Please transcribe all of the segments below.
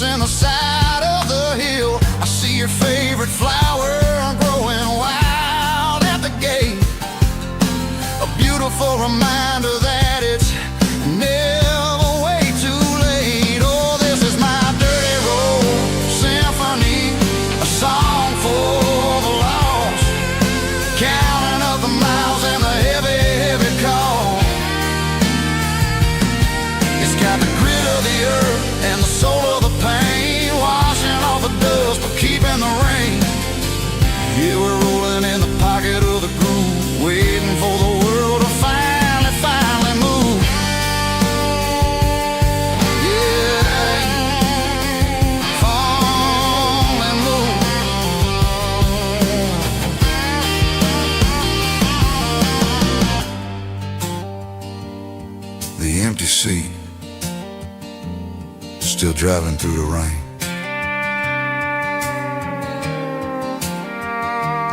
in the side of the hill. I see your favorite flower growing wild at the gate. A beautiful reminder that it's never way too late. Oh, this is my dirty road symphony, a song for the lost, counting up the miles and the heavy, heavy call. It's got the grit of the earth and the soul of the pain, washing off the dust but keeping the rain. Yeah, we're rolling in the pocket of the groove, waiting for the world to finally move. Yeah, finally move. The empty seat, still driving through the rain.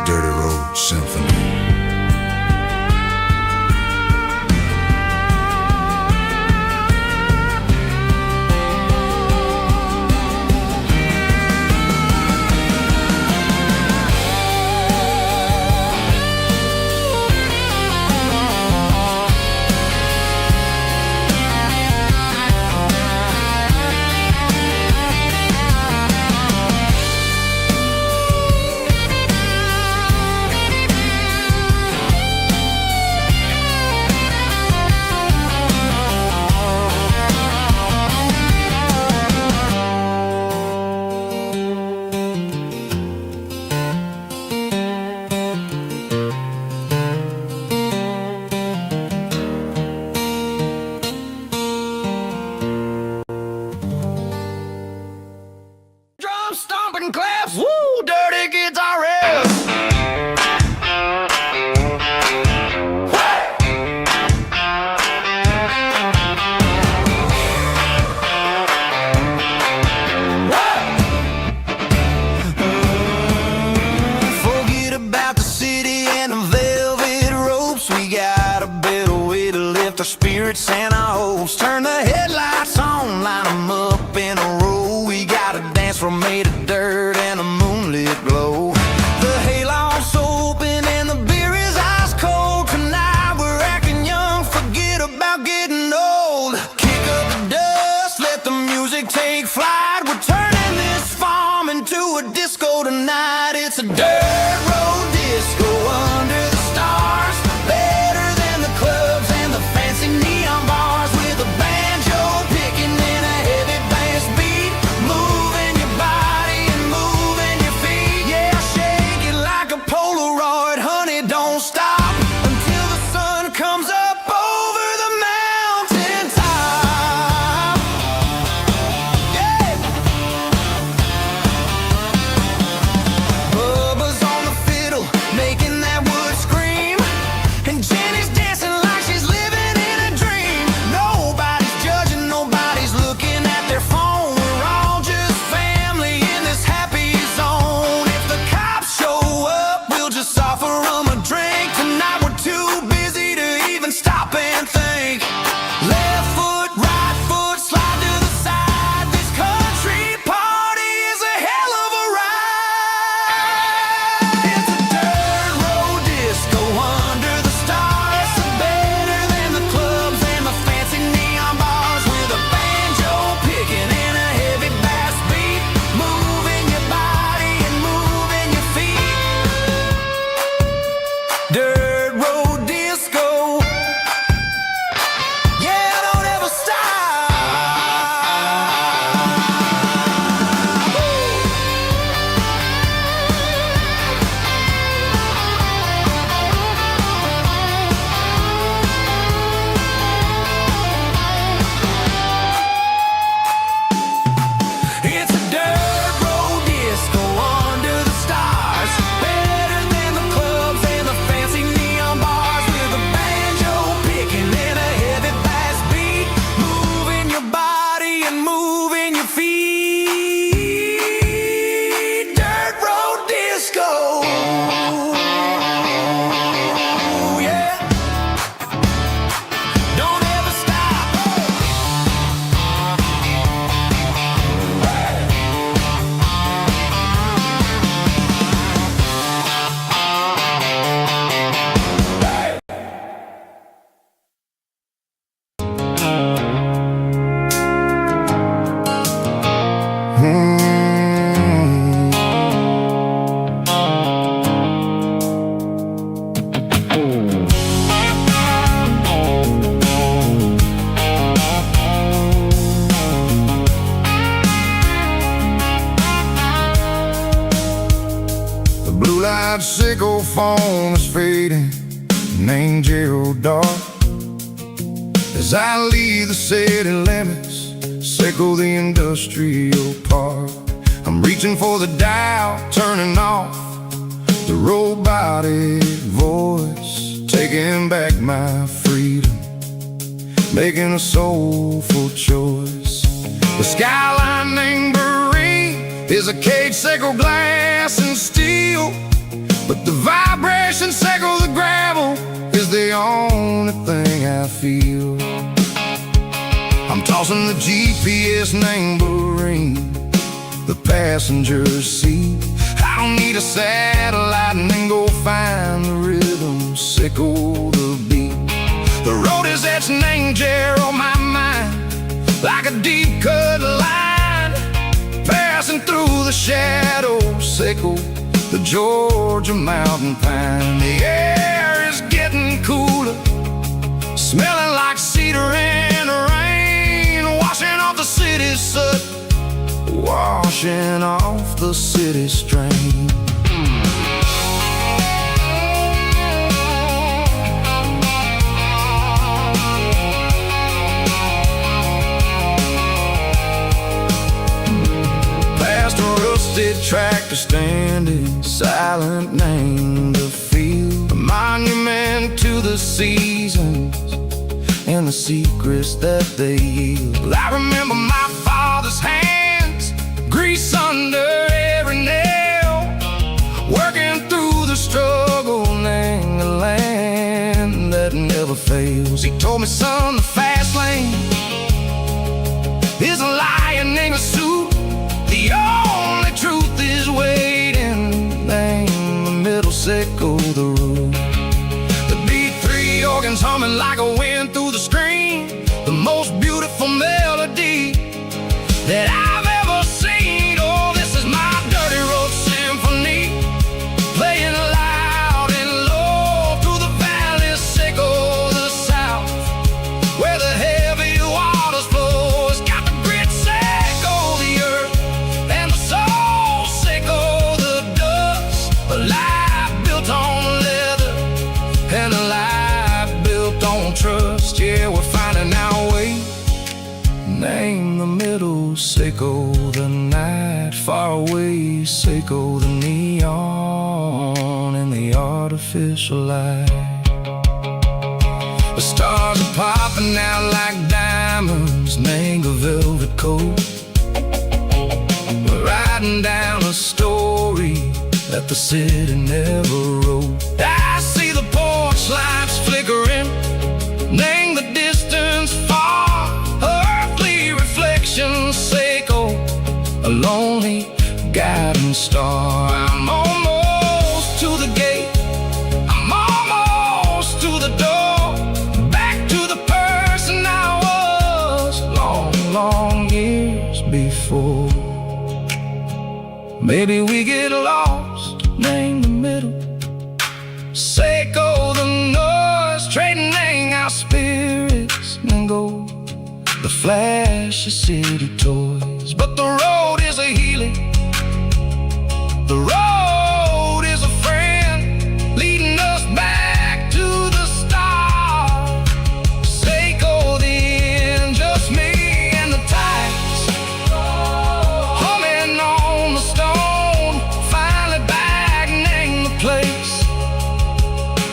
Dirty Road Symphony. Drum stomping claps, woo, dirty guitar riffs. Forget about the city and the velvet ropes. We got a better way to lift our spirits and our hopes. Turn the headlights on, line them up in a row. We got a dance floor made of dirt and a moonlit Blue-light sickle foam is fading, an angel dark. As I leave the city limits, sickle the industrial park. I'm reaching for the dial, turning off the robotic voice, taking back my freedom, making a soulful choice. The skyline named is a cage, sickle glass and steel, but the vibration sickle the gravel is the only thing I feel. I'm tossing the GPS named the passenger seat. I don't need a satellite and then go find the rhythm, sickle the beat. The road is etched an angel on my mind, like a deep cut line, passing through the shadows, sickle the Georgia mountain pine. The air is getting cooler, smelling like cedar in the rain, washing off the city's soot, washing off the city strain. Tractor standing silent, named the field, a monument to the seasons and the secrets that they yield. I remember my father's hands, grease under every nail, working through the struggle, named the land that never fails. He told me, son, the fast lane is a lion in a suit. The only truth is waiting, name the middle, sickle the root. The B3 organs humming like a wind through the screen, the most beautiful melody that I've ever seen. Oh, this is my dirty road symphony, playing loud and low through the valleys, sickle the south, where the heavy waters flow. It's got the grit, sickle the earth, and the soul, sickle the dust. A life built on leather and a life built on trust. Yeah, we're finding our way, name the middle, sickle the night, far away, sickle the neon and the artificial light. The stars are popping out like diamonds, mango velvet coat. We're riding down a story that the city never wrote. I see the porch lights flickering, name the distance far, earthly reflections, sickle a lonely guiding star. I'm almost to the gate, I'm almost to the door, back to the person I was long, long years before. Maybe we get lost, name the middle, sickle the noise, trading our spirits and go the flash of city toys. But the road is a healing, the road is a friend, leading us back to the start. Sickle the end, just me and the tides, humming on the stone, finally back, name the place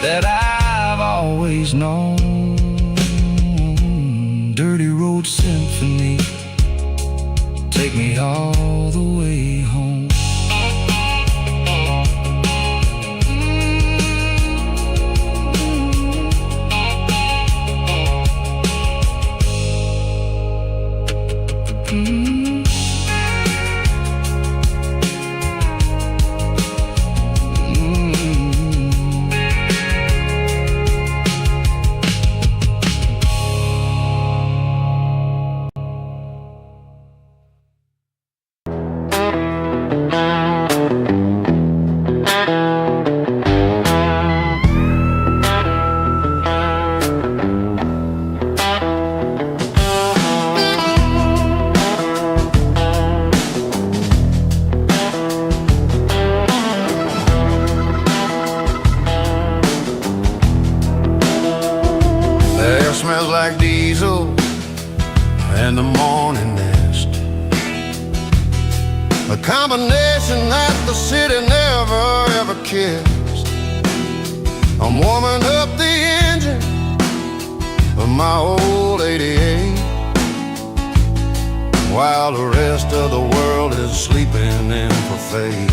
that I've always known. Dirty road symphony, take me all the way home. a combination that the city never ever kissed. I'm warming up the engine of my old 88 while the rest of the world is sleeping in for fate.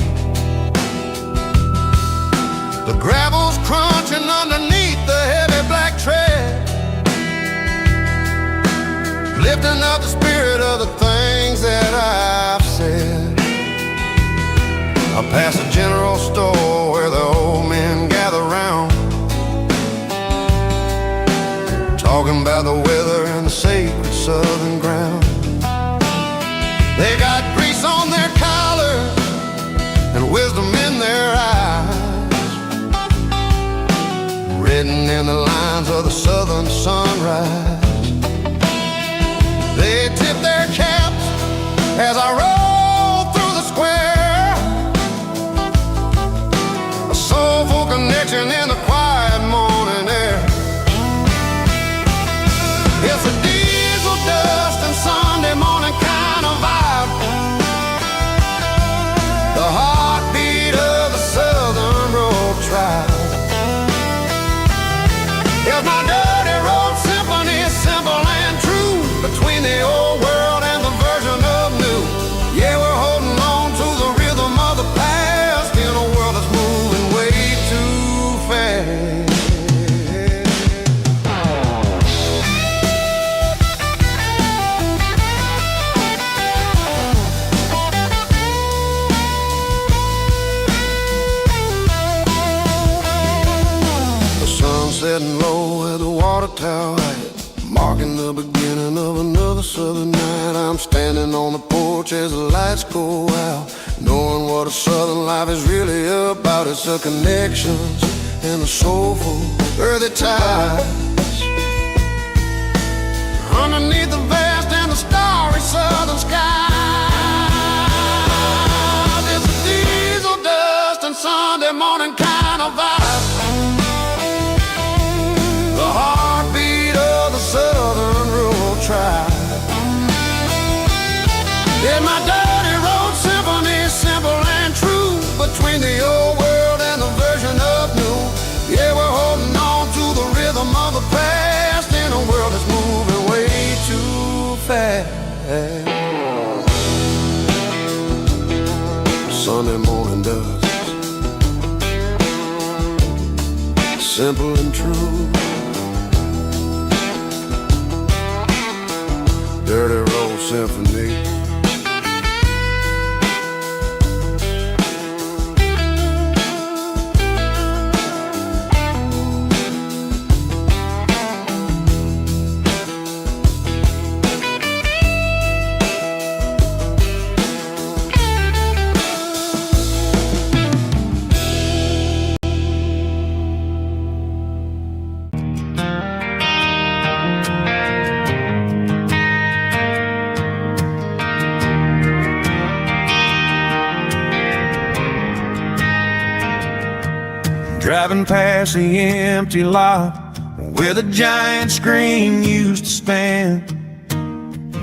The gravel's crunching underneath the heavy black tread, lifting up the spirit of the things that I've said. I pass a general store where the old men gather round, talking about the weather and the sacred southern ground. They got grease on their collars and wisdom in their eyes, written in the lines of the southern sunrise. They tip their caps as I roll through the square, a soulful connection in the quiet morning air. It's a diesel dust and Sunday morning kind of vibe, the heartbeat of the southern road tribe. It's my dirty road symphony, simple and true, between the old world and the version of new. Yeah, we're holding on to the rhythm of the past in a world that's moving way too fast. Setting low at the water tower height, marking the beginning of another southern night. I'm standing on the porch as the lights go out, knowing what a southern life is really about. It's the connections and the soulful earthy ties, underneath the vast and the starry southern sky. It's a diesel dust and Sunday morning kind of vibe, the heartbeat of the southern rural tribe. Yeah, my dirty road symphony, simple and true, between the old world and the version of new. Yeah, we're holding on to the rhythm of the past in a world that's moving way too fast. Sunday morning dust, simple and true, dirty road symphony. Driving past the empty lot where the giant screen used to stand.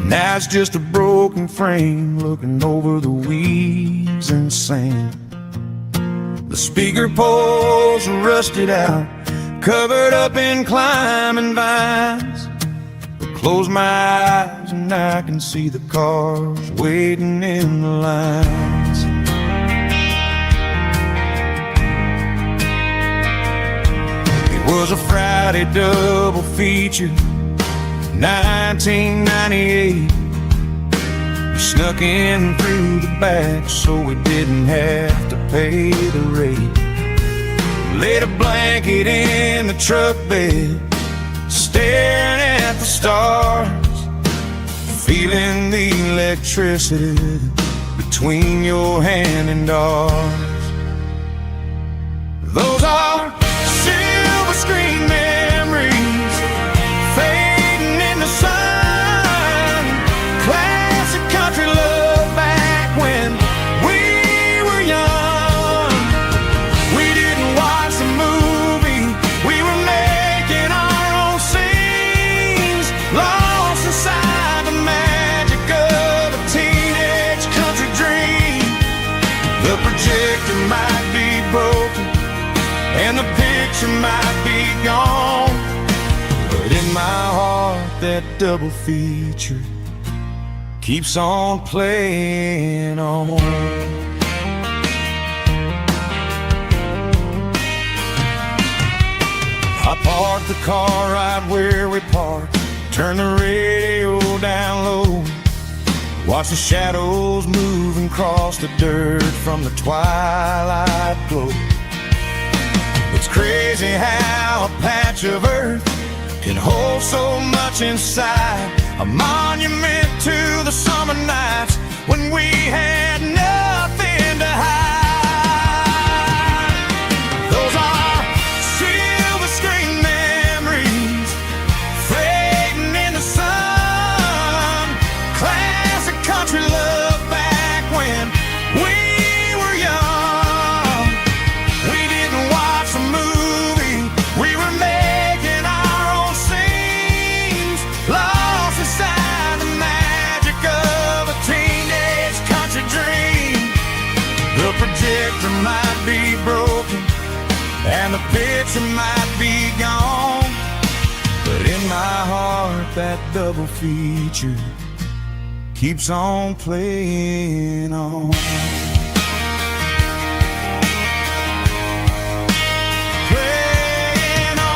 Now it's just a broken frame looking over the weeds and sand. The speaker poles are rusted out, covered up in climbing vines. I close my eyes and I can see the cars waiting in the lines. Was a Friday double feature, 1998. We snuck in through the back so we didn't have to pay the rate. Laid a blanket in the truck bed, staring at the stars, feeling the electricity between your hand and ours. Those are silver screen memories fading in the sun. Classic country love back when we were young. We didn't watch the movie, we were making our own scenes, lost inside the magic of a teenage country dream. The projector might be broken and the picture might be gone, but in my heart that double feature keeps on playing on. I parked the car right where we parked, turn the radio down low, watch the shadows move and cross the dirt from the twilight glow. It's crazy how a patch of earth can hold so much inside, a monument to the summer nights when we had nothing to hide. Those are silver screen memories fading in the sun, classic country love back when we were young. We didn't watch a movie, we were making our own scenes, lost inside the magic of a teenage country dream. The projector might be broken and the picture might be gone, but in my heart that double feature keeps on playing on. Playing on.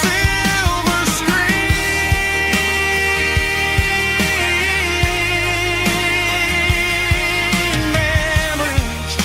Silver screen memories.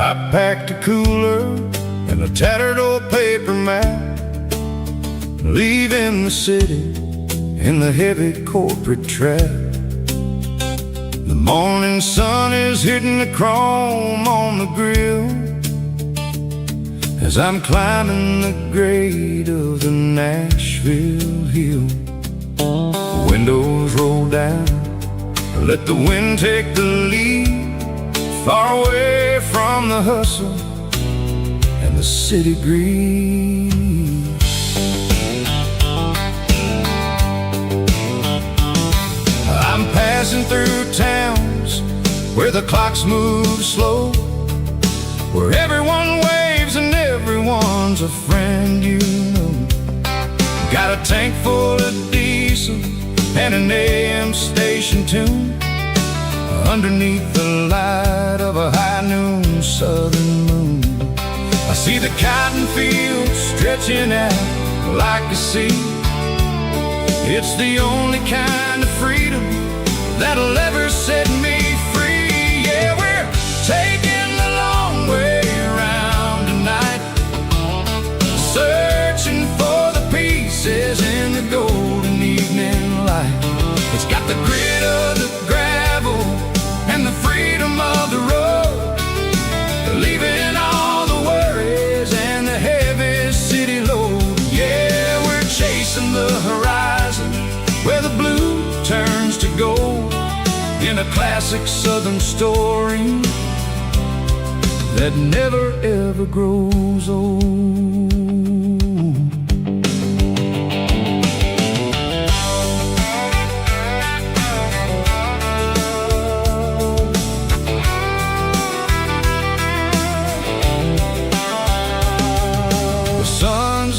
I packed a cooler and a tattered old paper map, leaving the city in the heavy corporate trap. The morning sun is hitting the chrome on the grill as I'm climbing the grade of the Nashville hill. Windows roll down, let the wind take the lead, far away from the hustle and the city breeze. I'm passing through towns where the clocks move slow, where everyone waves and everyone's a friend you know. Got a tank full of diesel and an AM station tune underneath the light of a high noon southern moon. I see the cotton fields stretching out like a sea. It's the only kind of freedom that'll ever set me free. Yeah, we're taking the long way around tonight, searching for the pieces in the golden evening light. It's got the grit of the gravel and the freedom of the road, leaving all the worries and the heavy city load. Yeah, we're chasing the horizon where the blue turns to gold, in a classic southern story that never ever grows old.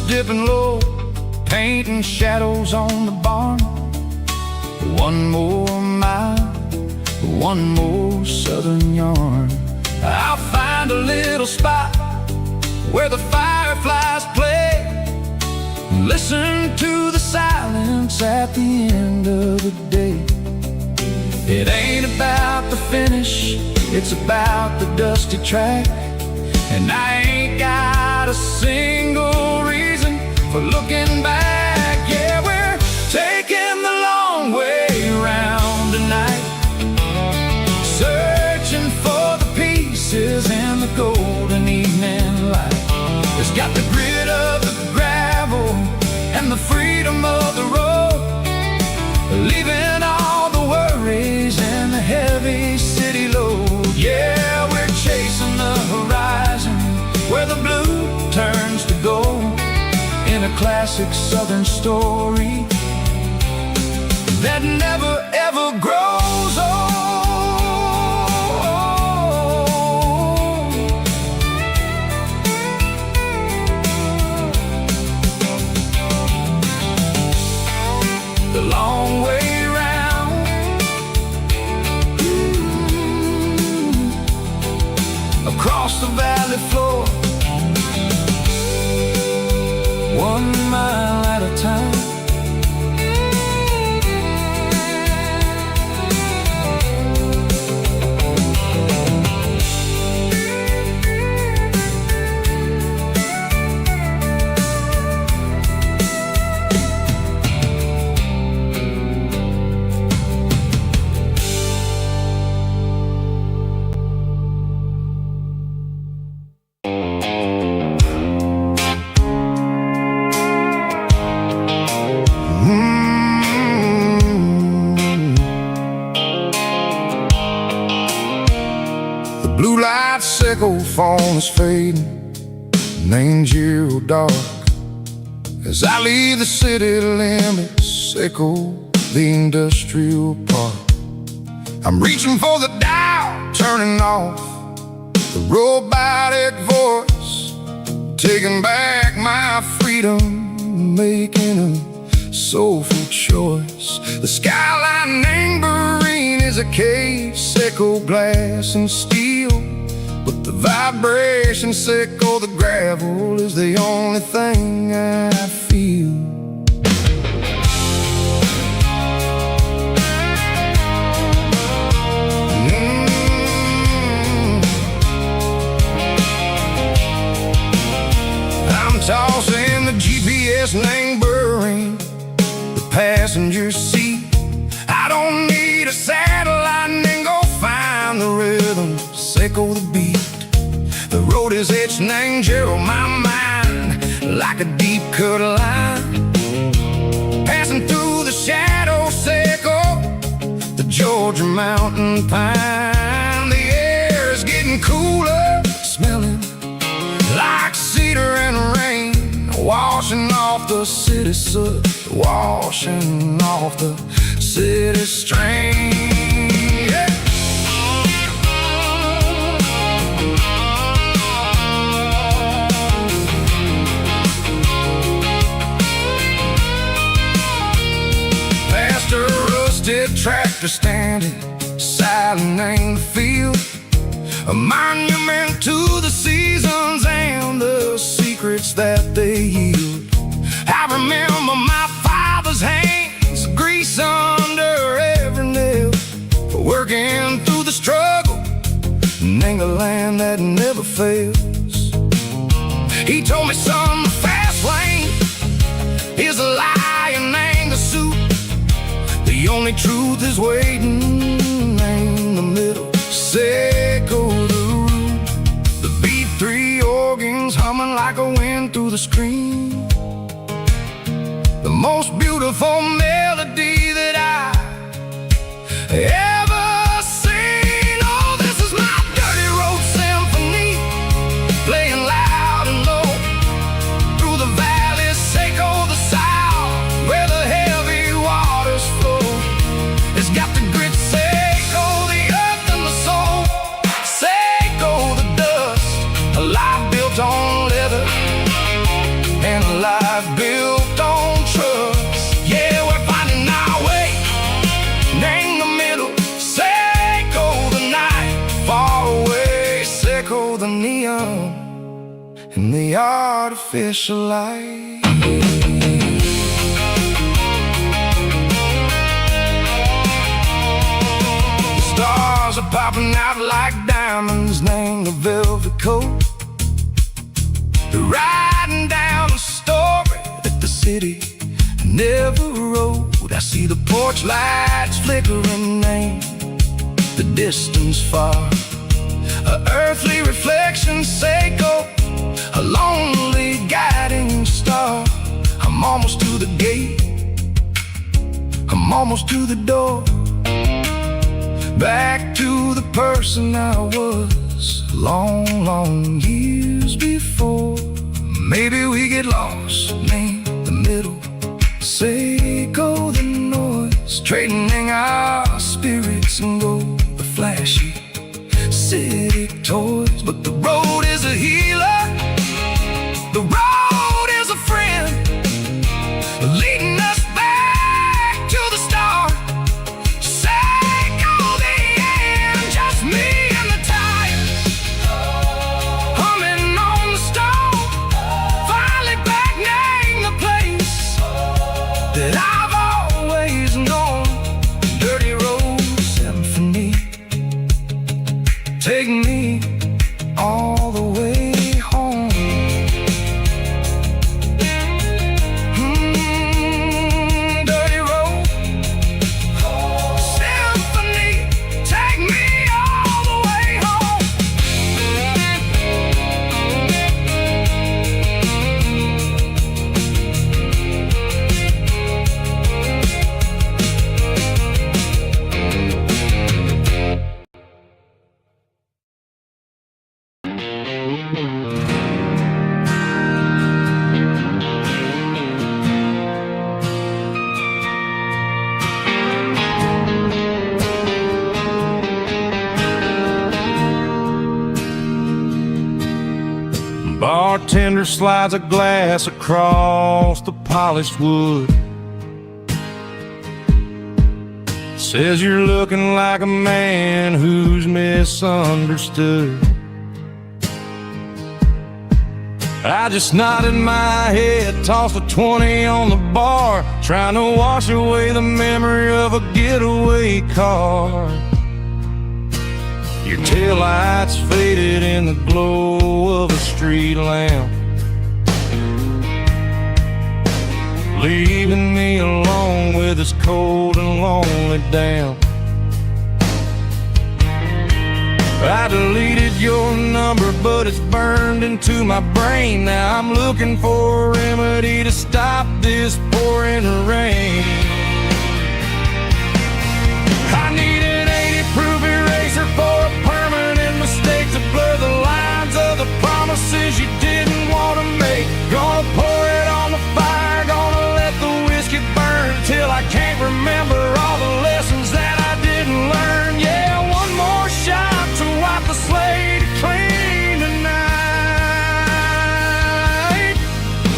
Dipping low, painting shadows on the barn. One more mile, one more southern yarn. I'll find a little spot where the fireflies play, listen to the silence at the end of the day. It ain't about the finish, it's about the dusty track. And I ain't got a single reason for looking back. Yeah, we're taking the long classic southern story that never ever grows old. The long way round, across the valley floor, 1 mile at a time. Sickle phone is fading, names you dark. As I leave the city limits, sickle the industrial park. I'm reaching for the dial, turning off the robotic voice, taking back my freedom, making a soulful choice. The skyline neighboring is a cave, sickle glass and steel, but the vibration sickle, the gravel is the only thing I feel. I'm tossing the GPS neighboring the passenger seat. I don't need a satellite and go find the rhythm, sickle the beat. The road is etched and angel on my mind like a deep cut line, passing through the shadow sickle, the Georgia mountain pine. The air is getting cooler, smelling like cedar and rain, washing off the city soot, washing off the city strain. Yeah. Past a rusted tractor standing silent in the field, a monument to the seasons and the secrets that they yield. I remember my father's hands, grease under every nail, for working through the struggle and the land that never fails. He told me, son, the fast lane is a lie and ain't the suit. The only truth is waiting in the middle, sickle the root. The B3 organs humming like a wind through the screen, the most beautiful melody that I ever seen. Oh, this is my dirty road symphony, playing loud and low through the valleys, sickle the south, where the heavy waters flow. It's got the grit, sickle the earth and the soul, sickle the dust, a life built on leather and a life built on trust. Yeah, we're finding our way in the middle, sickle the night, far away, sickle the neon and the artificial light. The stars are popping out like diamonds, name the velvet coat. They're riding down the story that the city never wrote. I see the porch lights flickering, name the distance far, a earthly reflection, sickle, a lonely guiding star. I'm almost to the gate, I'm almost to the door, back to the person I was long years before. Maybe we get lost, name the Say go the noise, trading our spirits and go the flashy city toys. But the road is a healer, the road is a friend, leading us back to the start. Say go the end, just me and the tide, humming on the stove, finally back name the place that I've always known. Dirty Road Symphony, take me all the way home. Dirty Road Symphony, take me all the way home. Bartender slides a glass across the polished wood, says you're looking like a man who's misunderstood. I just nodded my head, tossed a 20 on the bar, trying to wash away the memory of a getaway car. Your taillights faded in the glow of a street lamp, leaving me alone with this cold and lonely damp. I deleted your number, but it's burned into my brain. Now I'm looking for a remedy to stop this pouring rain. I need an 80-proof eraser for a permanent mistake to blur the lines of the promises you didn't want to make. Gonna pour it on the fire, gonna let the whiskey burn till I can't remember all the lessons that I didn't learn. Yeah, one more shot to wipe the slate clean tonight.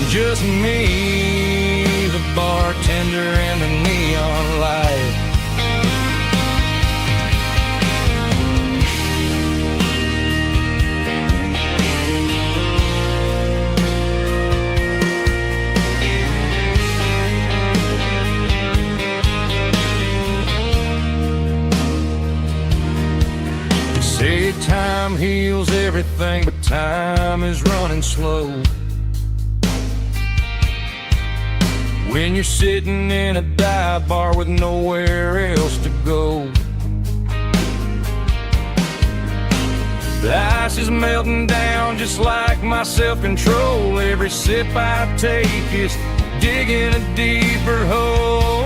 Just me, the bartender, and the neon light. Say time heals everything, but time is running slow. When you're sitting in a dive bar with nowhere else to go, the ice is melting down just like my self-control. Every sip I take is digging a deeper hole.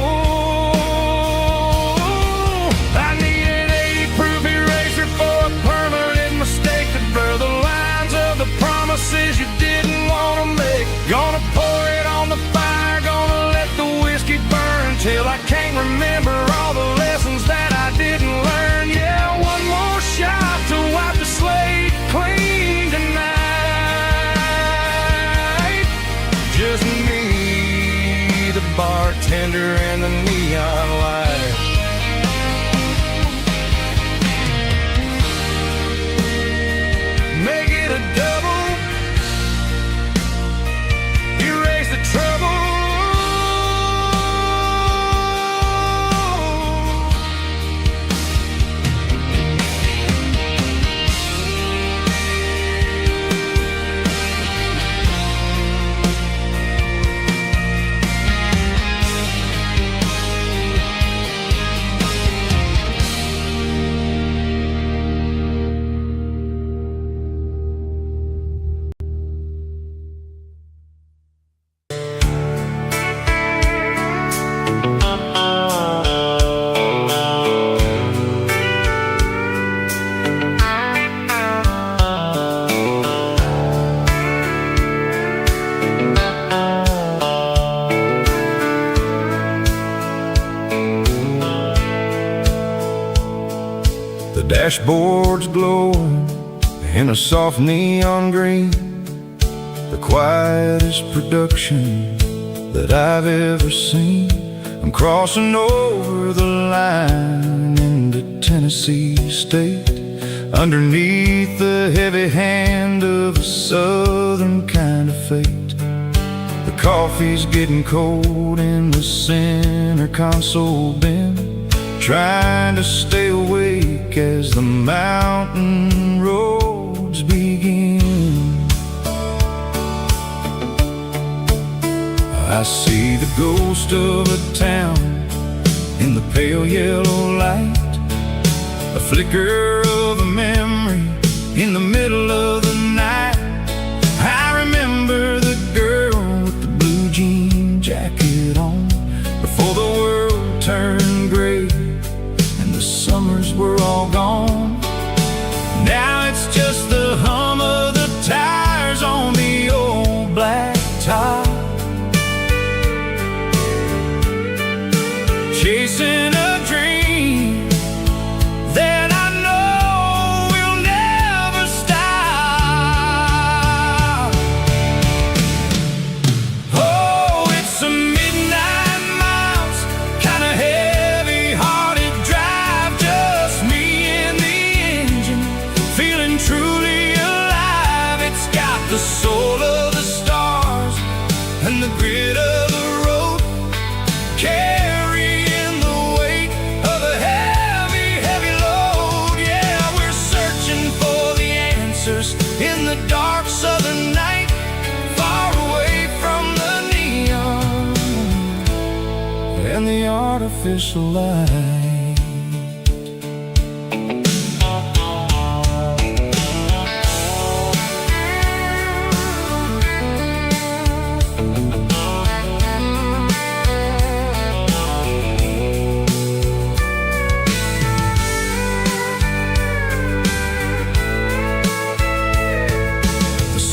I need an 80-proof eraser for a permanent mistake to blur the lines of the promises you didn't want to make. Gonna pour it on the fire, gonna let the whiskey burn till I can't remember all the lessons that I didn't learn. Yeah, one more shot to wipe the slate clean tonight. Just me, the bartender, and the neon light. Make it a double, erase the trouble. Dashboard's glowing in a soft neon green, the quietest production that I've ever seen. I'm crossing over the line into Tennessee State, underneath the heavy hand of a southern kind of fate. The coffee's getting cold in the center console bin, trying to stay awake as the mountain roads begin. I see the ghost of a town in the pale yellow light, a flicker of a memory in the middle of the night. I remember the girl with the blue jean jacket on, before the world turned gray and the summers were all gone. Now it's just the hum of the tires on the old black top, chasing a dream that I know will never stop. Oh, it's a midnight miles, kinda heavy-hearted drive, just me and the engine, feeling truly alive. It's got the soul of the stars and the grit of the road, carrying the weight of a heavy, heavy load. Yeah, we're searching for the answers in the dark southern night, far away from the neon and the artificial light.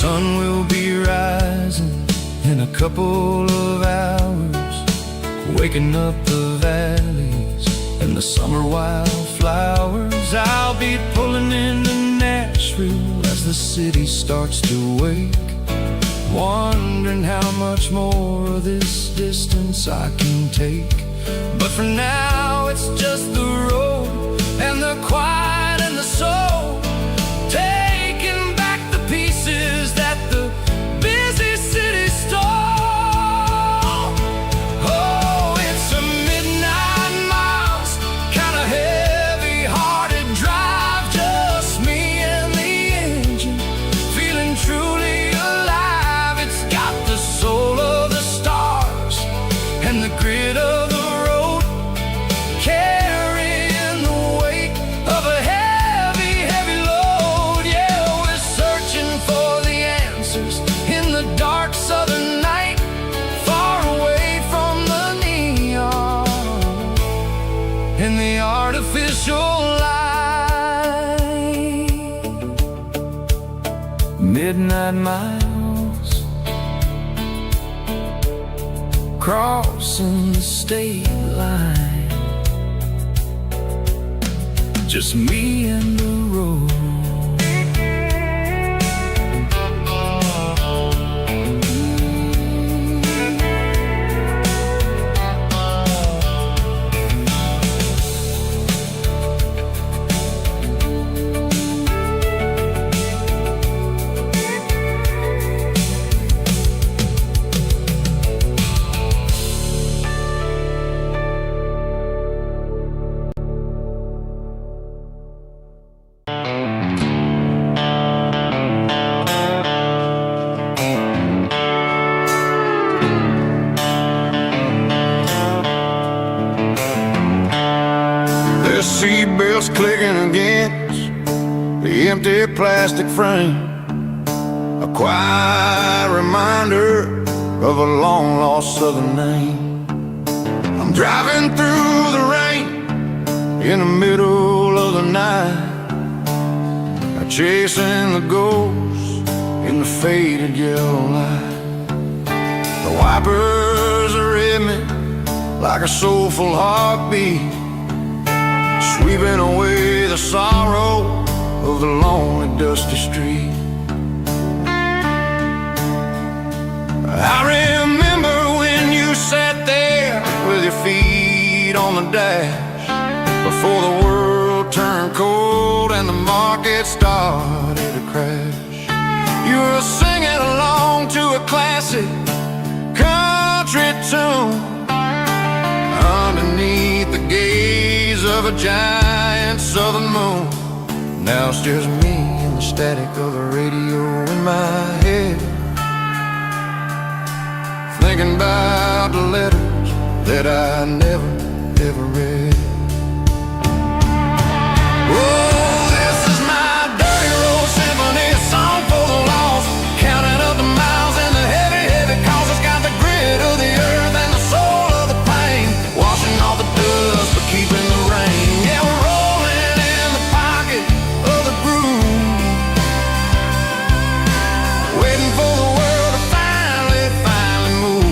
Sun will be rising in a couple of hours, waking up the valleys and the summer wildflowers. I'll be pulling into Nashville as the city starts to wake, wondering how much more of this distance I can take. But for now it's just the road and the quiet and the soul, taking back the pieces that the busy city stole. Oh, it's a midnight miles, kinda heavy-hearted drive, just me and the engine, feeling truly alive. It's got the soul of the stars and the grit of the road, carrying the weight of a heavy, heavy load. Yeah, we're searching for the answers in the dark southern night, far away from the neon and the artificial light. Midnight miles, crossing the state line, just me and the road. Seatbelts clicking against the empty plastic frame, a quiet reminder of a long-lost southern name. I'm driving through the rain in the middle of the night, chasing the ghosts in the faded yellow light. The wipers are in me like a soulful heartbeat, sweeping away the sorrow of the lonely, dusty street. I remember when you sat there with your feet on the dash, before the world turned cold and the market started to crash. You were singing along to a classic country tune underneath the gaze of a giant southern moon. Now it's just me and the static of the radio in my head, thinking about the letters that I never, ever read. Oh, this is my dirty road symphony, a song for the lost, counting up the miles and the heavy, heavy calls. It's got the grit of the earth and the soul of the pain, washing off the dust but keeping the rain. Yeah, we're rolling in the pocket of the groove, waiting for the world to finally move.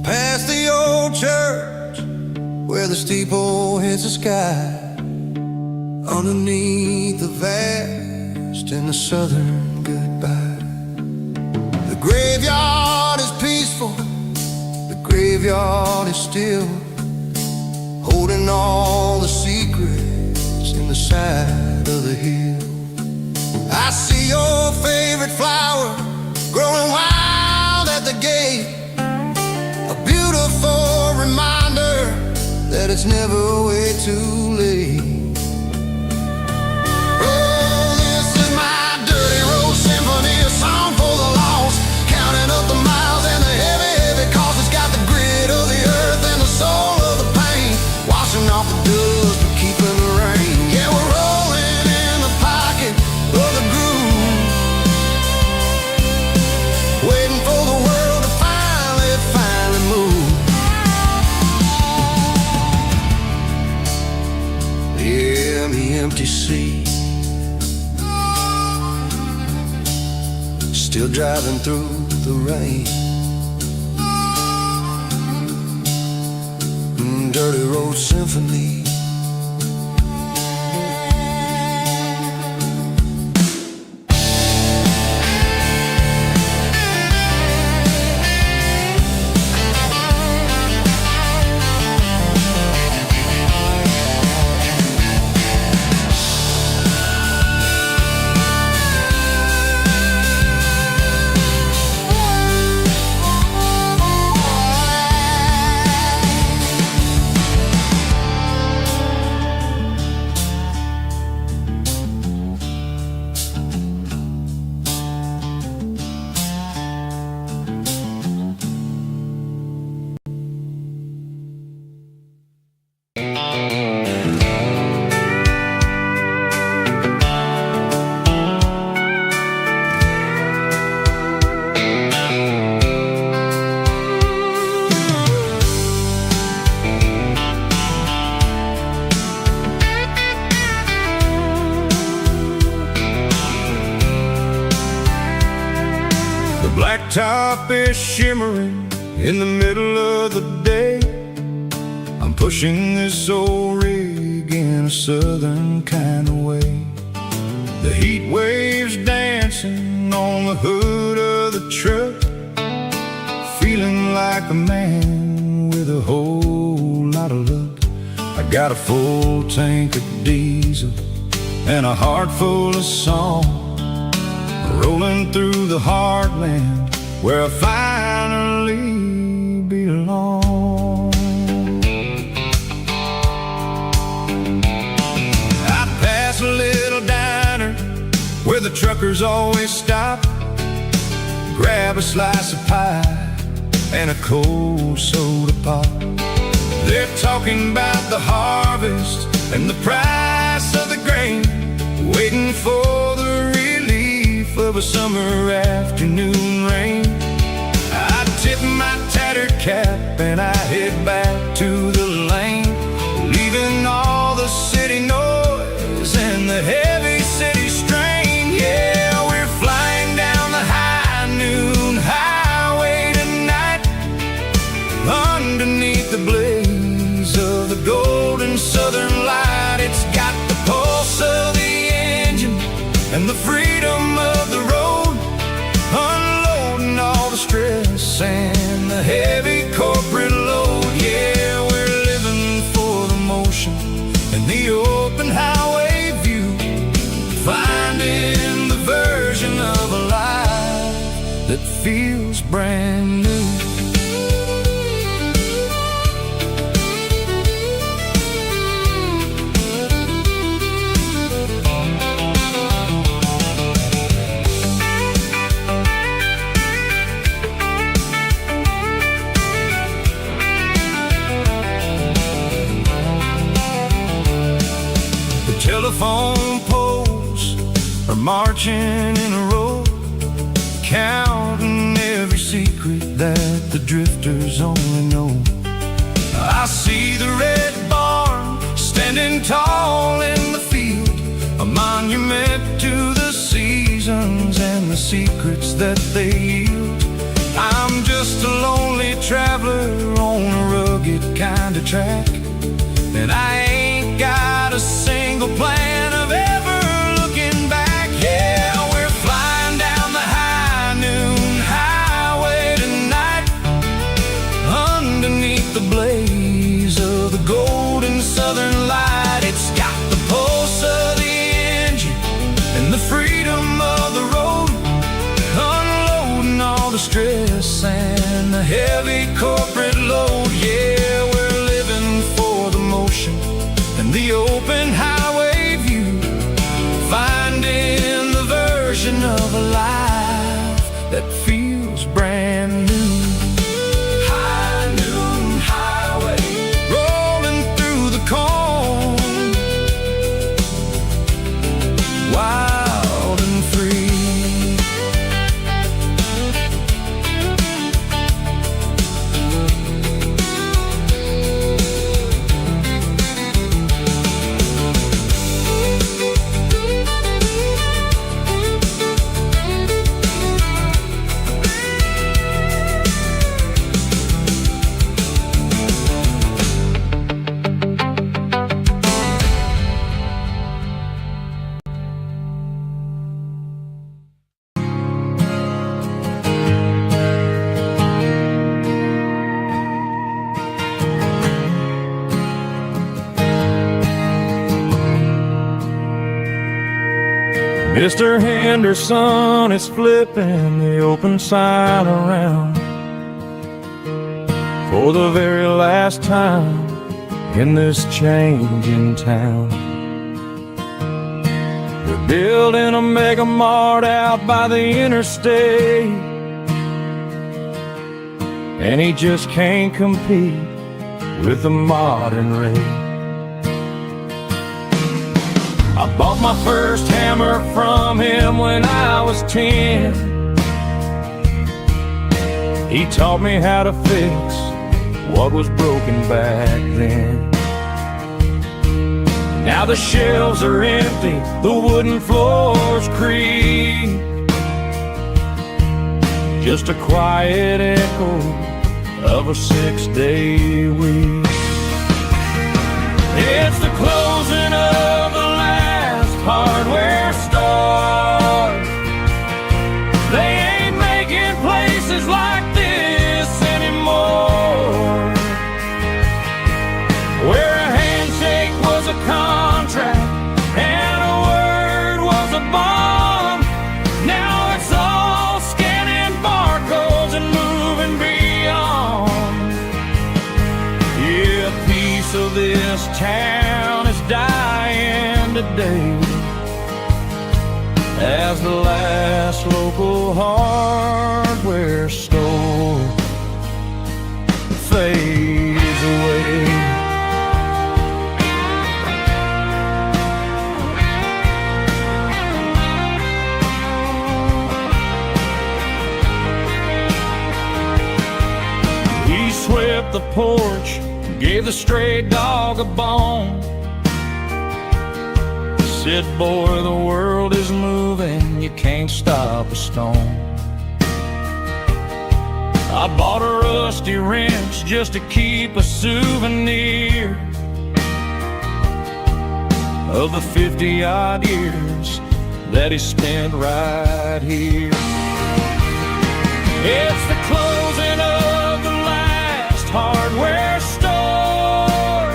Past the old church where the steeple hits the sky, underneath the vast and the southern goodbye. The graveyard is peaceful, the graveyard is still, holding all the secrets in the side of the hill. I see your favorite flower growing wild at the gate, a beautiful reminder that it's never way too late. Oh, this is my dirty road symphony, a song for the lost, counting up the miles and the heavy, heavy calls. It's got the grit of the earth and the soul of the pain, washing off the dust but keeping the rain. Yeah, we're rolling in the pocket of the groove, waiting for the world to finally move. Yeah, the empty sea, still driving through the rain. Dirty road symphony. Blacktop is shimmering in the middle of the day. I'm pushing this old rig in a southern kind of way. The heat waves dancing on the hood of the truck, feeling like a man with a whole lot of luck. I got a full tank of diesel and a heart full of song, rolling through the heartland where I finally belong. I pass a little diner where the truckers always stop, grab a slice of pie and a cold soda pop. They're talking about the harvest and the price of the grain, waiting for the relief summer afternoon rain. I tip my tattered cap and I head back to the lane, leaving all the city noise and the heavy city strain. Yeah, we're flying down the high noon highway tonight, underneath the blaze of the golden southern light. It's got the pulse of the engine and the freedom of the road, unloading all the stress and the heavy corporate load. Yeah, we're living for the motion and the open highway view, finding the version of a life that feels brand new. Telephone poles are marching in a row, counting every secret that the drifters only know. I see the red barn standing tall in the field, a monument to the seasons and the secrets that they yield. I'm just a lonely traveler on a rugged kind of track, and I ain't got a single plan of ever looking back. Yeah, we're flying down the high noon highway tonight, underneath the blaze of the golden southern light. It's got the pulse of the engine and the freedom of the road, unloading all the stress and the heavy corporate load. Yeah, we're living for the motion and the open highway view, finding the version of a life that feels brand new. High noon highway, rolling through the corn, wild and free. Mr. Henderson is flipping the open sign around for the very last time in this changing town. They're building a mega mart out by the interstate, and he just can't compete with the modern rate. I bought my first hammer from him when I was 10. He taught me how to fix what was broken back then. Now the shelves are empty, the wooden floors creak, just a quiet echo of a 6-day week. It's the closing of the last hardware store. They ain't making places like this anymore, where a handshake was a contract and a word was a bond. Now it's all scanning barcodes and moving beyond. Yeah, a piece of this town is dying today as the last local hardware store fades away. porch, gave the stray dog a bone. Said, boy, the world is moving, you can't stop a stone. I bought a rusty wrench just to keep a souvenir of the 50-odd years that he spent right here. It's the closing of the last hardware store.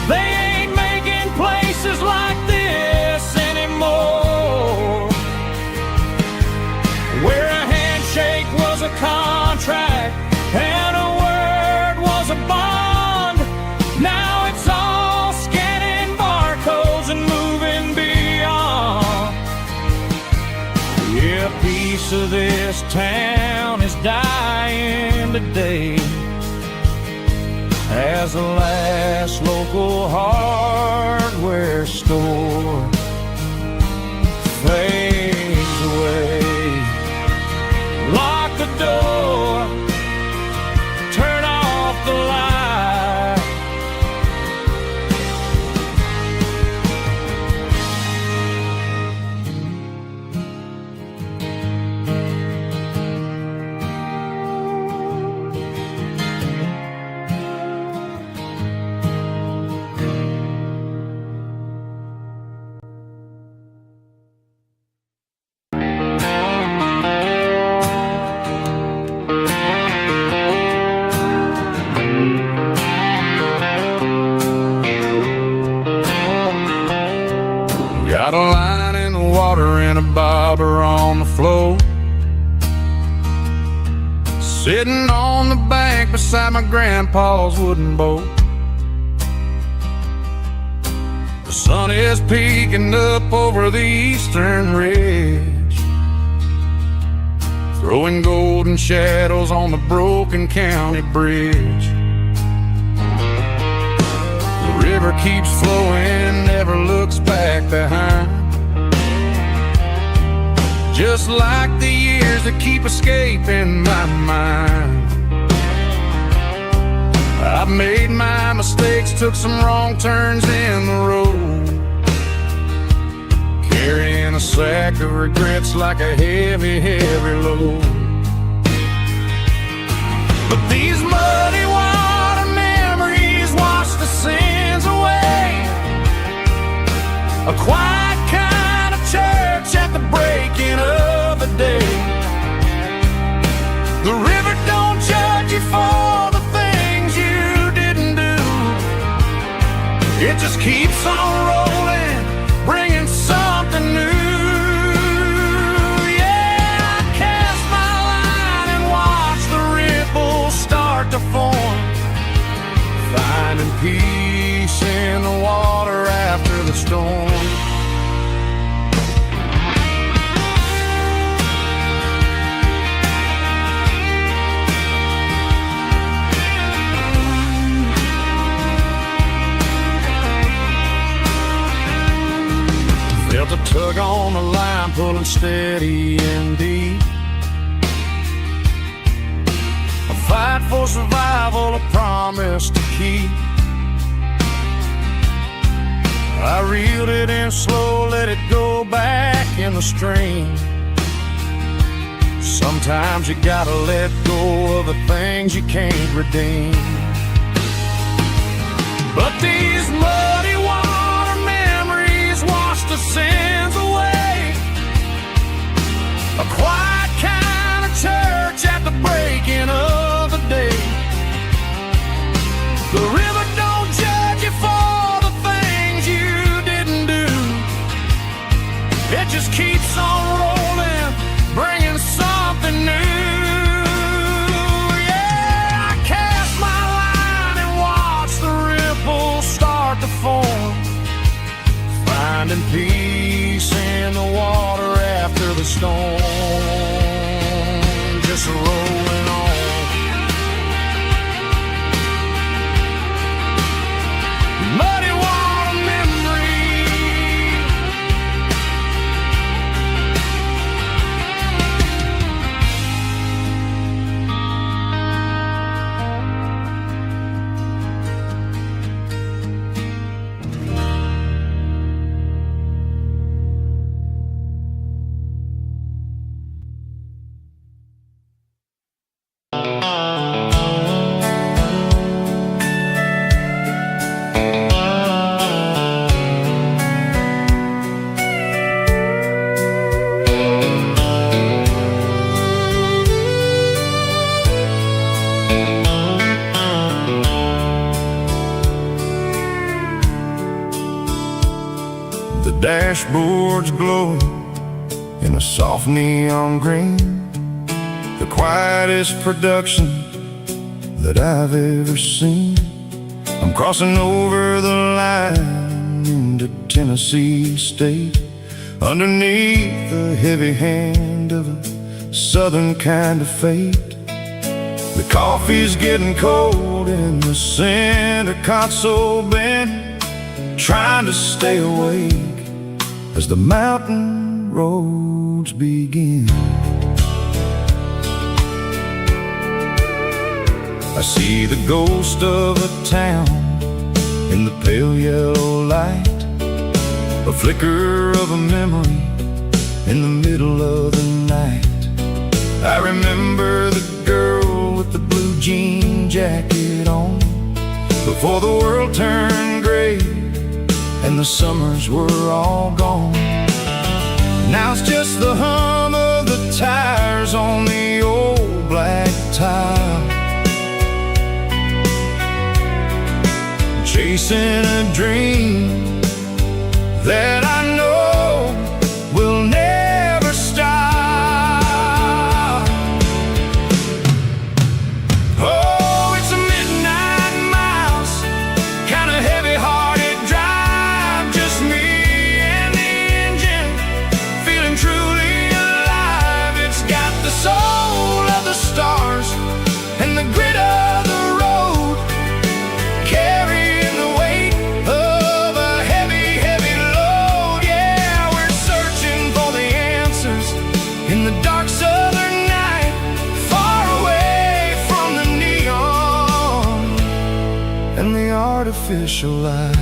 They ain't making places like this anymore, where a handshake was a contract and a word was a bond. Now it's all scanning barcodes and moving beyond. Yeah, a piece of this town is dying today as the last local hardware store fades away. Lock the door, turn off the light. Got a line in the water and a bobber on the floor, sitting on the bank beside my grandpa's wooden boat. The sun is peeking up over the eastern ridge, throwing golden shadows on the broken county bridge. The river keeps flowing, never looks back behind, just like the years that keep escaping my mind. I've made my mistakes, took some wrong turns in the road, carrying a sack of regrets like a heavy, heavy load. But these muddy water memories wash the sins away. A quiet kind of church at the breaking of the day. The river don't judge you for the things you didn't do. It just keeps on rolling, bringing something new. Yeah, I cast my line and watch the ripples start to form, finding peace in the water after the storm. Felt a tug on the line, pulling steady and deep. A fight for survival, a promise to keep. I reeled it in slow, let it go back in the stream. Sometimes you gotta let go of the things you can't redeem. But these muddy water memories wash the sins away. A quiet kind of church at the breaking of the day. The river don't judge you for the things you didn't do. It just keeps on rolling, bringing something new. Yeah, I cast my line and watch the ripples start to form, finding peace in the water after the storm. Just rolling on. Muddy water memory. dashboard's glowing in a soft neon green, the quietest production that I've ever seen. I'm crossing over the line into Tennessee State, underneath the heavy hand of a southern kind of fate. The coffee's getting cold in the center console bin, trying to stay awake as the mountain roads begin. I see the ghost of a town in the pale yellow light, a flicker of a memory in the middle of the night. I remember the girl with the blue jean jacket on, before the world turned gray and the summers were all gone. Now it's just the hum of the tires on the old black tile, chasing a dream that I know will never stop. Oh, it's a midnight miles, kind of heavy-hearted drive, just me and the engine, feeling truly alive. It's got the soul of the stars and the grit of the road, carrying the weight of a heavy, heavy load. Yeah, we're searching for the answers in the dark southern night, far away from the neon and the artificial light.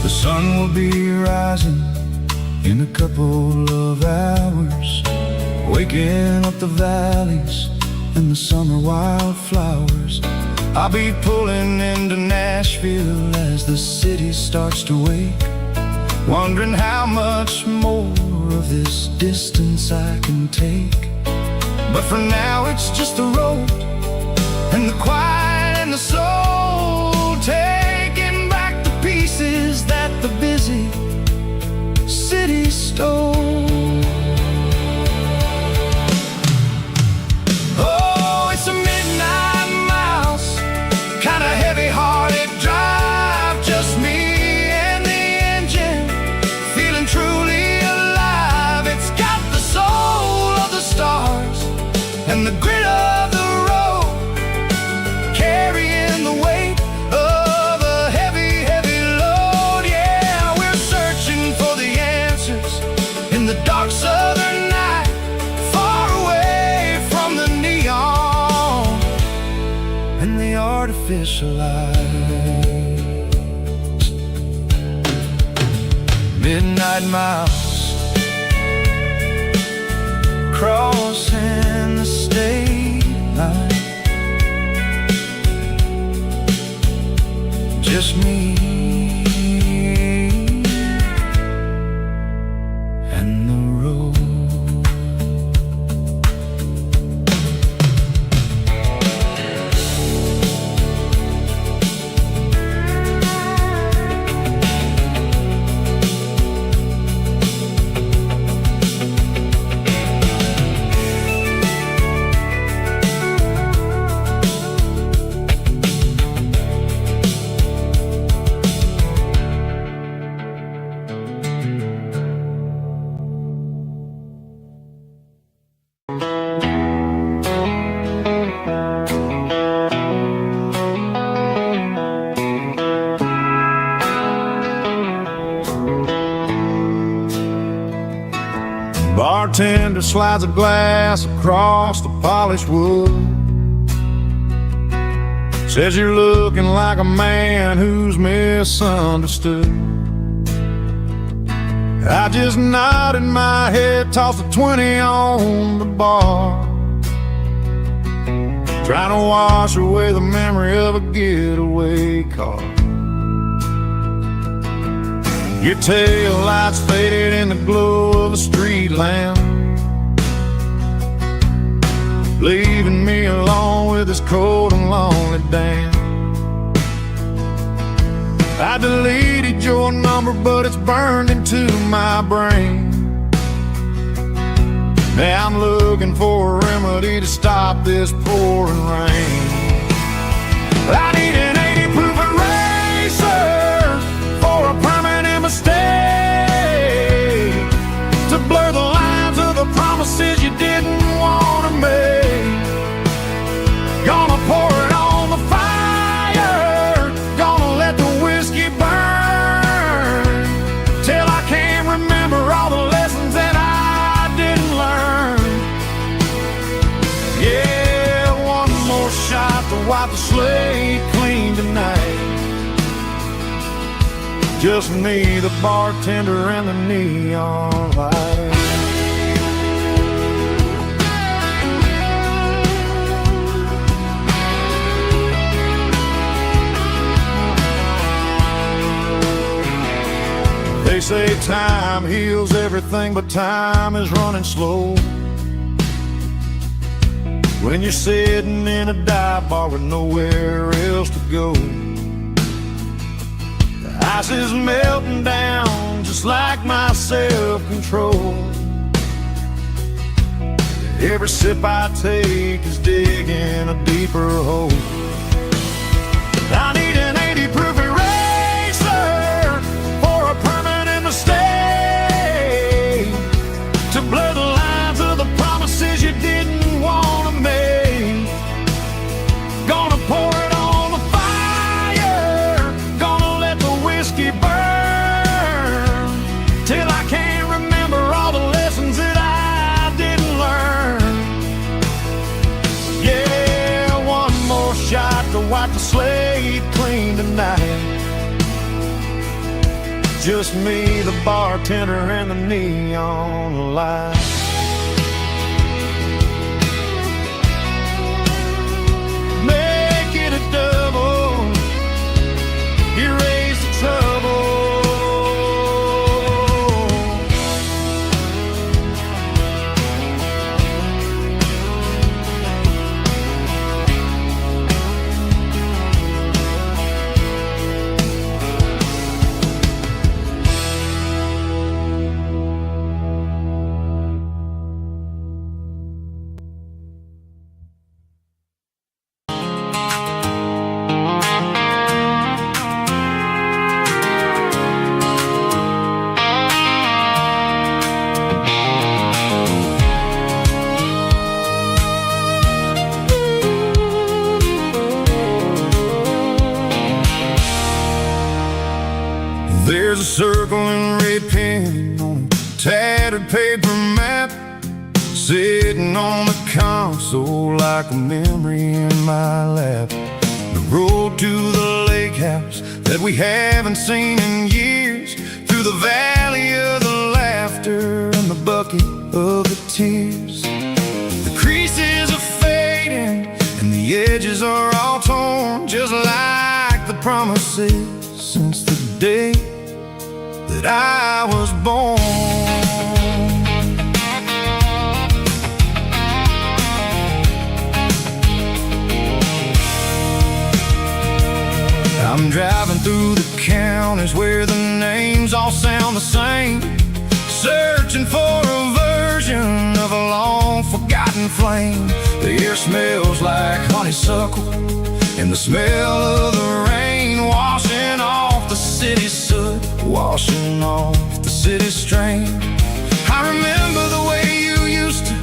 The sun will be rising in a couple of hours, waking up the valleys and the summer wildflowers. I'll be pulling into Nashville as the city starts to wake, wondering how much more of this distance I can take. But for now it's just the road and the quiet and the soul, taking back the pieces that the busy city stole. Oh, it's a midnight miles, kind of heavy-hearted drive, just me and the engine, feeling truly alive. It's got the soul of the stars and the grit of the road, carrying the weight of a heavy, heavy load. Yeah, we're searching for the answers in the dark southern night, far away from the neon and the artificial lights. Midnight miles, crossing the state line, just me and the road. Bartender slides a glass across the polished wood, says you're looking like a man who's misunderstood. I just nodded my head, tossed a 20 on the bar, trying to wash away the memory of a getaway car. Your tail lights faded in the glow of a street lamp, leaving me alone with this cold and lonely dance. I deleted your number, but it's burned into my brain. Now I'm looking for a remedy to stop this pouring rain. I need an 80 proof eraser for a permanent mistake, to blur the lines of the promises you didn't want to make. Gonna pour it on the fire, gonna let the whiskey burn, till I can't remember all the lessons that I didn't learn. Yeah, one more shot to wipe the slate clean tonight. Just me, the bartender, and the neon light. They say time heals everything, but time is running slow when you're sitting in a dive bar with nowhere else to go. The ice is melting down just like my self-control. Every sip I take is digging a deeper hole. I need an 80 proof eraser for a permanent mistake, to blur the lines of the promises you didn't want to make. Gonna pour it on the fire, gonna let the whiskey burn, till I can't remember all the lessons that I didn't learn. Yeah, one more shot to wipe the slate clean tonight. Just me, the bartender, and the neon light. Make it a double, erase the trouble. There's a circle and red pen on a tattered paper map, sitting on the console like a memory in my lap. The road to the lake house that we haven't seen in years, through the valley of the laughter and the bucket of the tears. The creases are fading and the edges are all torn, just like the promises since the day that I was born. I'm driving through the counties where the names all sound the same, searching for a version of a long forgotten flame. The air smells like honeysuckle, and the smell of the rain washing off the city soot, washing off the city strain. I remember the way you used to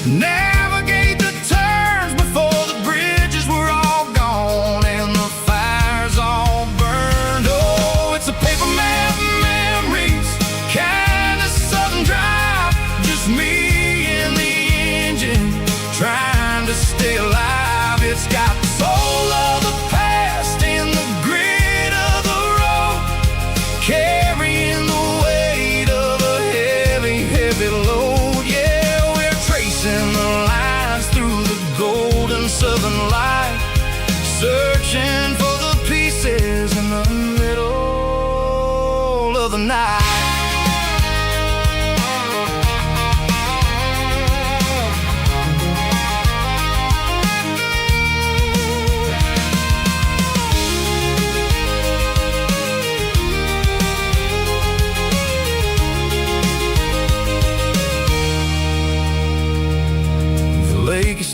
navigate the turns before the bridges were all gone and the fires all burned. Oh, it's a paper map memories, kind of southern drive, just me and the engine trying to stay alive. It's got the soul of the past and the grit of the road, carrying the weight of a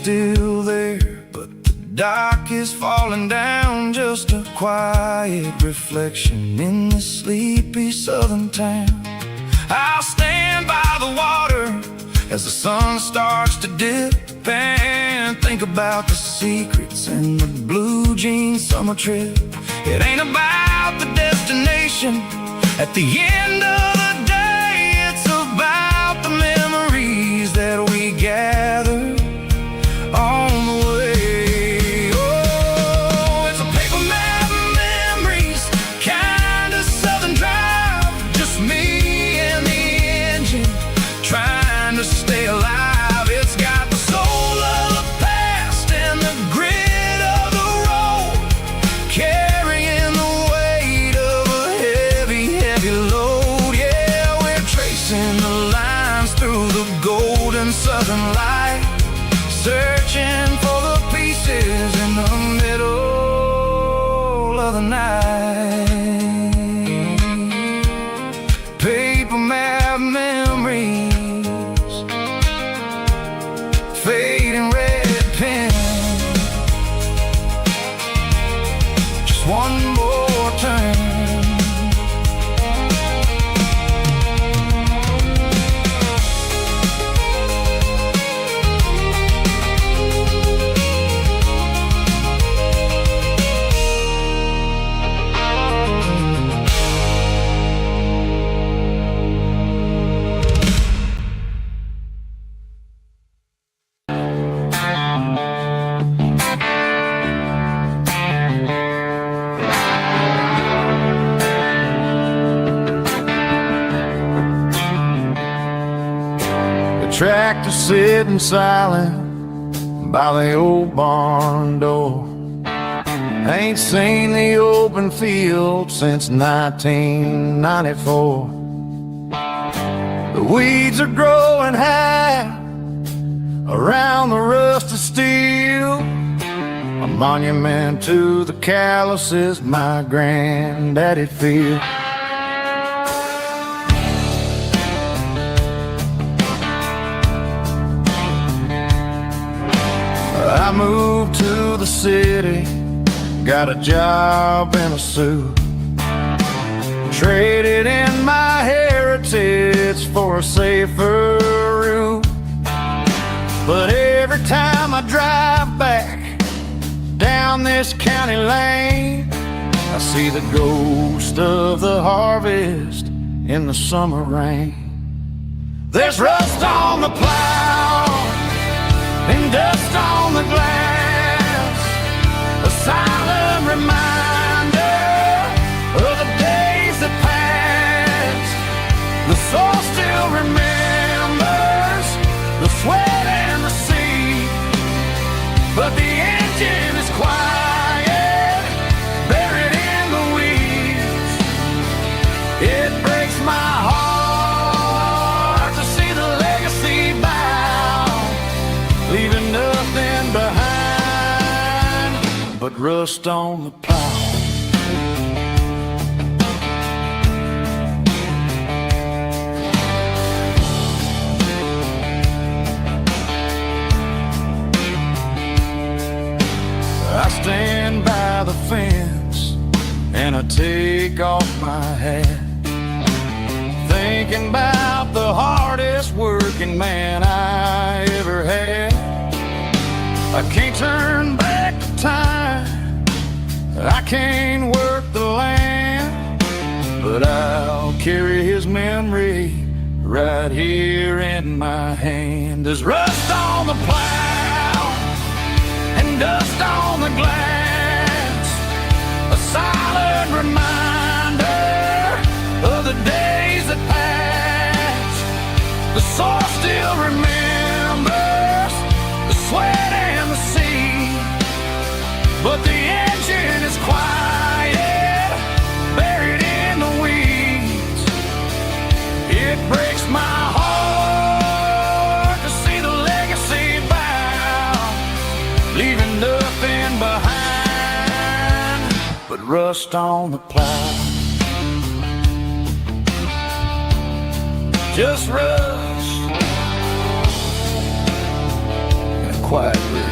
still there, but the dock is falling down, just a quiet reflection in the sleepy southern town. I'll stand by the water as the sun starts to dip and think about the secrets and the blue jean summer trip. It ain't about the destination at the end of the day, it's about the memories that we gather on the way. Oh, it's a paper map of memories, kind of southern drive, just me and the engine trying to stay alive. It's got the soul of the past and the grit of the road, carrying the weight of a heavy, heavy load. Yeah, we're tracing the lines through the golden southern light, searching for the pieces in the middle of the night. Paper map memories, fading red pen, just one more turn. Tractor sitting silent by the old barn door. Ain't seen the open field since 1994. The weeds are growing high around the rusted steel, a monument to the calluses my granddaddy feel. I moved to the city, got a job in a suit, traded in my heritage for a safer route. But every time I drive back down this county lane, I see the ghost of the harvest in the summer rain. There's rust on the plow and dust on the glass, a silent reminder of the days that passed. The soul still remembers the sweat and the sea, but the engine is quiet, buried in the weeds. It breaks my heart to see the legacy bow, leaving nothing behind but rust on the plow. I stand by the fence and I take off my hat, thinking about the hardest working man I ever had. I can't turn back the time, I can't work the land, but I'll carry his memory right here in my hand. There's rust on the plow and dust on the glass, a silent reminder of the days that passed. The soul still remembers the sweat and the sea, but the engine is quiet, buried in the weeds. It breaks my heart to see the legacy bow, leaving nothing behind but rust on the plow. Just rust and a quiet breeze.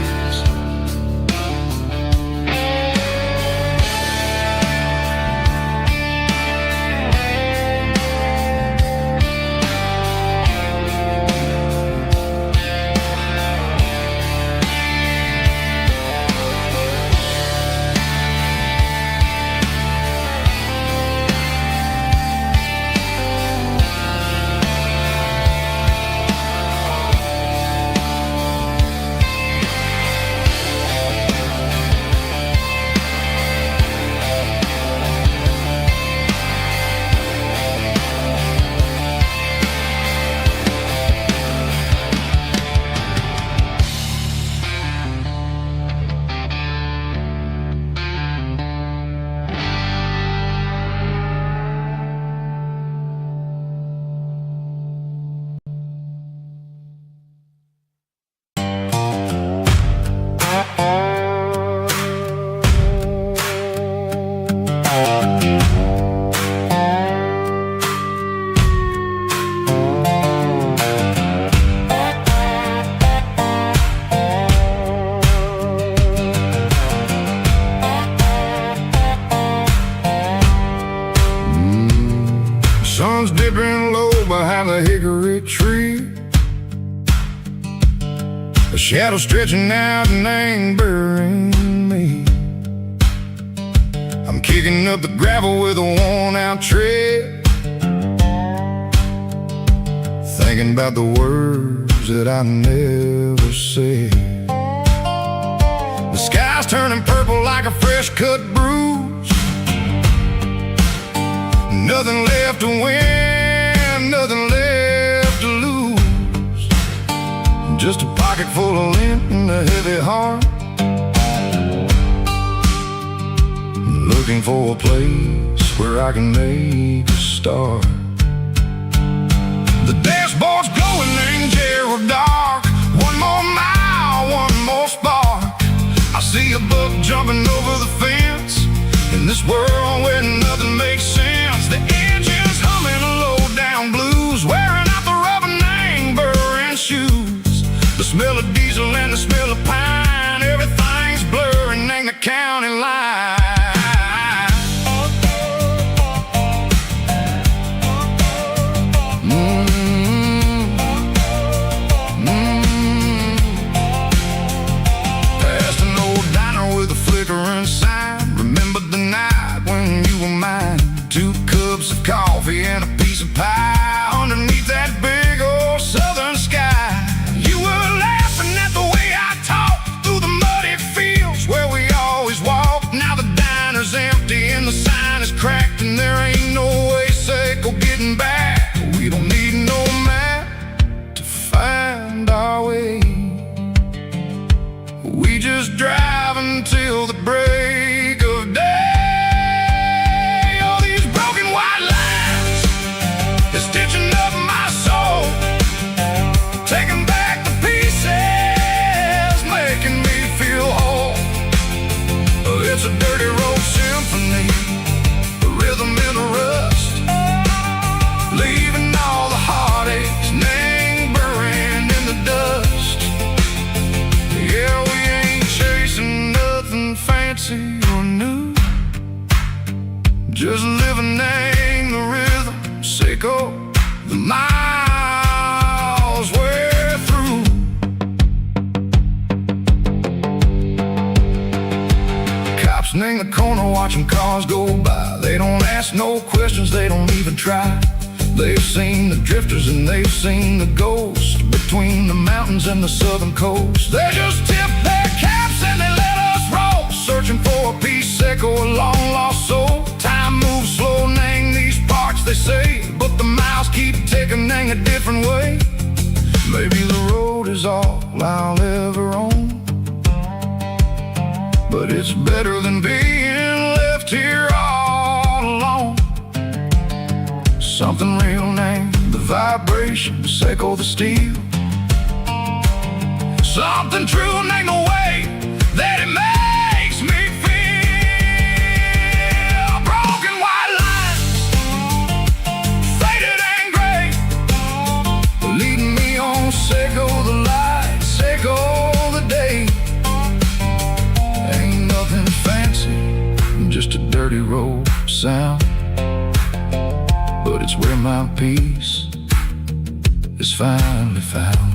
Sun's dipping low behind the hickory tree. A shadow stretching out and angering me. I'm kicking up the gravel with a worn-out tread, thinking about the words that I never said. The sky's turning purple like a fresh-cut bruise. Nothing left to win, nothing left to lose. Just a pocket full of lint and a heavy heart, looking for a place where I can make a start. The dashboard's glowing in Gerald dark. One more mile, one more spark. I see a buck jumping over the fence in this world where nothing makes sense. The engine's humming a low-down blues, wearing out the rubber name burring shoes. The smell of diesel and the smell of pine, everything's blurring in the county line. Past an old diner with a flickering sign. Remember the night when you were mine. 2 cups of coffee and a piece of pie underneath that big old southern sky. You were laughing at the way I talked through the muddy fields where we always walked. Now the diner's empty and the sign is cracked, and there ain't no way safe or getting back. We don't need no map to find our way. We just drive until the break of day. Stitching up my soul, taking back the pieces, making me feel whole. It's a dirty road symphony, a rhythm in the rust, leaving all the heartaches, name buried in the dust. Yeah, we ain't chasing nothing fancy or new, just living in the rhythm, sicko. The miles we're through. Cops in the corner watching cars go by. They don't ask no questions, they don't even try. They've seen the drifters and they've seen the ghosts between the mountains and the southern coast. They just tip their caps and they let us roll, searching for a piece sick or a long lost soul. Time moves slow, nang these parts they say, but the miles keep ticking in a different way. Maybe the road is all I'll ever own, but it's better than being left here all alone. Something real named the vibration, echo the steel. Something true named the way that it makes me feel. Broken white lines, faded and gray, leading me on, Seco the light, Seco the sound, but it's where my peace is finally found.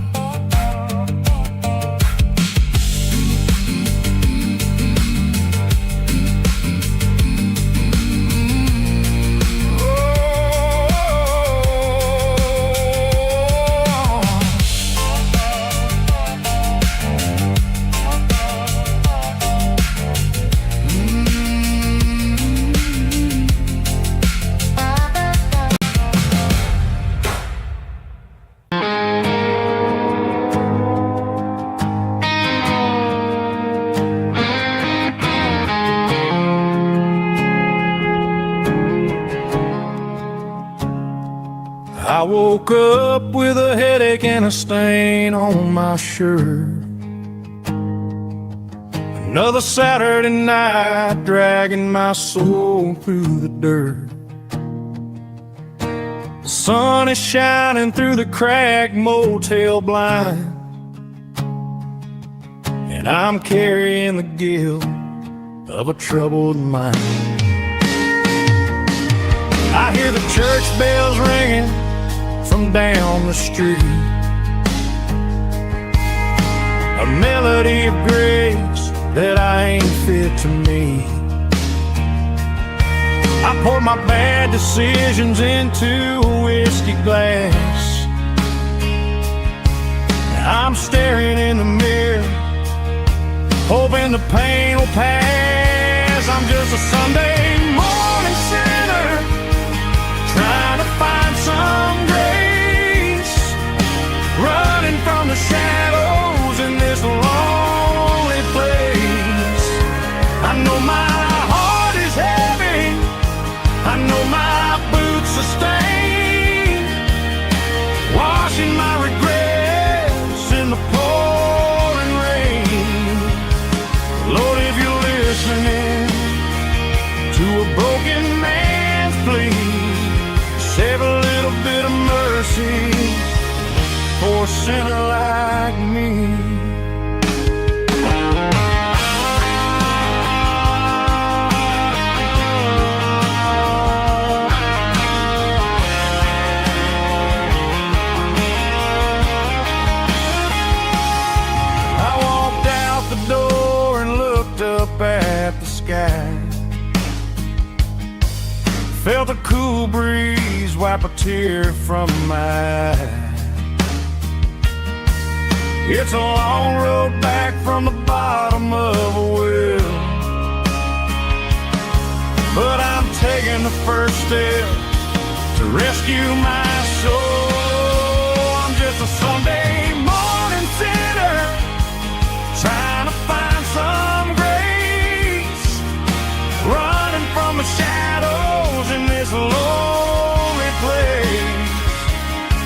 I woke up with a headache and a stain on my shirt. Another Saturday night dragging my soul through the dirt. The sun is shining through the cracked motel blind, and I'm carrying the guilt of a troubled mind. I hear the church bells ringing from down the street, a melody of grace that I ain't fit to meet. I poured my bad decisions into a whiskey glass. I'm staring in the mirror, hoping the pain will pass. I'm just a Sunday morning sinner, trying to find some grace, running from the shadows in this lonely place. I know my heart is heavy, I know my boots are stained, washing my regrets in the pouring rain. Lord, if you're listening to a broken man's plea, save a little bit of mercy for a sinner like me. I walked out the door and looked up at the sky, felt a cool breeze wipe a tear from my eye. It's a long road back from the bottom of a well, but I'm taking the first step to rescue my soul. I'm just a Sunday morning sinner, trying to find some grace, running from the shadows in this lonely place.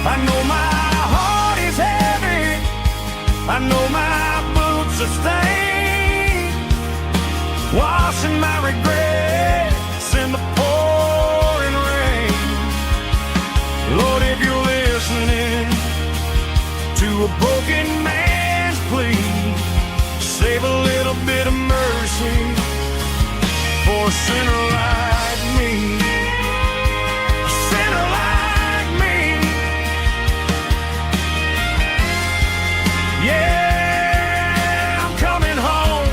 I know my heart is heavy, I know my boots are stained, washing my regrets in the pouring rain. Lord, if you're listening to a broken man's plea, save a little bit of mercy for a sinner like me. A sinner like me. Yeah, I'm coming home.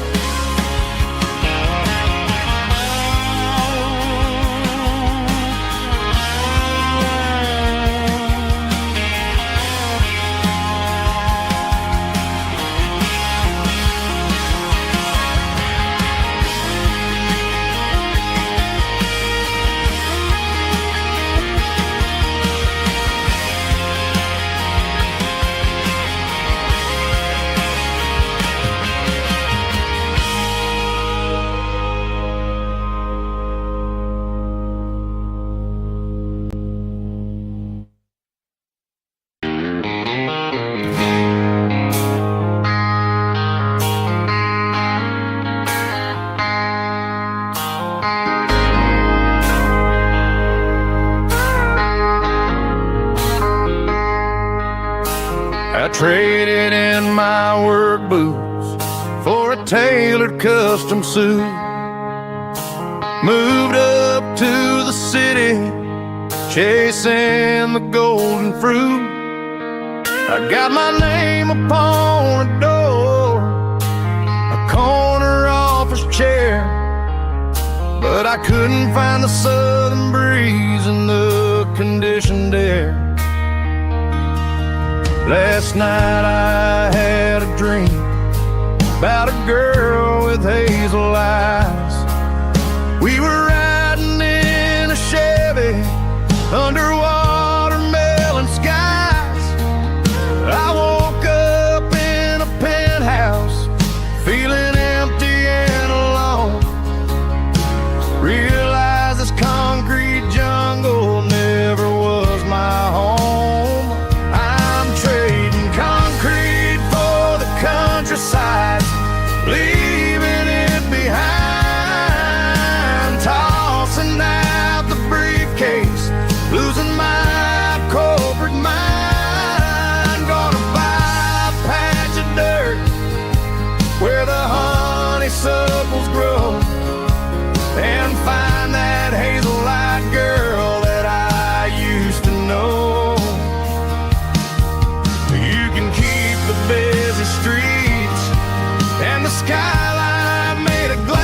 I traded in my work boots for a tailored custom suit, moved up to city, chasing the golden fruit. I got my name upon a door, a corner office chair, but I couldn't find the southern breeze in the conditioned air. Last night I had a dream about a girl with hazel eyes. We were riding in a Chevy under watermelon skies. I woke up in a penthouse feeling empty and alone. Realized this concrete jungle never was my home. I'm trading concrete for the countryside, leaving it behind, tossing out the briefcase, losing my corporate mind. Gonna buy a patch of dirt where the honeysuckles grow, and find that hazel-eyed girl that I used to know. You can keep the busy streets and the skyline made of glass.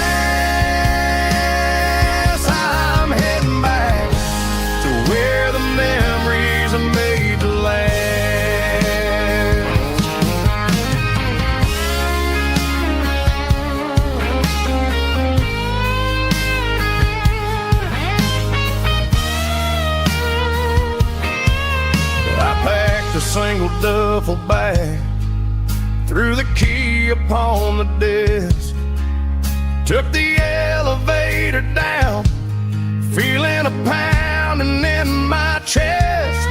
I'm heading back to where the memories are made to last. I packed a single duffel bag, threw the key upon the desk, took the elevator down, feeling a pounding in my chest.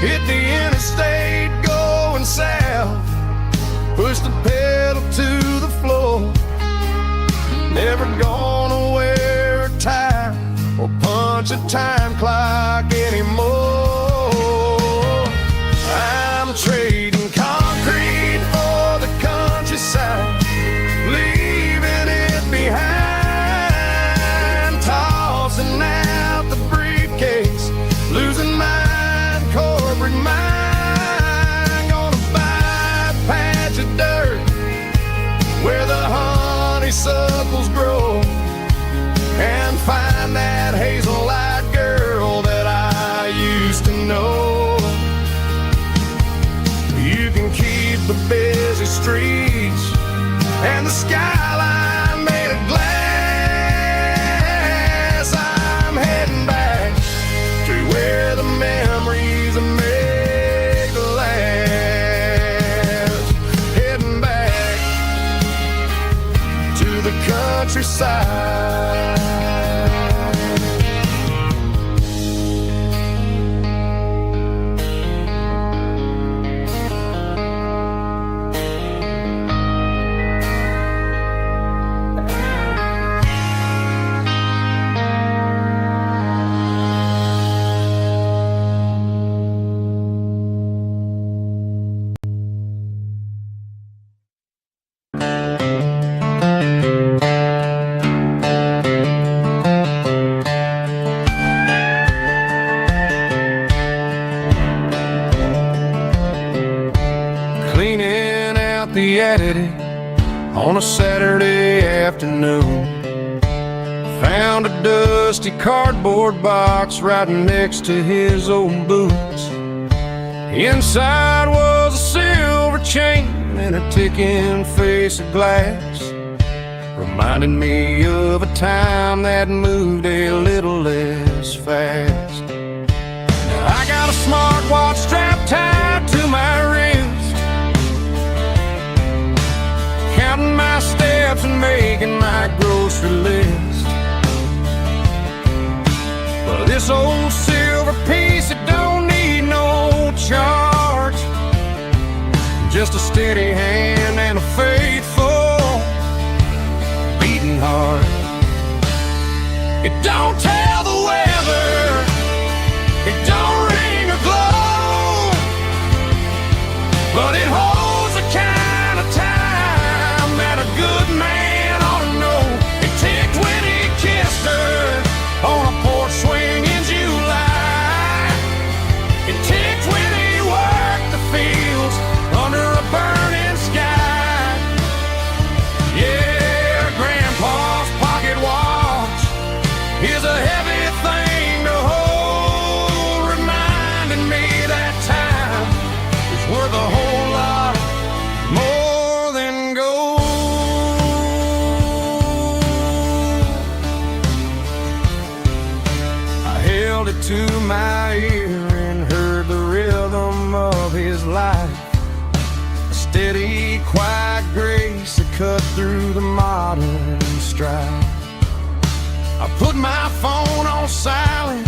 Hit the interstate going south, pushed the pedal to the floor. Never gonna wear a tie or punch a time clock anymore. I'm trading concrete for the countryside, leaving it behind, tossing out the briefcase, losing my corporate mind. Gonna buy a patch of dirt where the honeysuckles grow, and find that hazel-eyed girl that I used to know. You can keep the busy streets and the skyline made of glass. I'm heading back to where the memories are made to last. Heading back to the countryside. On a Saturday afternoon, found a dusty cardboard box right next to his old boots. Inside was a silver chain and a ticking face of glass, reminding me of a time that moved a little less fast. Now I got a smartwatch strapped tied to my wrist, counting my steps and making my grocery list. But this old silver piece, it don't need no charge, just a steady hand and a faithful beating heart. It don't tell the weather, it don't ring or glow, but it holds the kind of time that a good man ought to know. It ticked when he kissed her on a porch swing steady, quiet grace that cut through the modern strife. I put my phone on silent,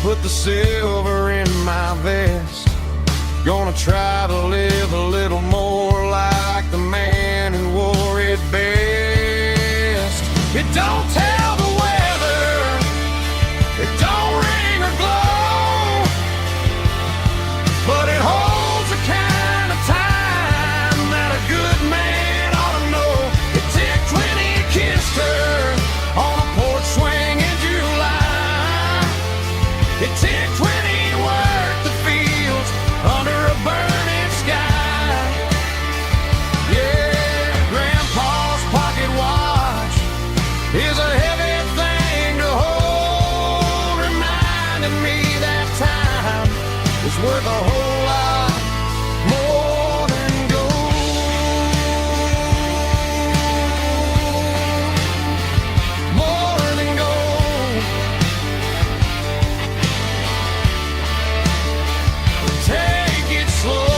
put the silver in my vest. Gonna try to live a little more like the man who wore it best. It don't tell the weather, it don't ring or glow, but it holds the kind of time that a good man ought to know. It ticked when he kissed her on a porch swing in July. It ticked when he worked the fields under a burning sky. Yeah, Grandpa's pocket watch is a heavy thing to hold, reminding me that time is worth a whole lot more than gold. More than gold. Take it slow.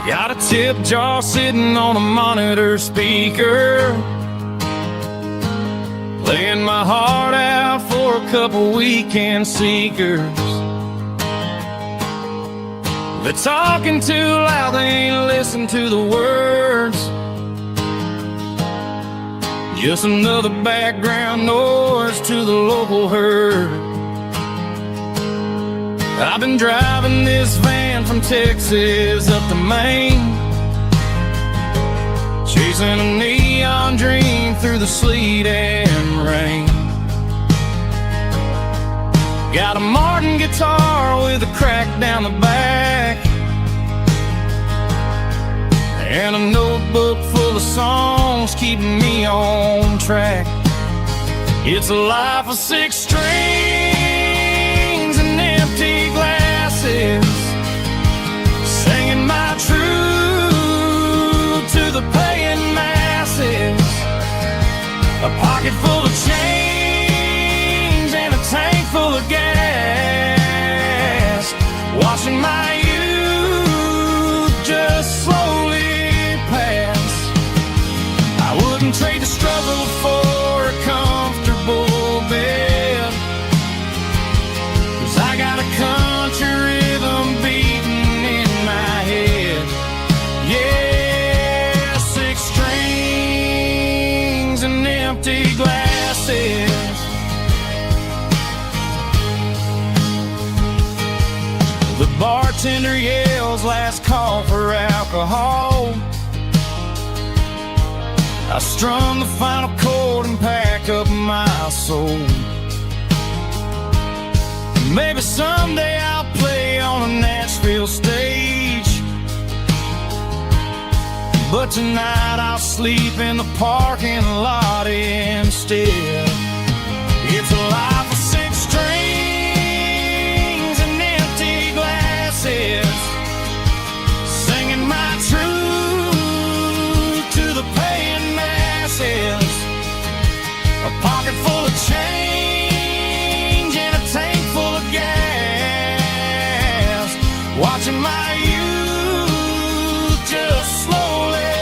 Got a tip jar sitting on a monitor speaker, playing my heart out for a couple weekend seekers. They're talking too loud, they ain't listen to the words. Just another background noise to the local herd. I've been driving this van from Texas up to Maine, chasing a neon dream through the sleet and rain. Got a Martin guitar with a crack down the back, and a notebook full of songs keeping me on track. It's a life of 6 strings and empty glasses, singing my truth to the paying masses. A pocket full of change and a tank full of gas, watching my youth just slowly pass. I wouldn't trade the struggle for a comfortable bed, 'cause I got a country rhythm beating in my head. Yeah, 6 strings and empty glasses. The bartender yells last call for alcohol. I strum the final chord and pack up my soul. Maybe someday I'll play on a Nashville stage, but tonight I'll sleep in the parking lot instead. It's a life of 6 strings and empty glasses, singing my truth to the paying masses. A pocket full of change and a tank full of gas, watching my youth just slowly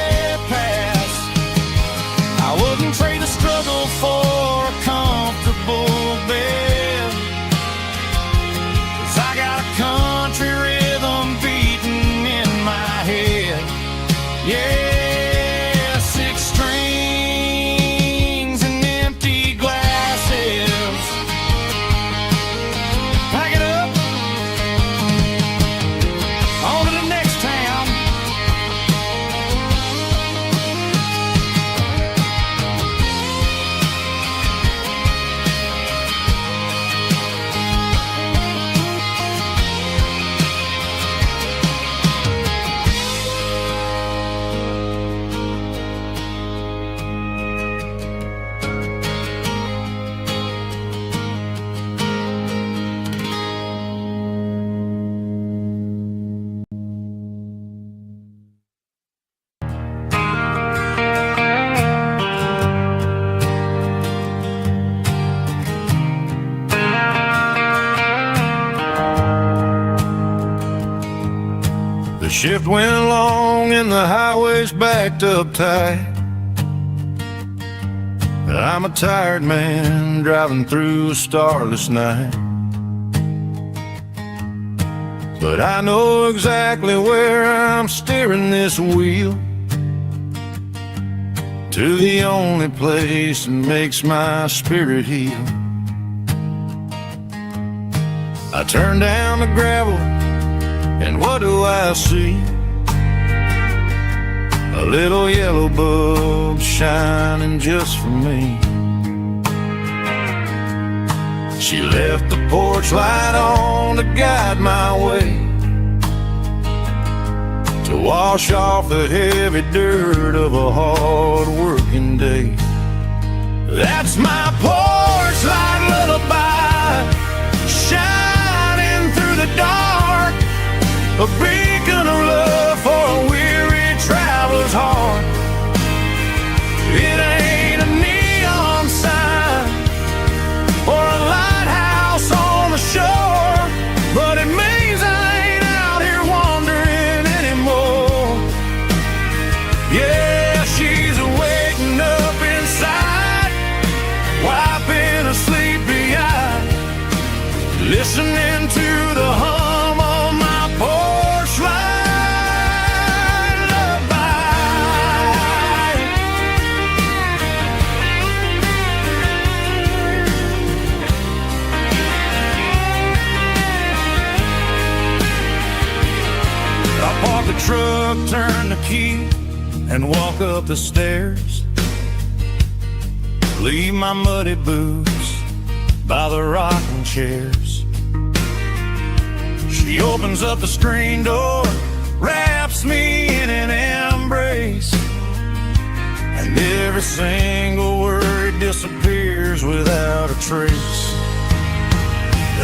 pass. I wouldn't trade the struggle for a comfortable bed, The shift went long and the highway's backed up tight. I'm a tired man driving through a starless night. But I know exactly where I'm steering this wheel, to the only place that makes my spirit heal. I turn down the gravel, and what do I see? A little yellow bulb shining just for me. She left the porch light on to guide my way, to wash off the heavy dirt of a hard-working day. That's my porch light lullaby, shining through the dark, a beacon of love for a weary traveler's heart. It ain't a neon sign or a lighthouse on the shore, but it means I ain't out here wandering anymore. Yeah, she's waking up inside, wiping a sleepy eye, listening to the hum of my porch light lullaby. I park the truck, turn the key, and walk up the stairs. Leave my muddy boots by the rocking chairs. She opens up the screen door, wraps me in an embrace, and every single word disappears without a trace.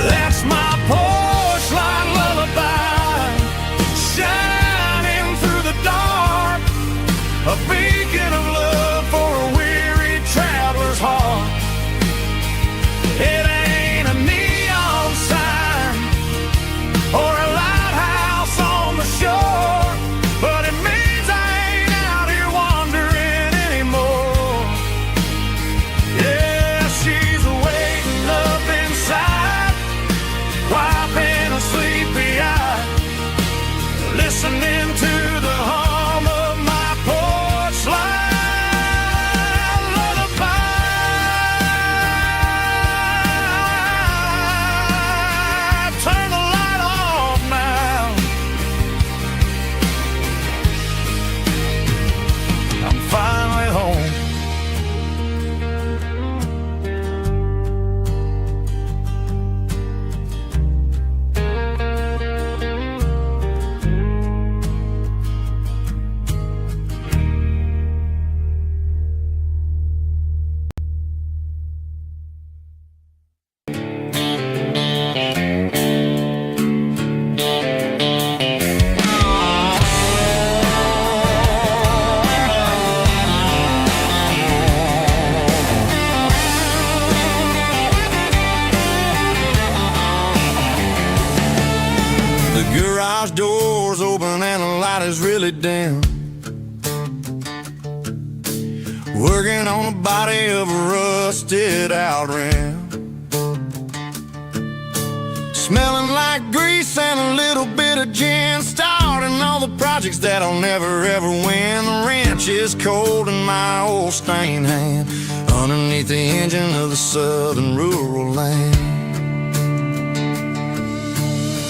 That's my porch light lullaby, shining through the dark, a beacon of love for a weary traveler's heart. It ain't a neon sign or a lighthouse on the shore, but it means I ain't out here wandering anymore. Yeah, she's waking up inside, wiping a sleepy eye, listening to the hum of my porch light lullaby. Turn the light off now. I'm finally home. The garage door's open and the light is really dim. Working on the body of a rusted out rim, smelling like grease and a little bit of gin, starting all the projects that I'll never ever win. The wrench is cold in my old stained hand, underneath the engine of the southern rural land.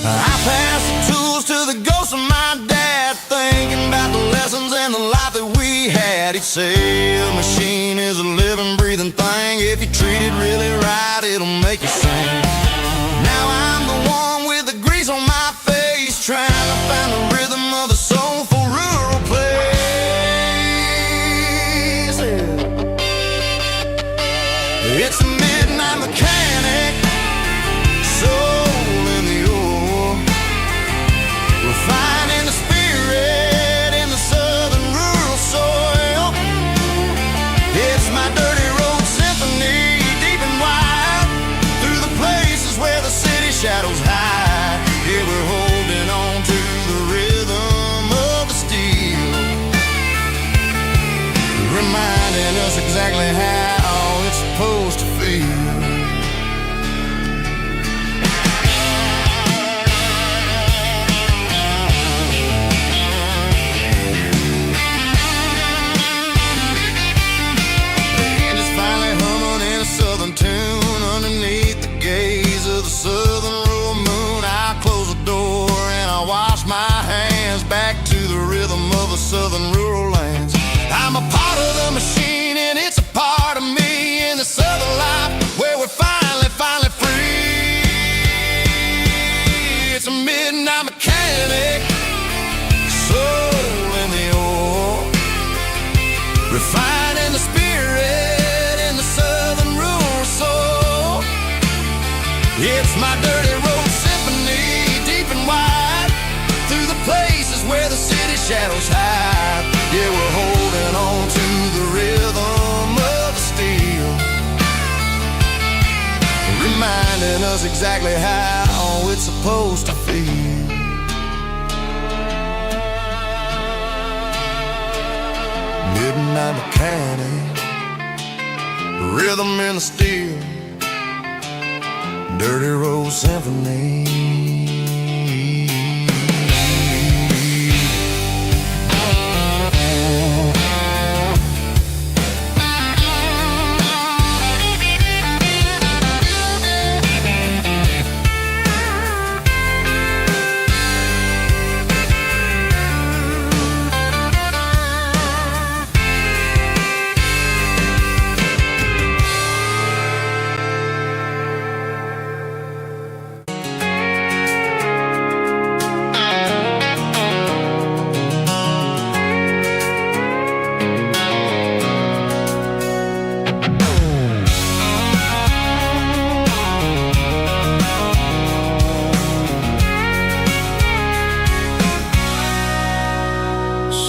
I pass the tools to the ghost of my dad, thinking about the lessons and the life that we had. He'd say a machine is a living, breathing thing. If you treat it really right, it'll make you sing. Now I'm the one with the grease on my face, trying to find the rhythm of the soulful rural place. It's a midnight mechanic, soul in the ore, refining the spirit in the southern rural soil. It's my dirty road symphony, deep and wide, through the places where the city shadows hide. Here we're holding on to the rhythm southern rural lands. I'm a part of the machine and it's a part of me in the southern life where we're finally free. It's a midnight mechanic, soul in the ore, refining the spirit in the southern rural soul. It's my dirty road symphony, deep and wide, through the places where the city shadows hide. Yeah, we're holding on to the rhythm of the steel, reminding us exactly how it's supposed to feel. Midnight mechanic, rhythm in the steel, dirty road symphony.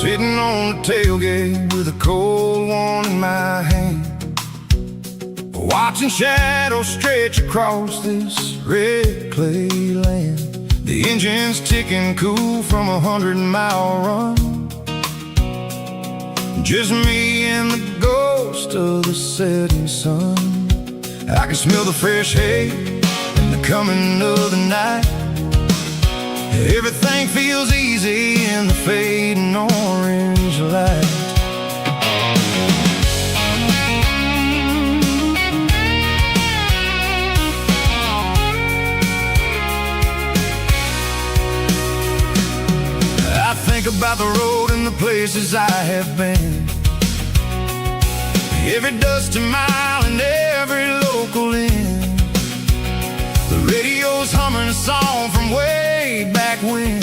Sitting on the tailgate with a cold one in my hand, watching shadows stretch across this red clay land. The engine's ticking cool from 100-mile run, just me and the ghost of the setting sun. I can smell the fresh hay and the coming of the night. Everything feels easy in the fading orange light. I think about the road and the places I have been, every dusty mile and every local inn. The radio's humming a song from way back when,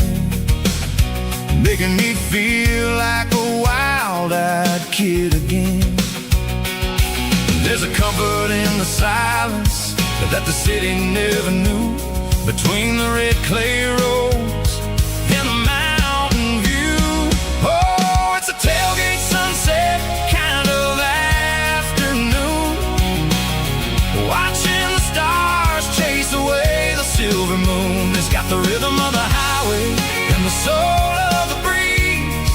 making me feel like a wild-eyed kid again. There's a comfort in the silence that the city never knew, between the red clay roads and the mountain view. Oh, it's a tailgate sunset kind of afternoon, watching the stars chase away the silver moon. It's got the rhythm of the highway and the soul of the breeze,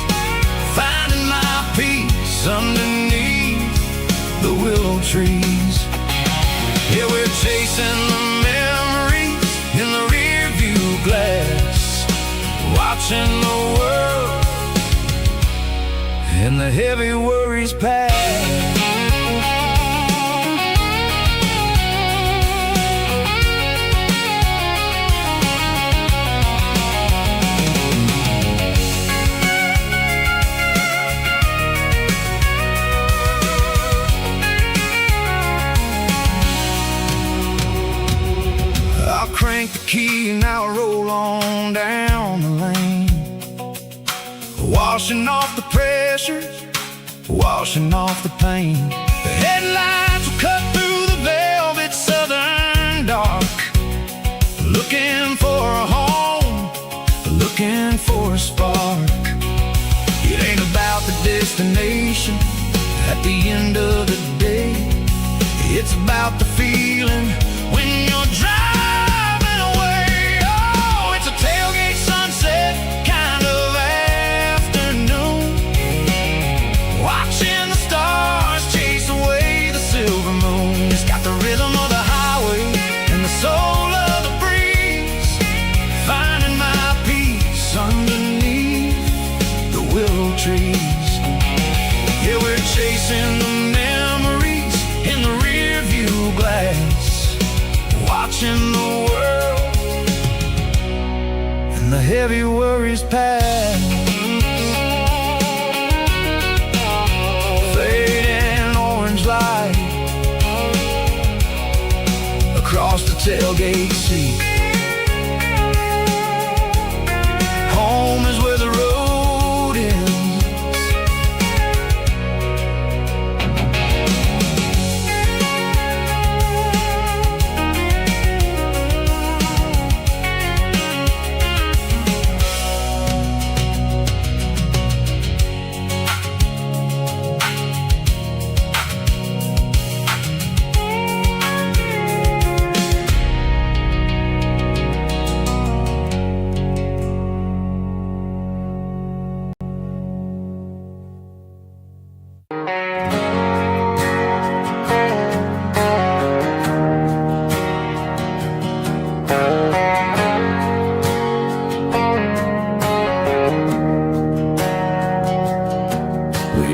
finding my peace underneath the willow trees. Yeah, we're chasing the memories in the rear view glass, watching the world and the heavy worries pass. Crank the key and I'll roll on down the lane, washing off the pressure, washing off the pain. The headlights will cut through the velvet southern dark, looking for a home, looking for a spark. It ain't about the destination at the end of the day, it's about the feeling when you're driving. Tailgate sunset kind of afternoon, watching the stars chase away the silver moon. It's got the rhythm of the highway and the soul of the breeze, finding my peace underneath the willow trees. Yeah, we're chasing the memories in the rear view glass, watching the world and the heavy worries pass. tailgate seat. Home is where the road ends.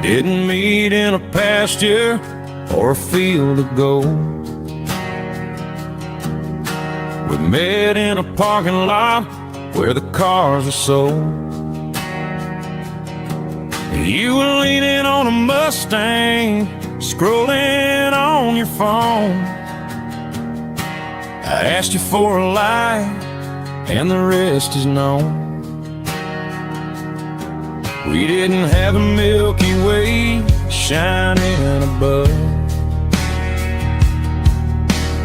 Didn't meet in a pasture or a field of gold. We met in a parking lot where the cars are sold. You were leaning on a Mustang, scrolling on your phone. I asked you for a light, and the rest is known. We didn't have a Milky Way shining above,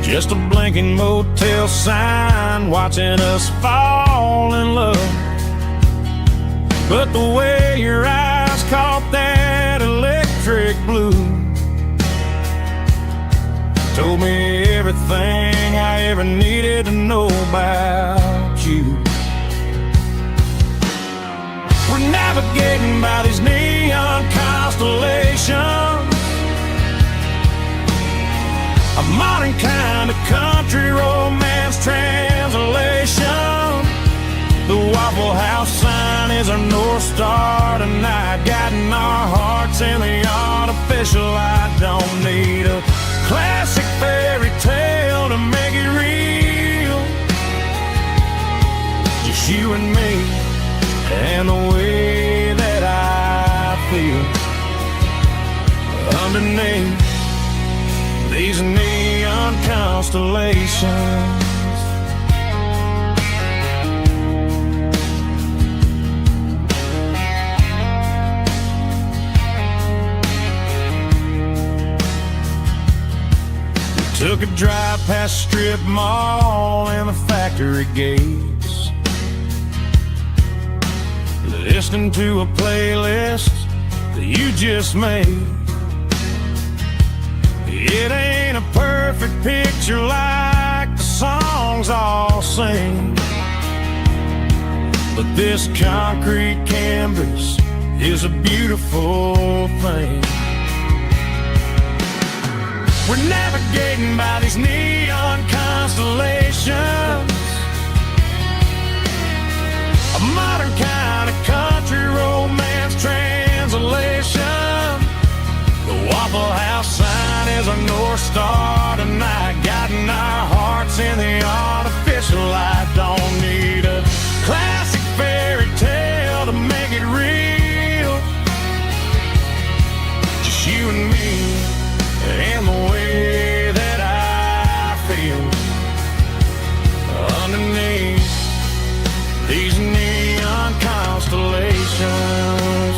just a blinking motel sign watching us fall in love. But the way your eyes caught that electric blue told me everything I ever needed to know about you. We're navigating by these neon constellations, a modern kind of country romance translation. The Waffle House sign is our North Star tonight, guiding our hearts in the artificial light. Don't need a classic fairy tale to make it real, just you and me and the way that I feel underneath these neon constellations. We took a drive past strip mall and the factory gates, listening to a playlist that you just made. It ain't a perfect picture like the songs all sing, but this concrete canvas is a beautiful thing. We're navigating by these neon constellations, a modern kind of country romance translation. The Waffle House sign is our North Star tonight, guiding our hearts in the artificial light. Don't need a classic fairy tale to make it real, just you and me and the way that I feel underneath these neon constellations.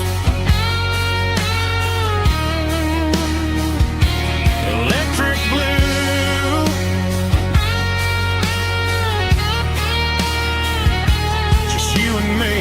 Electric blue, just you and me.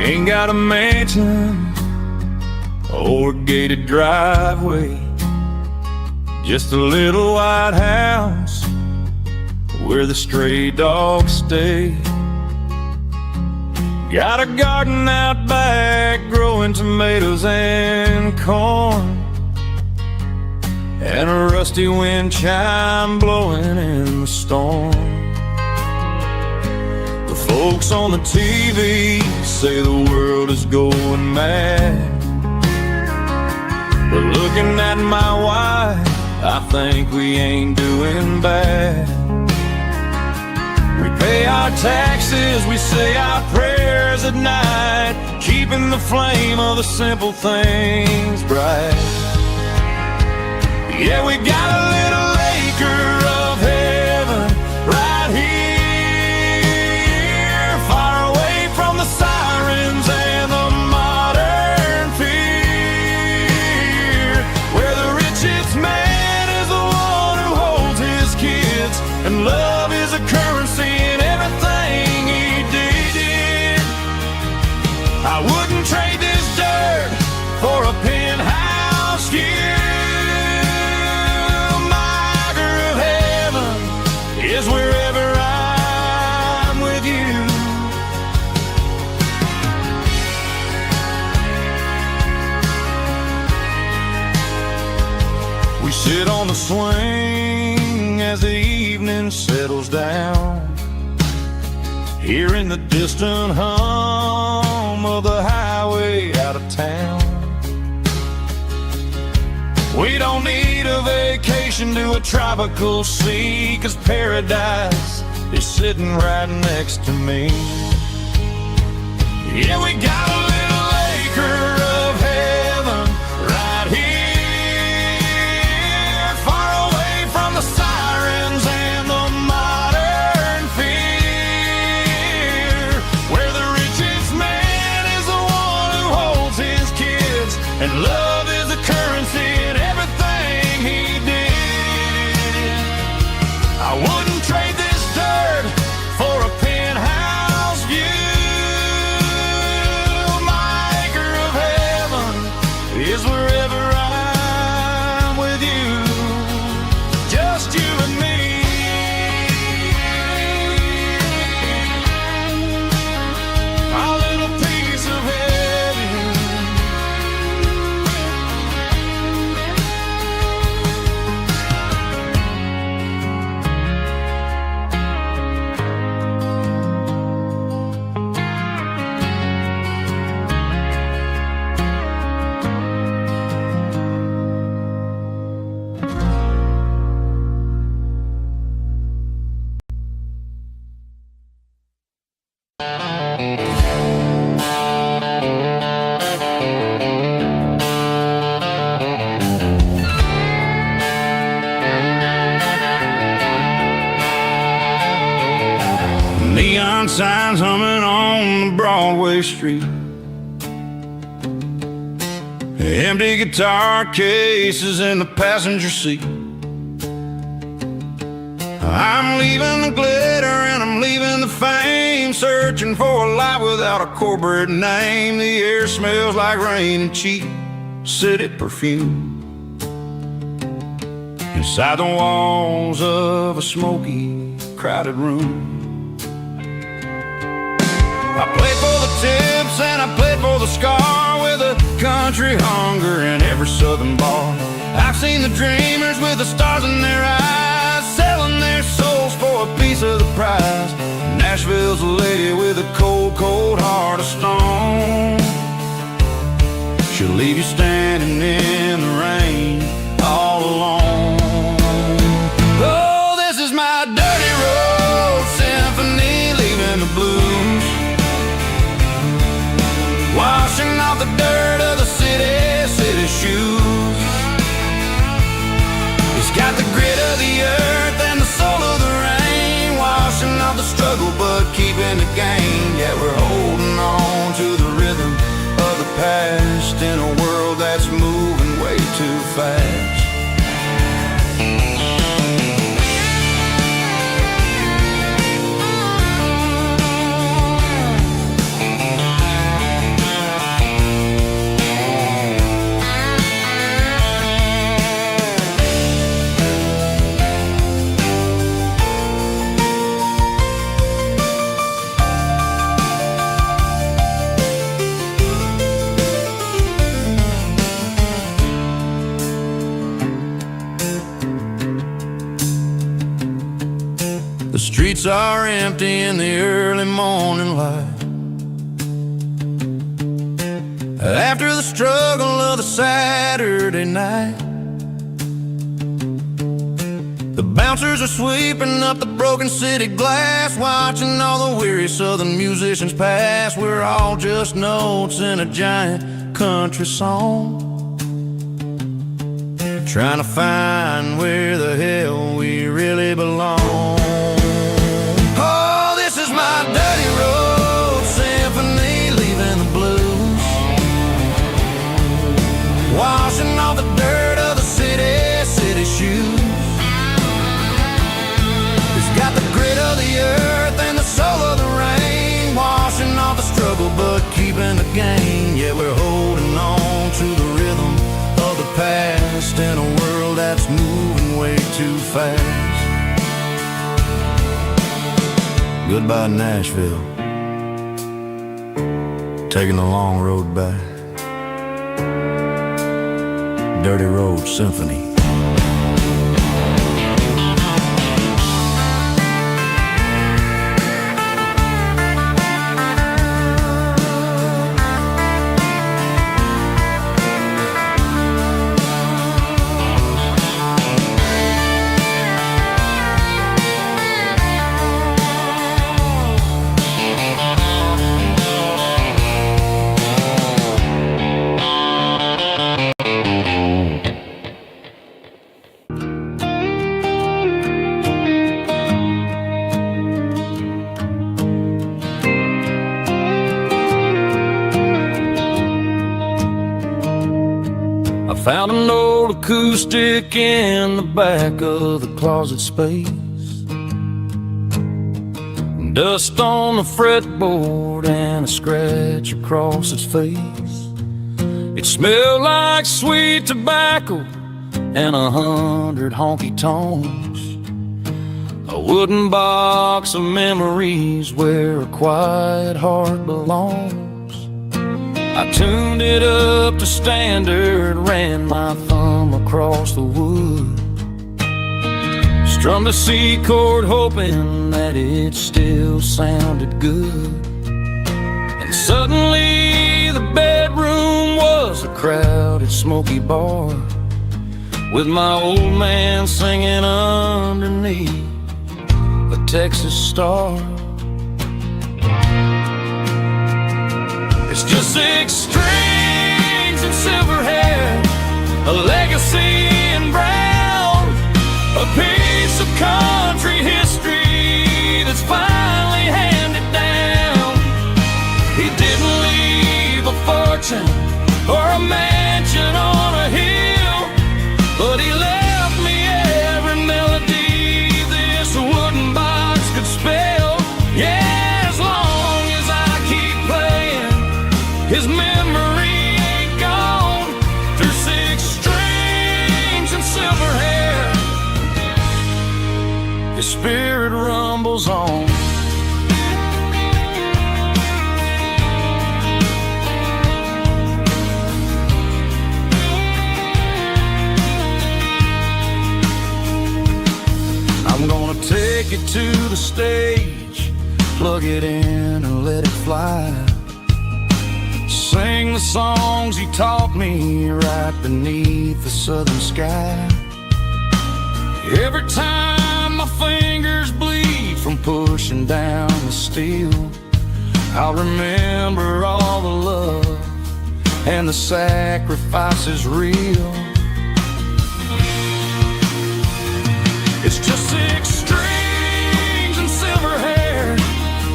Ain't got a mansion or a gated driveway, just a little white house where the stray dogs stay. Got a garden out back growing tomatoes and corn, and a rusty wind chime blowing in the storm. The folks on the TV say the world is going mad, but looking at my wife, I think we ain't doing bad. We pay our taxes, we say our prayers at night, keeping the flame of the simple things bright. Yeah, we got a little acre of heaven right here, far away from the sirens and the modern fear, where the richest man is the one who holds his kids, and love is a currency in everything he did. I wouldn't trade this dirt for a penthouse view. Is wherever I'm with you. We sit on the swing as the evening settles down, hearing the distant hum of the highway out of town. We don't need a vacation to a tropical sea, 'cause paradise is sitting right next to me. Yeah, we got a little acre of heaven right here, far away from the sirens and the modern fear, where the richest man is the one who holds his kids, and love is a currency in everything he did. I wouldn't trade this dirt for a penthouse view. My acre of heaven is wherever I'm with you, just you and me. My little piece of heaven. Neon signs humming on the Broadway street, empty guitar cases in the passenger seat. I'm leaving the glitter and I'm leaving the fame, searching for a life without a corporate name. The air smells like rain and cheap city perfume inside the walls of a smoky, crowded room. I played for the tips and I played for the scar, with a country hunger in every southern bar. I've seen the dreamers with the stars in their eyes, selling their souls for a piece of the prize. Nashville's a lady with a cold, cold heart of stone. She'll leave you standing in the rain all alone. Oh, this is my dirty road symphony, leaving the blues, washing off the dirt of the city shoes. It's got the grit of the earth and the soul of the rain, washing off the struggle but keeping the gain. Yeah, we're holding on to the rhythm of the past in a world that's moving way too fast. streets are empty in the early morning light. After the struggle of the Saturday night, the bouncers are sweeping up the broken city glass, watching all the weary southern musicians pass. We're all just notes in a giant country song, trying to find where the hell we really belong. Oh, this is my dirty road symphony, leaving the blues, washing off the dirt of the city shoes. It's got the grit of the earth and the soul of the rain, washing off the struggle but keeping the gain. Yeah, we're holding on to the rhythm of the past in a world that's moving way too fast. Goodbye Nashville, taking the long road back. Dirty Road Symphony. Found an old acoustic in the back of the closet space. Dust on the fretboard and a scratch across its face. It smelled like sweet tobacco and 100 honky-tonks. A wooden box of memories where a quiet heart belongs. I tuned it up to standard, ran my thumb across the wood, strummed a C chord hoping that it still sounded good. And suddenly the bedroom was a crowded smoky bar, with my old man singing underneath the Texas Star. It's just 6 strings and silver hair, a legacy in brown, a piece of country history that's finally handed down. He didn't leave a fortune or a mansion on a hill, but he left me every melody this wooden box could spell. Yeah. His memory ain't gone through 6 strings and silver hair. His spirit rumbles on. I'm gonna take it to the stage, plug it in and let it fly. Sing the songs he taught me right beneath the southern sky. Every time my fingers bleed from pushing down the steel, I'll remember all the love and the sacrifices real. It's just 6 strings and silver hair,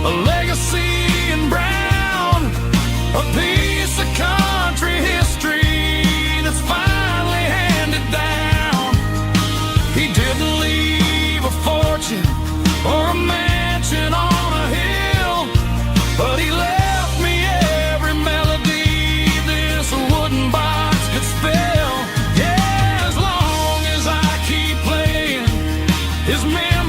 a legacy in brown, a piece of country history that's finally handed down. He didn't leave a fortune or a mansion on a hill, but he left me every melody this wooden box could spell. Yeah, as long as I keep playing, his memory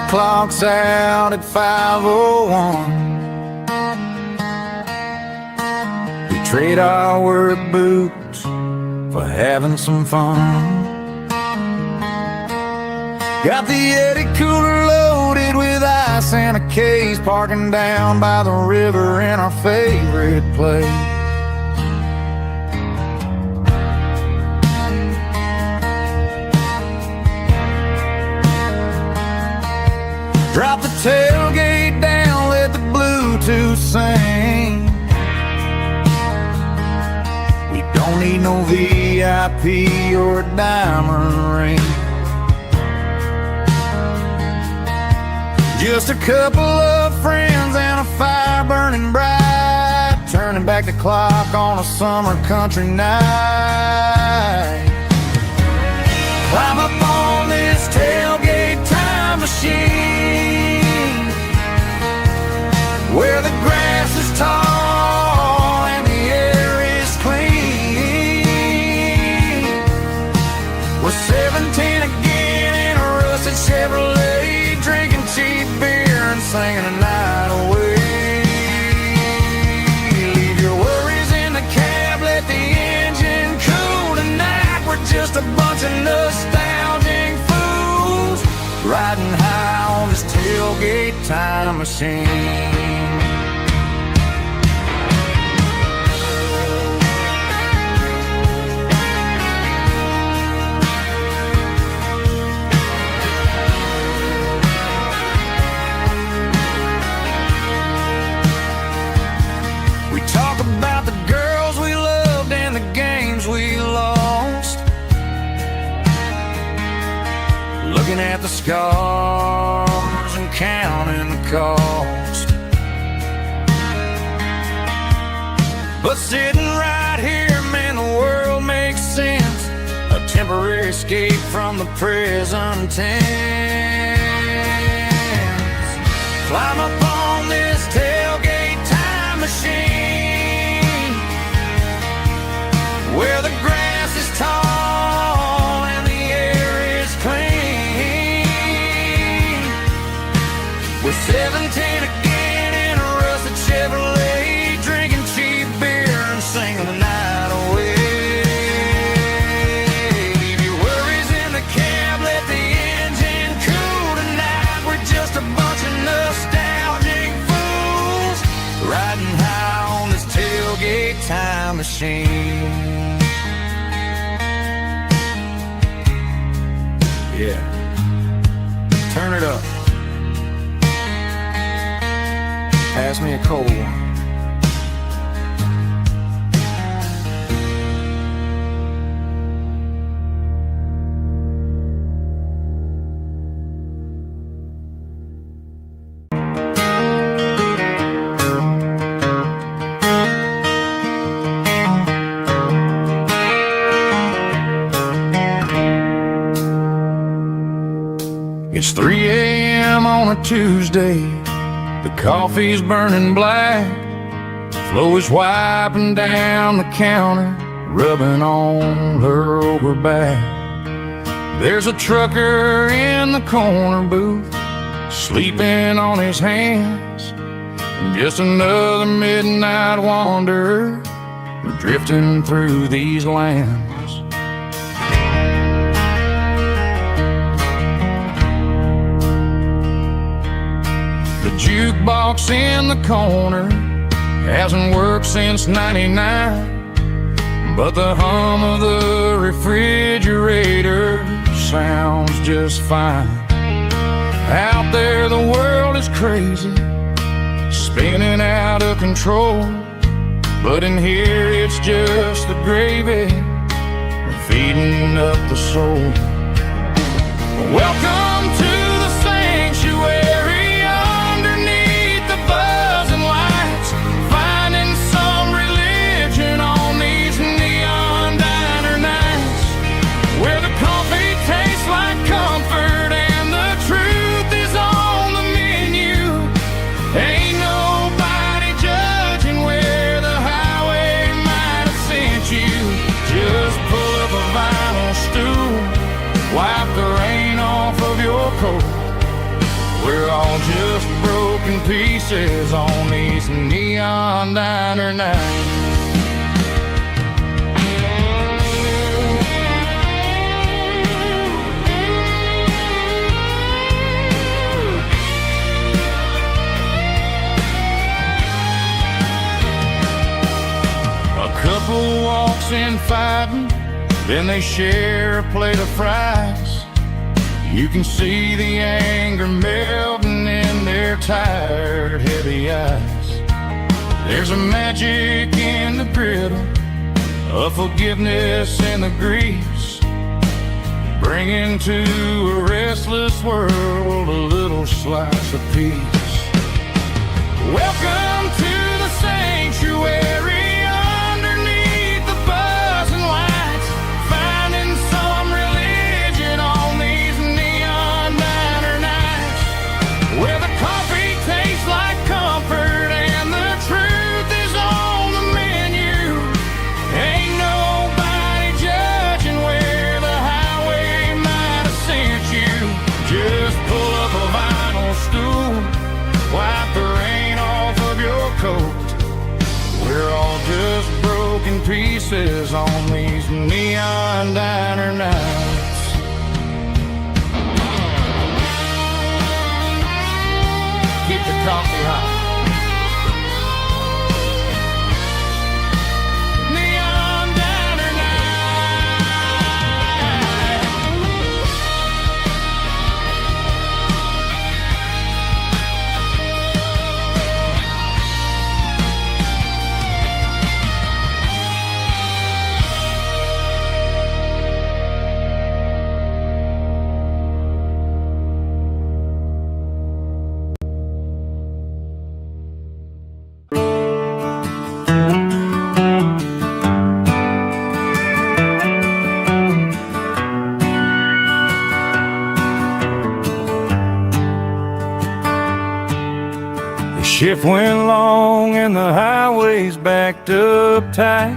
clock's out at 5:01. We trade our work boots for having some fun. Got the Yeti cooler loaded with ice and a case, parking down by the river in our favorite place. Drop the tailgate down, let the Bluetooth sing. We don't need no VIP or a diamond ring. Just a couple of friends and a fire burning bright, turning back the clock on a summer country night. Climb up on this tailgate time machine, where the grass is tall and the air is clean. We're 17 again in a rusted Chevrolet, drinking cheap beer and singing the night away. Leave your worries in the cab, let the engine cool tonight. We're just a bunch of nostalgic fools, riding high on this tailgate time machine. About the girls we loved and the games we lost, looking at the scars and counting the cost. But sitting right here, man, the world makes sense, a temporary escape from the present tense. Climb up on this tailgate time machine, where the grass is tall and the air is clean. We're 17 again in a rusted Chevrolet, drinking cheap beer and singing the night away. Leave your worries in the cab, let the engine cool tonight. We're just a bunch of nostalgic fools, riding high on this tailgate time machine. Yeah, turn it up. Pass me a cold one. It's 3 a.m. on a Tuesday, the coffee's burning black, Flo is wiping down the counter, rubbing on her over back. There's a trucker in the corner booth, sleeping on his hands, and just another midnight wanderer, drifting through these lands. The jukebox in the corner hasn't worked since '99, but the hum of the refrigerator sounds just fine. Out there the world is crazy, spinning out of control, but in here it's just the gravy feeding up the soul. Welcome to the sanctuary, underneath the buzzing lights, finding some religion on these neon diner nights, where the coffee tastes like comfort and the truth is on the menu. Ain't nobody judging where the highway might have sent you. Just pull up a vinyl stool, wipe the rain off of your pieces on these neon diner nights. Couple walks in fighting, then they share a plate of fries. You can see the anger melting in their tired, heavy eyes. There's a magic in the griddle, a forgiveness in the grease, bringing to a restless world a little slice of peace. Welcome to the sanctuary. We're all just broken pieces on these neon diner nights. Keep the coffee hot. Shift went long and the highway's backed up tight.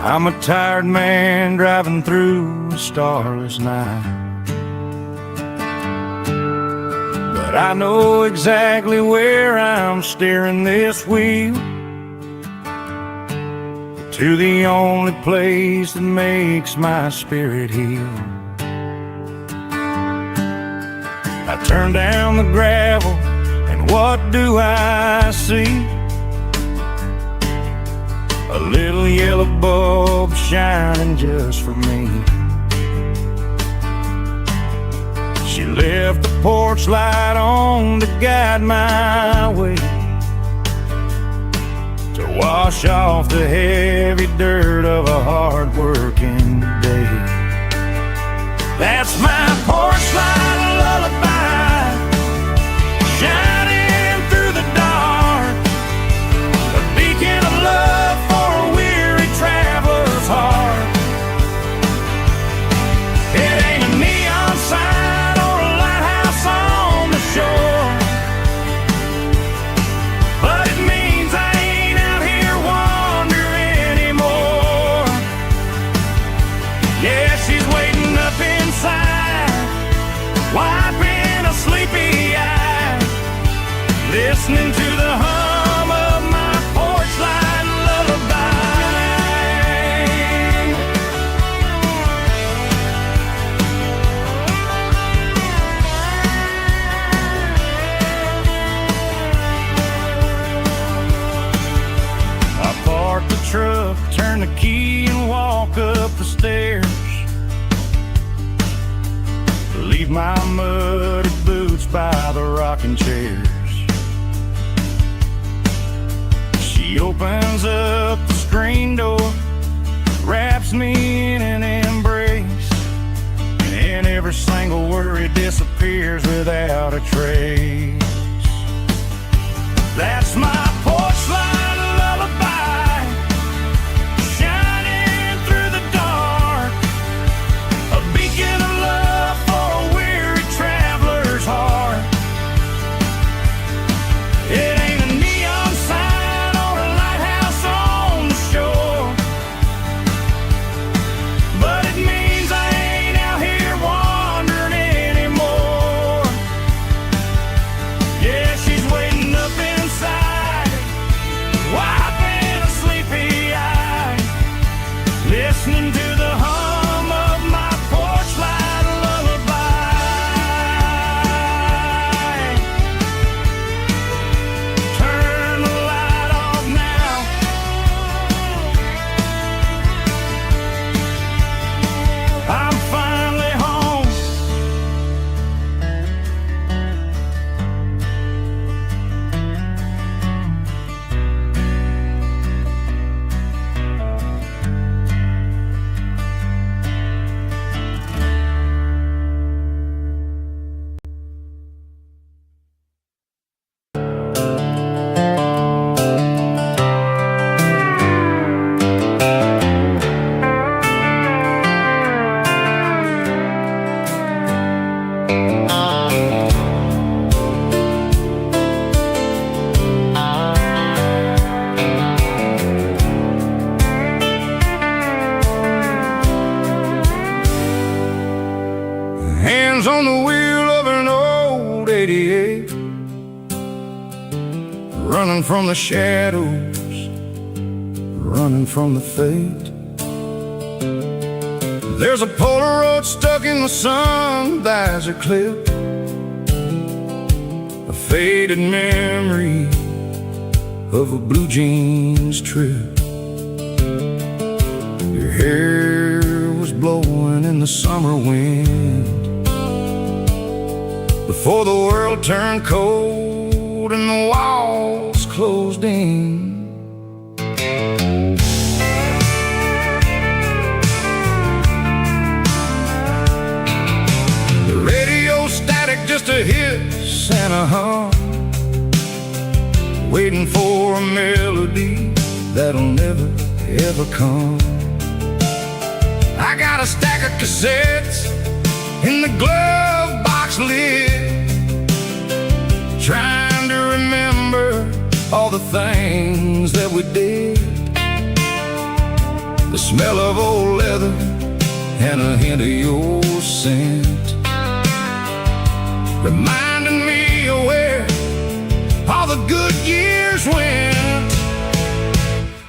I'm a tired man driving through a starless night, but I know exactly where I'm steering this wheel, to the only place that makes my spirit heal. I turn down the gravel, and what do I see? A little yellow bulb shining just for me. She left the porch light on to guide my way, to wash off the heavy dirt of a hard-working day. That's my porch light lullaby, shining through the dark, a beacon of love for a weary traveler's heart. It ain't a neon sign or a lighthouse on the shore, but it means I ain't out here wandering anymore. Yeah, she's waiting up inside, wiping a sleepy eye, listening to the hum of my porch light lullaby. I park the truck, turn the key and walk up the stairs, leave my muddy boots by the rocking chairs. She opens up the screen door, wraps me in an embrace, and every single worry disappears without a trace. That's my porch light lullaby, shining through the dark, a beacon of love for a weary traveler's heart. It ain't a neon sign or a lighthouse on the shore, but it means I ain't out here wandering anymore. running from the shadows, running from the fate. There's a Polaroid stuck in the sun, there's a clip, a faded memory of a blue jeans trip. Your hair was blowing in the summer wind before the world turned cold and the walls closed in. The radio static just a hiss and a hum, waiting for a melody that'll never ever come. I got a stack of cassettes in the glove box lid, trying to remember all the things that we did. The smell of old leather and a hint of your scent, reminding me of where all the good years went.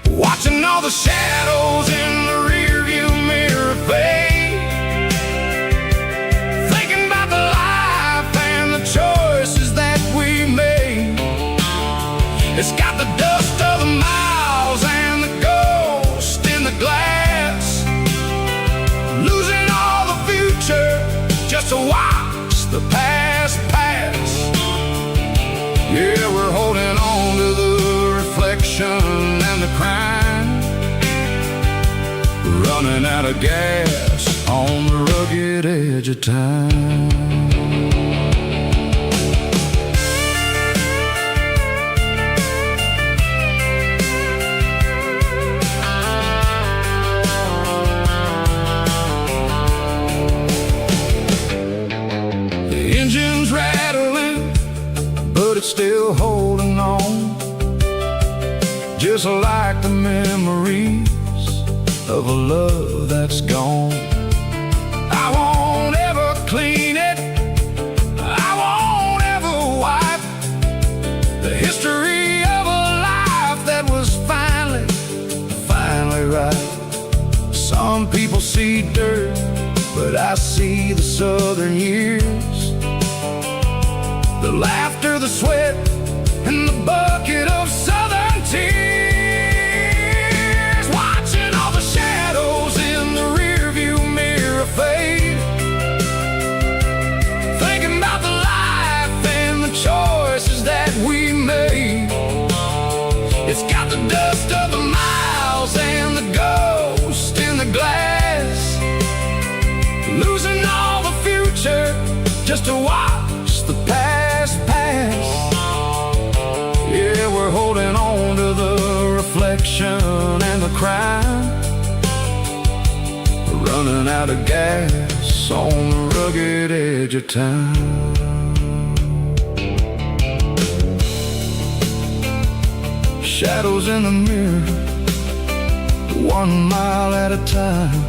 Watching all the shadows in the rearview mirror fade, thinking about the life and the choices that we made. It's got the dust of the miles and the ghost in the glass, losing all the future just to watch the past pass. Yeah, we're holding on to the reflection and the crime, running out of gas on the rugged edge of time. The engine's rattling, but it's still holding on, just like the memories of a love that's gone. I won't ever clean it, I won't ever wipe the history of a life that was finally right. Some people see dirt, but I see the southern years, the laughter, the sweat, and the bucket of southern tears. Watching all the shadows in the rearview mirror fade, thinking about the life and the choices that we made. It's got the dust of the miles and the ghost in the glass, losing all the future just to watch the past pass. Yeah, we're holding on to the reflection and the crime, running out of gas on the rugged edge of time. Shadows in the mirror, 1 mile at a time,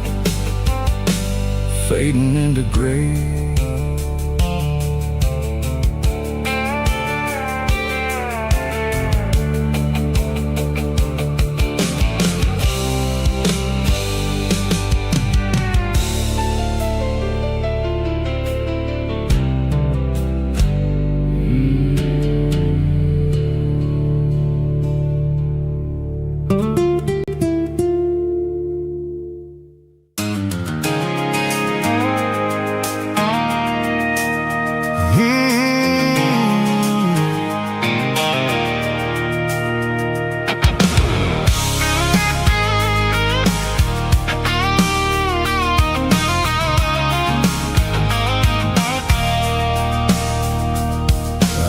fading into gray.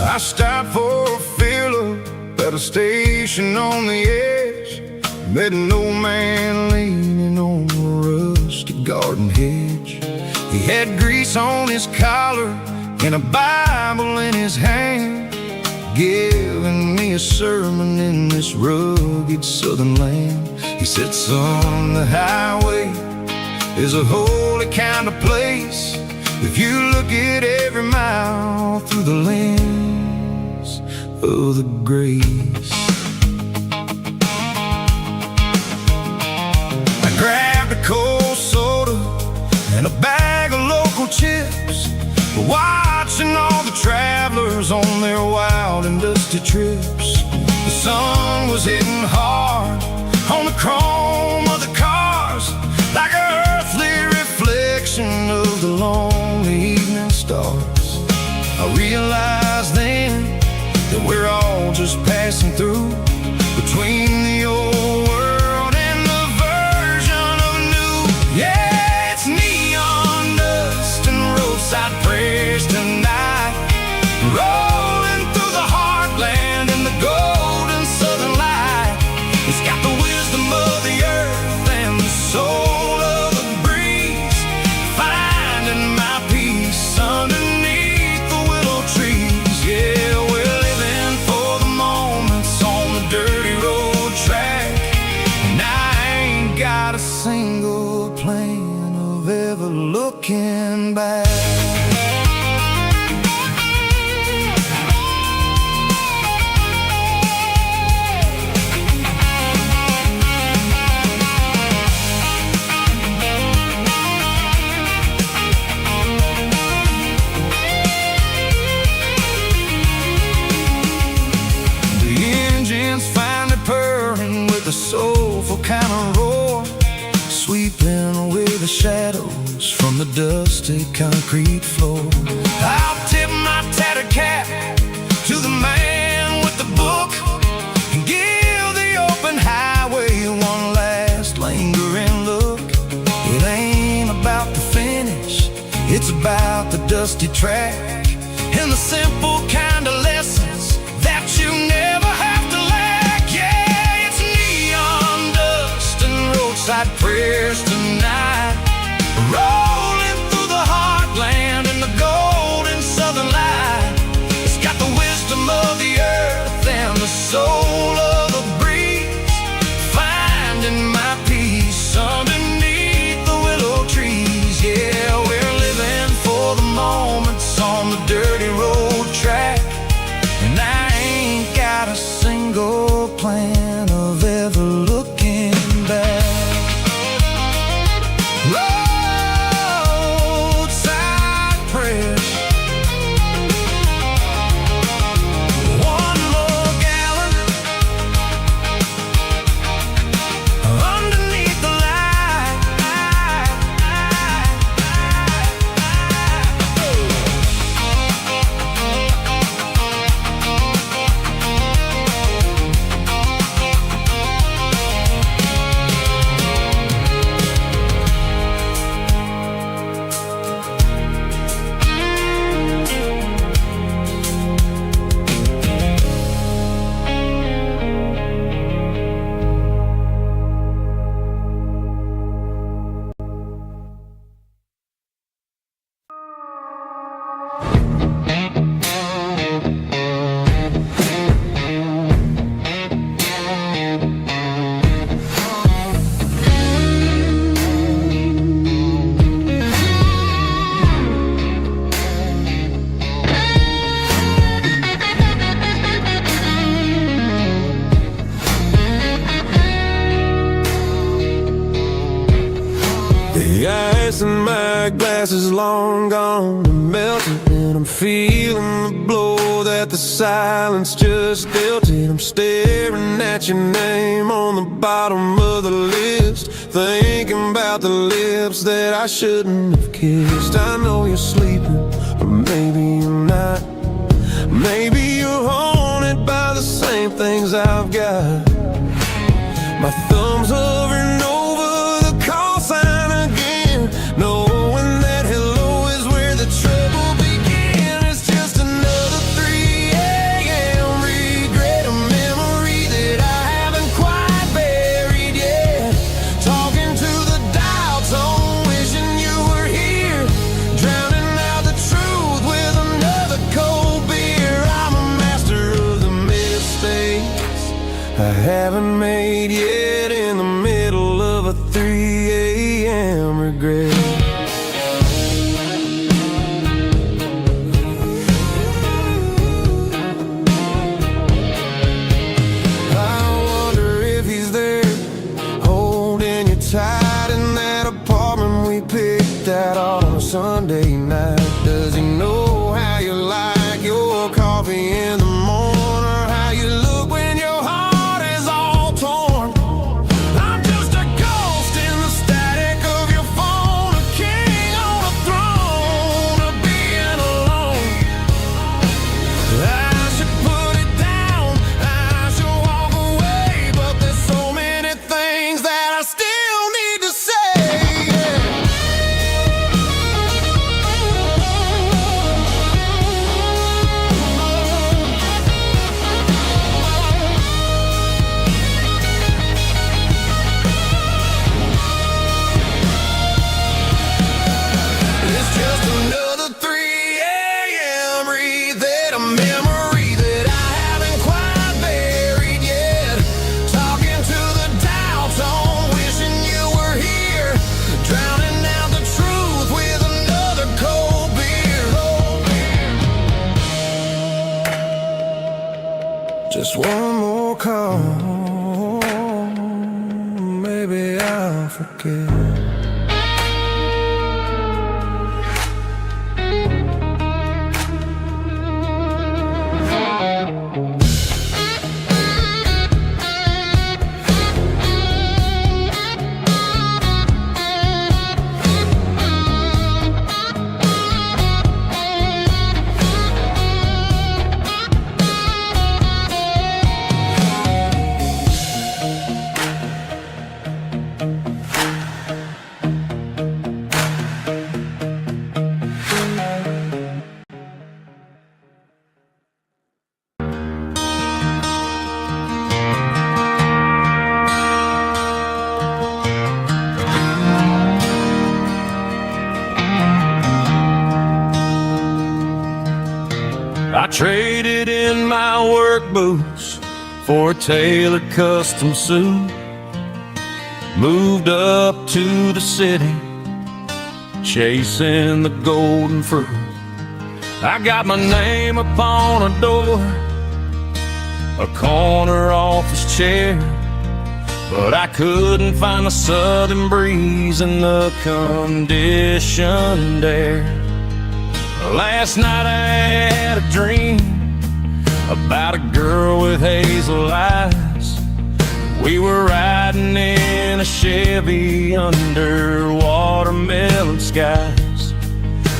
I stopped for a fill-up at a station on the edge, met an old man leaning on a rusty garden hedge. He had grease on his collar and a Bible in his hand, giving me a sermon in this rugged southern land. He said, son, the highway is a holy kind of place if you look at every mile through the lens of the grace. I grabbed a cold soda and a bag of local chips, watching all the travelers on their wild and dusty trips. The sun was hitting hard on the chrome of the cars, like an earthly reflection of the lonely evening stars. I realized then that we're all just passing through, between the old world and the version of new. Yeah, it's neon dust and roadside prayers tonight, rolling through the heartland in the golden southern light. It's got the wisdom of the earth and the soul of the breeze, finding my peace underneath the willow trees. Yeah, we're living for the moments on the dirty road track, and I ain't got a single plan of ever looking back. The soulful kind of roar, sweeping away the shadows from the dusty concrete floor. I'll tip my tattered cap to the man with the book and give the open highway one last lingering look. It ain't about the finish, it's about the dusty track and the simple kind of lessons that you never have to lack. Yeah, roadside prayers tonight, rolling through the heartland in the golden southern light. It's got the wisdom of the earth and the soul of the breeze, finding my peace underneath the willow trees. Yeah, we're living for the moments on the dirty road track, and I ain't got a single plan of ever looking back. And my glass is long gone and melted, and I'm feeling the blow that the silence just dealt it. I'm staring at your name on the bottom of the list, thinking about the lips that I shouldn't have kissed. I know you're sleeping, or maybe you're not. Maybe you're haunted by the same things I've got. My thumb's hovering over the call sign again, knowing that hello is where the trouble began. It's just another 3 a.m. regret, a memory that I haven't quite buried yet. Talking to the dial tone, wishing you were here, drowning out the truth with another cold beer. I'm a master of the mistakes I haven't made yet, in the middle of a 3 a.m. regret. Just one more call, maybe I'll forget. I traded in my work boots for a tailored custom suit. Moved up to the city, chasing the golden fruit. I got my name upon a door, a corner office chair, but I couldn't find the southern breeze in the conditioned air. Last night I had a dream about a girl with hazel eyes. We were riding in a Chevy under watermelon skies.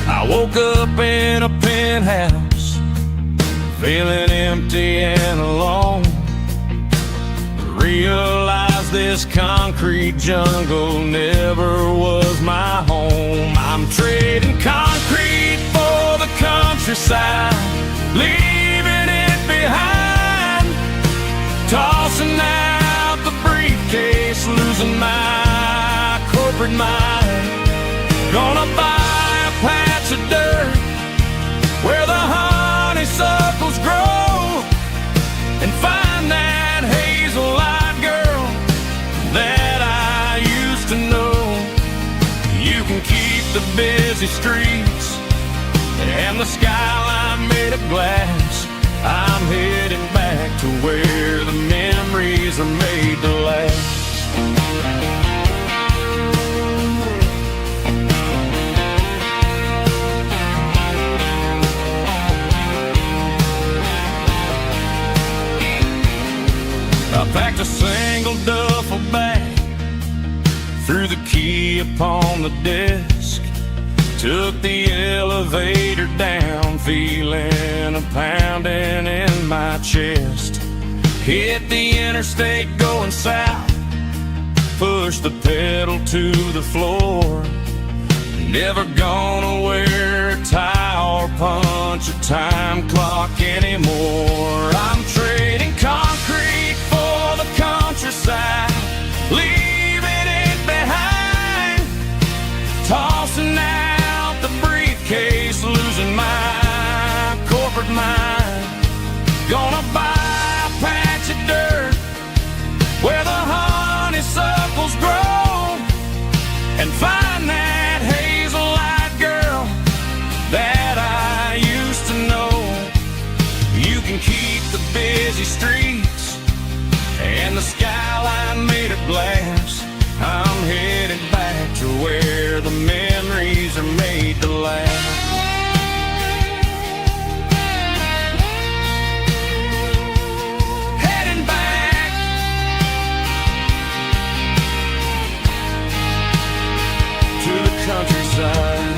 I woke up in a penthouse, feeling empty and alone. Realized this concrete jungle never was my home. I'm trading concrete for the countryside, leaving it behind. Tossing out the briefcase, losing my corporate mind. Gonna buy a patch of dirt where the honeysuckles grow, and find that hazel-eyed girl that I used to know. You can keep the busy streets and the skyline made of glass. I'm heading back to where the memories are made to last. I packed a single duffel bag, threw the key upon the desk, took the elevator down, feeling a pounding in my chest. Hit the interstate going south, pushed the pedal to the floor. Never gonna wear a tie or punch a time clock anymore. I'm trading concrete for the countryside, leaving it behind. Tossing out the briefcase, losing my corporate mind. Gonna buy a patch of dirt where the honeysuckles grow, and find that hazel-eyed girl that I used to know. You can keep the busy streets and the skyline made of glass. I'm headed back to where the memories are made to last. Heading back to the countryside.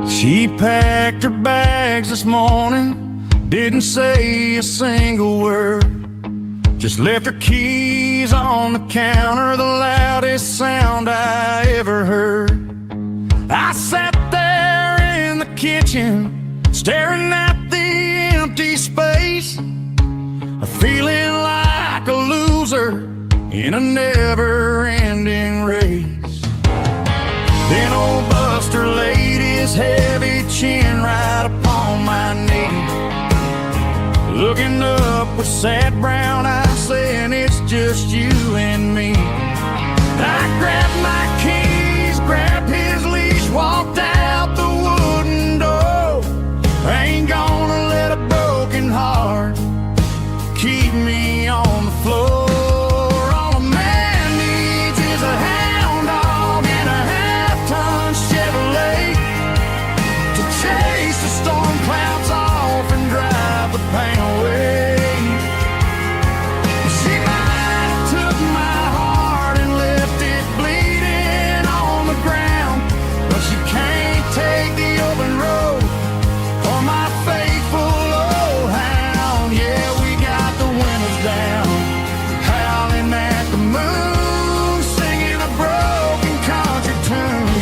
She packed her bags this morning, didn't say a single word. Just left her keys on the counter, the loudest sound I ever heard. I sat there in the kitchen, staring at the empty space, feeling like a loser in a never-ending race. Then old Buster laid his heavy chin right upon my knee, looking up with sad brown eyes, saying it's just you and me. I grabbed my keys, grabbed his leash, walked out the wooden door. I ain't gonna let a broken heart keep me on the floor. All a man needs is a hound dog and a half-ton Chevrolet to chase the storm clouds off and drive the pain away. She might have took my heart and left it bleeding on the ground, but she can't take the open road or my faithful old hound. Yeah, we got the windows down, howling at the moon, singing a broken country tune.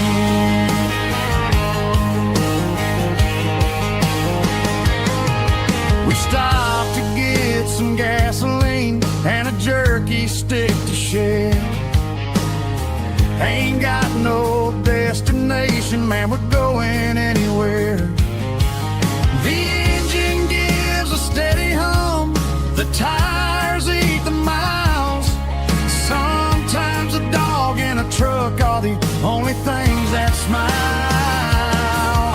We stopped to get some gasoline and a jerky stick to share. Ain't got no destination, man, we're going anywhere. The engine gives a steady hum, the tires eat the miles. Sometimes a dog and a truck are the only things that smile.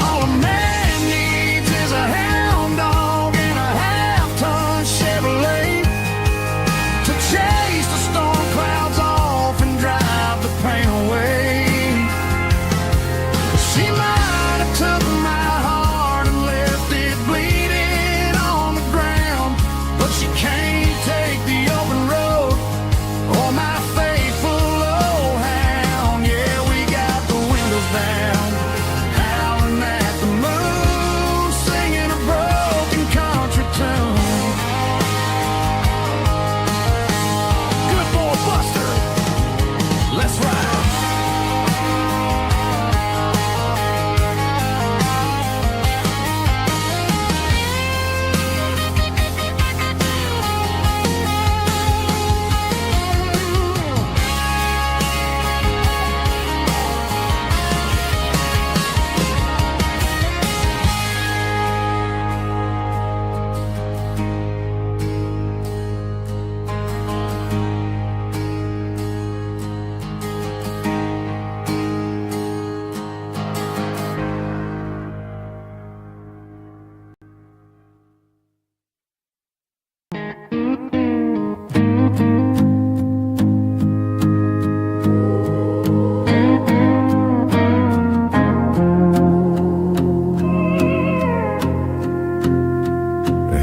All a man needs is a hound dog and a half-ton Chevrolet to chase the storm clouds off and drive the pain away. She might have took my heart and left it bleeding on the ground, but she can't take the open road or my faithful old hound. Yeah, we got the windows down, howling at the moon, singing a broken country tune. Good boy Buster, let's ride.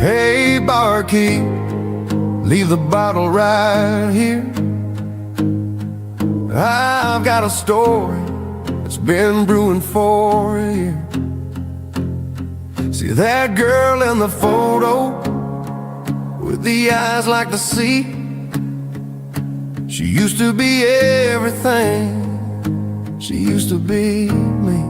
Hey, barkeep, leave the bottle right here. I've got a story that's been brewing for a year. See that girl in the photo with the eyes like the sea? She used to be everything, she used to be me.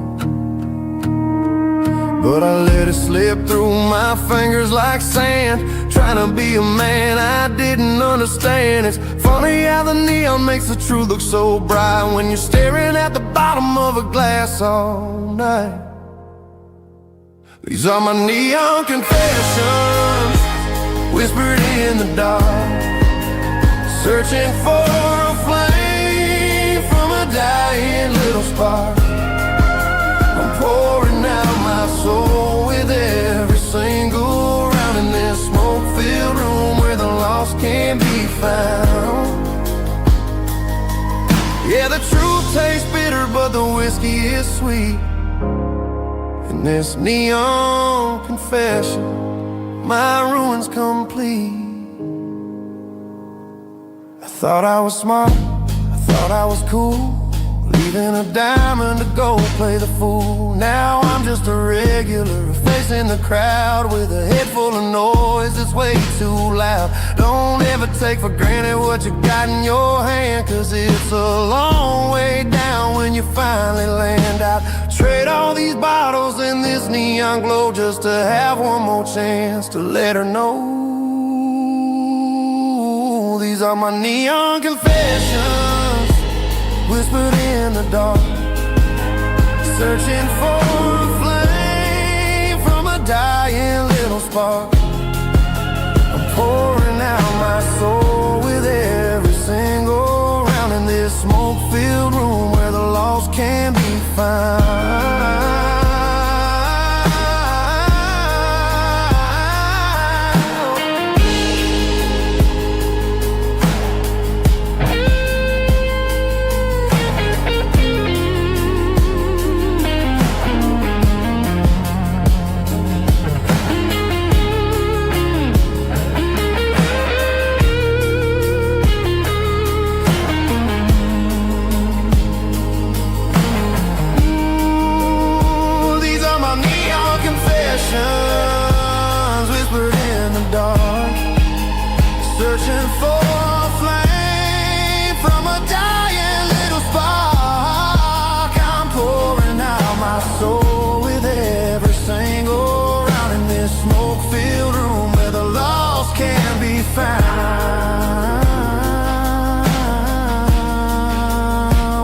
But I let it slip through my fingers like sand, trying to be a man I didn't understand. It's funny how the neon makes the truth look so bright when you're staring at the bottom of a glass all night. These are my neon confessions, whispered in the dark, searching for a flame from a dying little spark. I'm pouring out my soul with every single round in this smoke-filled room where the lost can be found. Yeah, the truth tastes bitter, but the whiskey is sweet. In this neon confession, my ruin's complete. I thought I was smart, I thought I was cool, leaving a diamond to go play the fool. Now I'm just a regular facing the crowd with a head full of noise that's way too loud. Don't ever take for granted what you got in your hand, 'cause it's a long way down when you finally land out. Trade all these bottles and this neon glow just to have one more chance to let her know. These are my neon confessions, whispered in the dark, searching for a flame from a dying little spark. I'm pouring out my soul with every single round in this smoke-filled room where the lost can be found. Whispered in the dark, searching for a flame from a dying little spark. I'm pouring out my soul with every single round in this smoke-filled room where the lost can be found.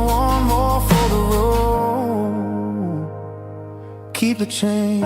One more for the road, keep the change.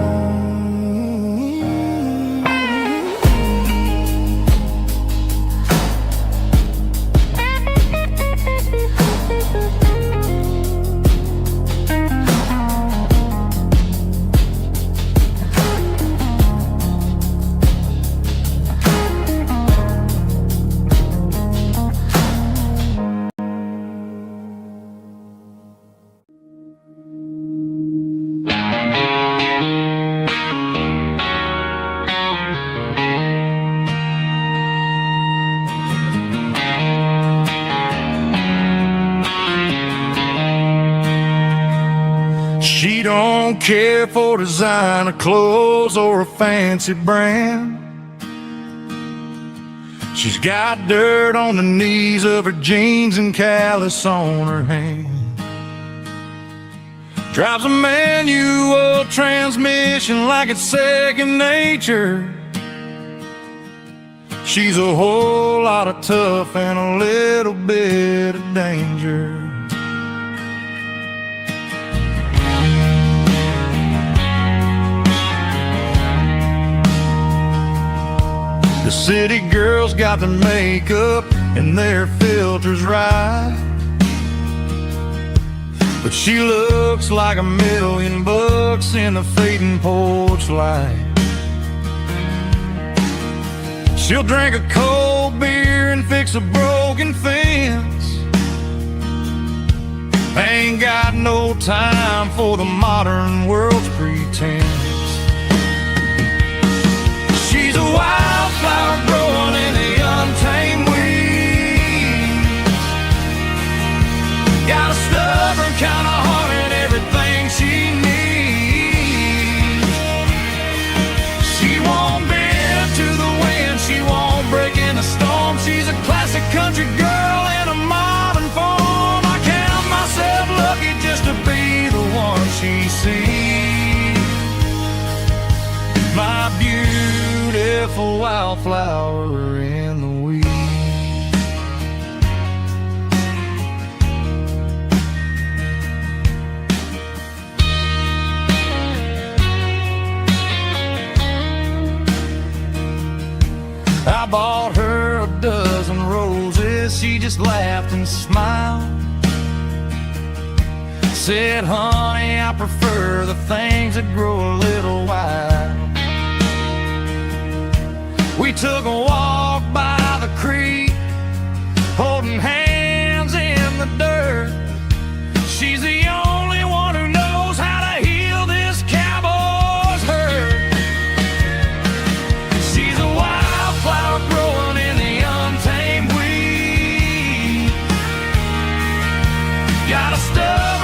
She don't care for designer clothes or a fancy brand. She's got dirt on the knees of her jeans and callus on her hand. Drives a manual transmission like it's second nature. She's a whole lot of tough and a little bit of danger. The city girls got their makeup and their filters right, but she looks like $1,000,000 in the fading porch light. She'll drink a cold beer and fix a broken fence. Ain't got no time for the modern world's pretense. She's a wildflower growing in the untamed weeds. Got a stubborn kind of heart and everything she needs. She won't bend to the wind, she won't break in a storm. She's a classic country girl in a modern form. I count myself lucky just to be the one she sees. My beautiful wildflower in the weeds. I bought her a dozen roses, she just laughed and smiled. Said, honey, I prefer the things that grow a little wild. We took a walk by the creek, holding hands in the dirt. She's the only one who knows how to heal this cowboy's hurt. She's a wildflower growing in the untamed weed. Got a stuff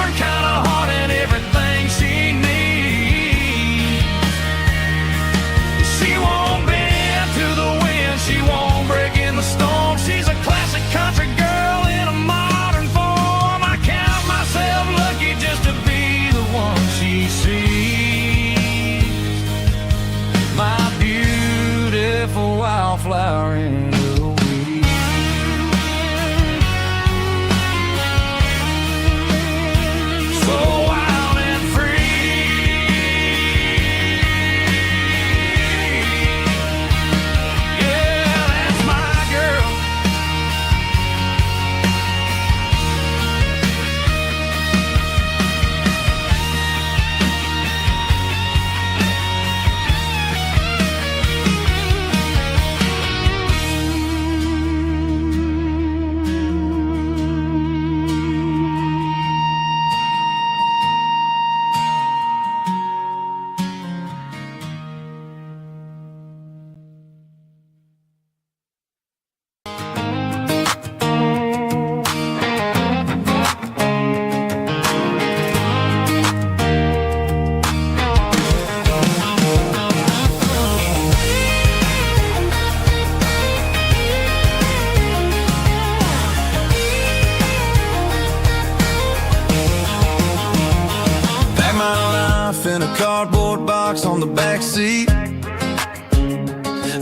in a cardboard box on the back seat,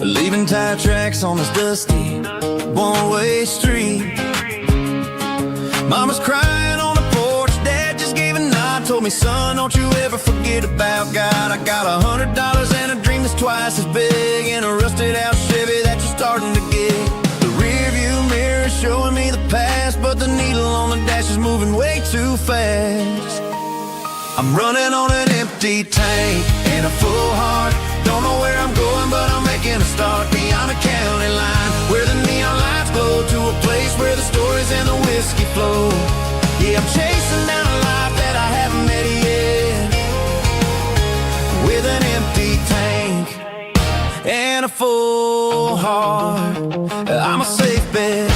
leaving tire tracks on this dusty one-way street. Mama's crying on the porch, Dad just gave a nod, told me, son, don't you ever forget about God. I got $100 and a dream that's twice as big, and a rusted out Chevy that you're starting to get. The rear view mirror is showing me the past, but the needle on the dash is moving way too fast. I'm running on an empty tank and a full heart. Don't know where I'm going, but I'm making a start beyond the county line, where the neon lights glow, to a place where the stories and the whiskey flow. Yeah, I'm chasing down a life that I haven't met yet, with an empty tank and a full heart. I'm a safe bet.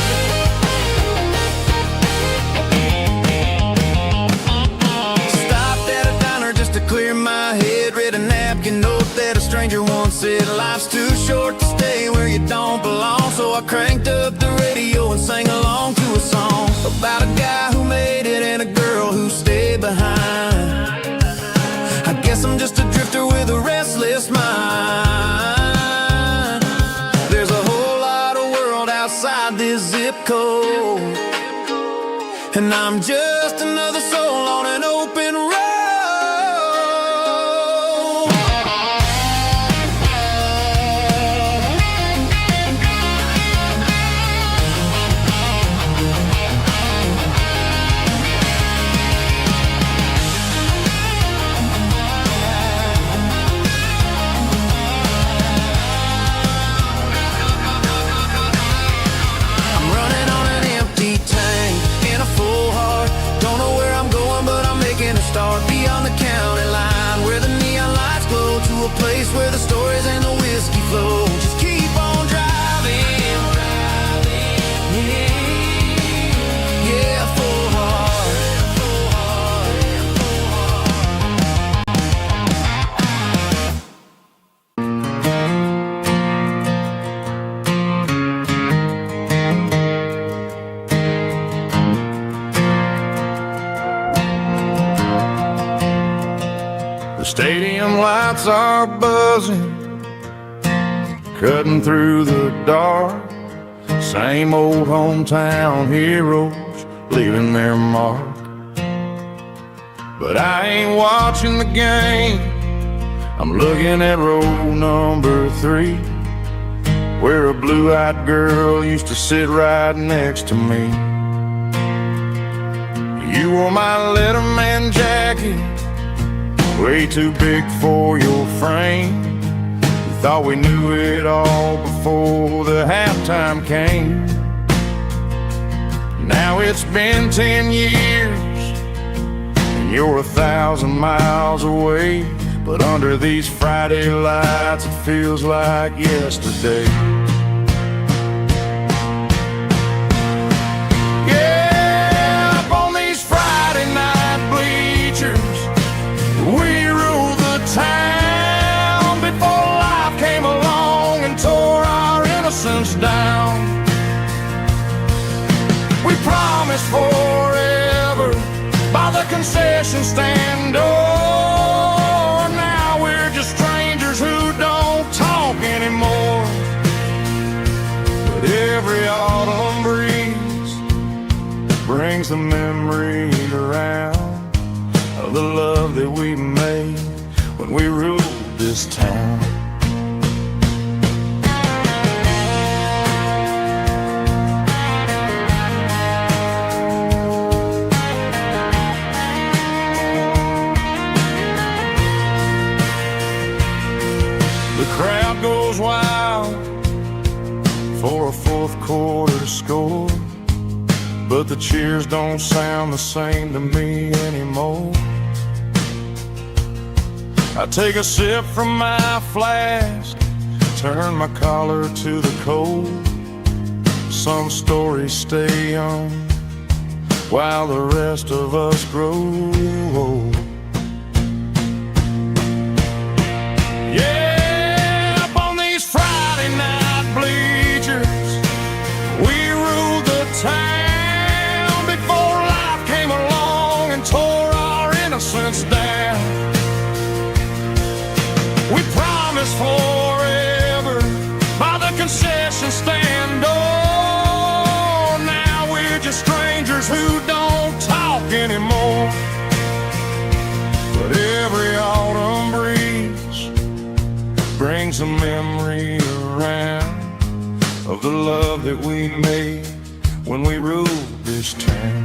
Clear my head, read a napkin note that a stranger once said, life's too short to stay where you don't belong. So I cranked up the radio and sang along to a song about a guy who made it and a girl who stayed behind. I guess I'm just a drifter with a restless mind. There's a whole lot of world outside this zip code, and I'm just another soul on an open road. Start beyond the county line, where the neon lights glow, to a place where the stories and the whiskey flow. Just keep on driving, yeah, full heart, full heart, full The stadium lights are buzzing, cutting through the dark. Same old hometown heroes leaving their mark. But I ain't watching the game, I'm looking at row number 3, where a blue-eyed girl used to sit right next to me. You wore my Letterman jacket, way too big for your frame. We thought we knew it all before the halftime came. Now it's been 10 years and you're 1,000 miles away, but under these Friday lights it feels like yesterday. Yeah, up on these Friday night bleachers, we ruled the town before life came along and tore our innocence down. We promised forever by the concession stand door. Now we're just strangers who don't talk anymore. But every autumn breeze brings the memory around of the love that we made when we ruled this town. The crowd goes wild for a fourth quarter score, but the cheers don't sound the same to me anymore. I take a sip from my flask, turn my collar to the cold. Some stories stay young while the rest of us grow old. Yeah, up on these Friday night bleachers, we ruled the town before life came along and tore our innocence down. anymore. But every autumn breeze brings a memory around of the love that we made when we ruled this town.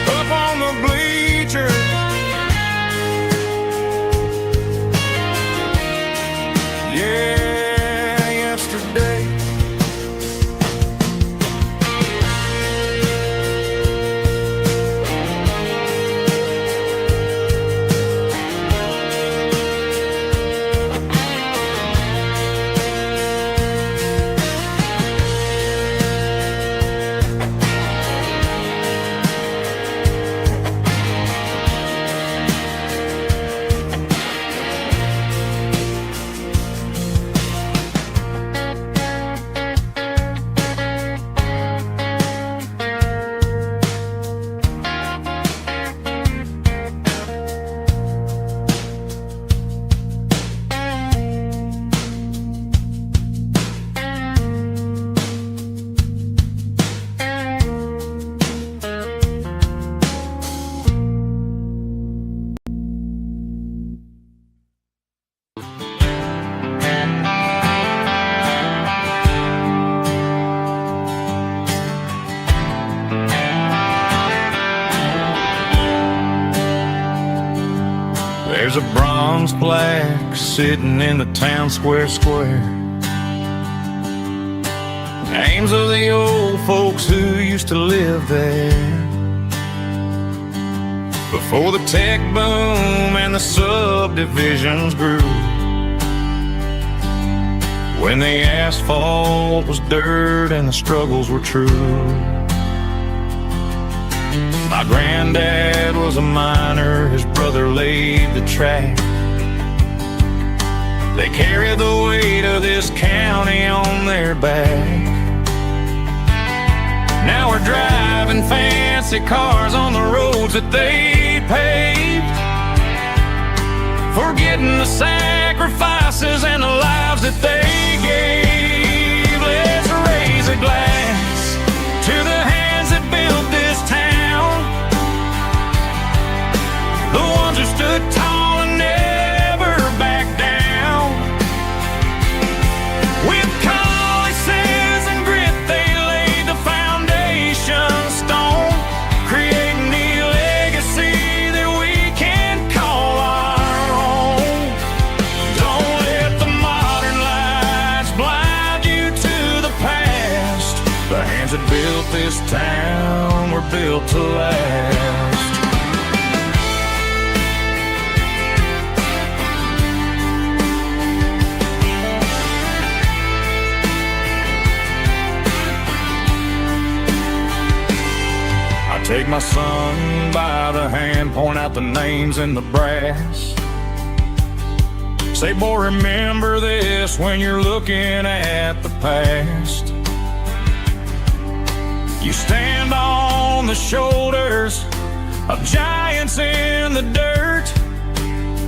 Up on the bleachers, yeah, yesterday. There's a bronze plaque sitting in the town square. Names of the old folks who used to live there before the tech boom and the subdivisions grew, when the asphalt was dirt and the struggles were true. My granddad was a miner, his brother laid the track. They carried the weight of this county on their back. Now we're driving fancy cars on the roads that they paved, forgetting the sacrifices and the lives that they gave. Let's raise a glass to the hands that built this town, the ones who stood tall and never backed down. With calluses and grit they laid the foundation stone, creating the legacy that we can call our own. Don't let the modern lights blind you to the past. The hands that built this town were built to last. Take my son by the hand, point out the names in the brass. Say, boy, remember this when you're looking at the past. You stand on the shoulders of giants in the dirt,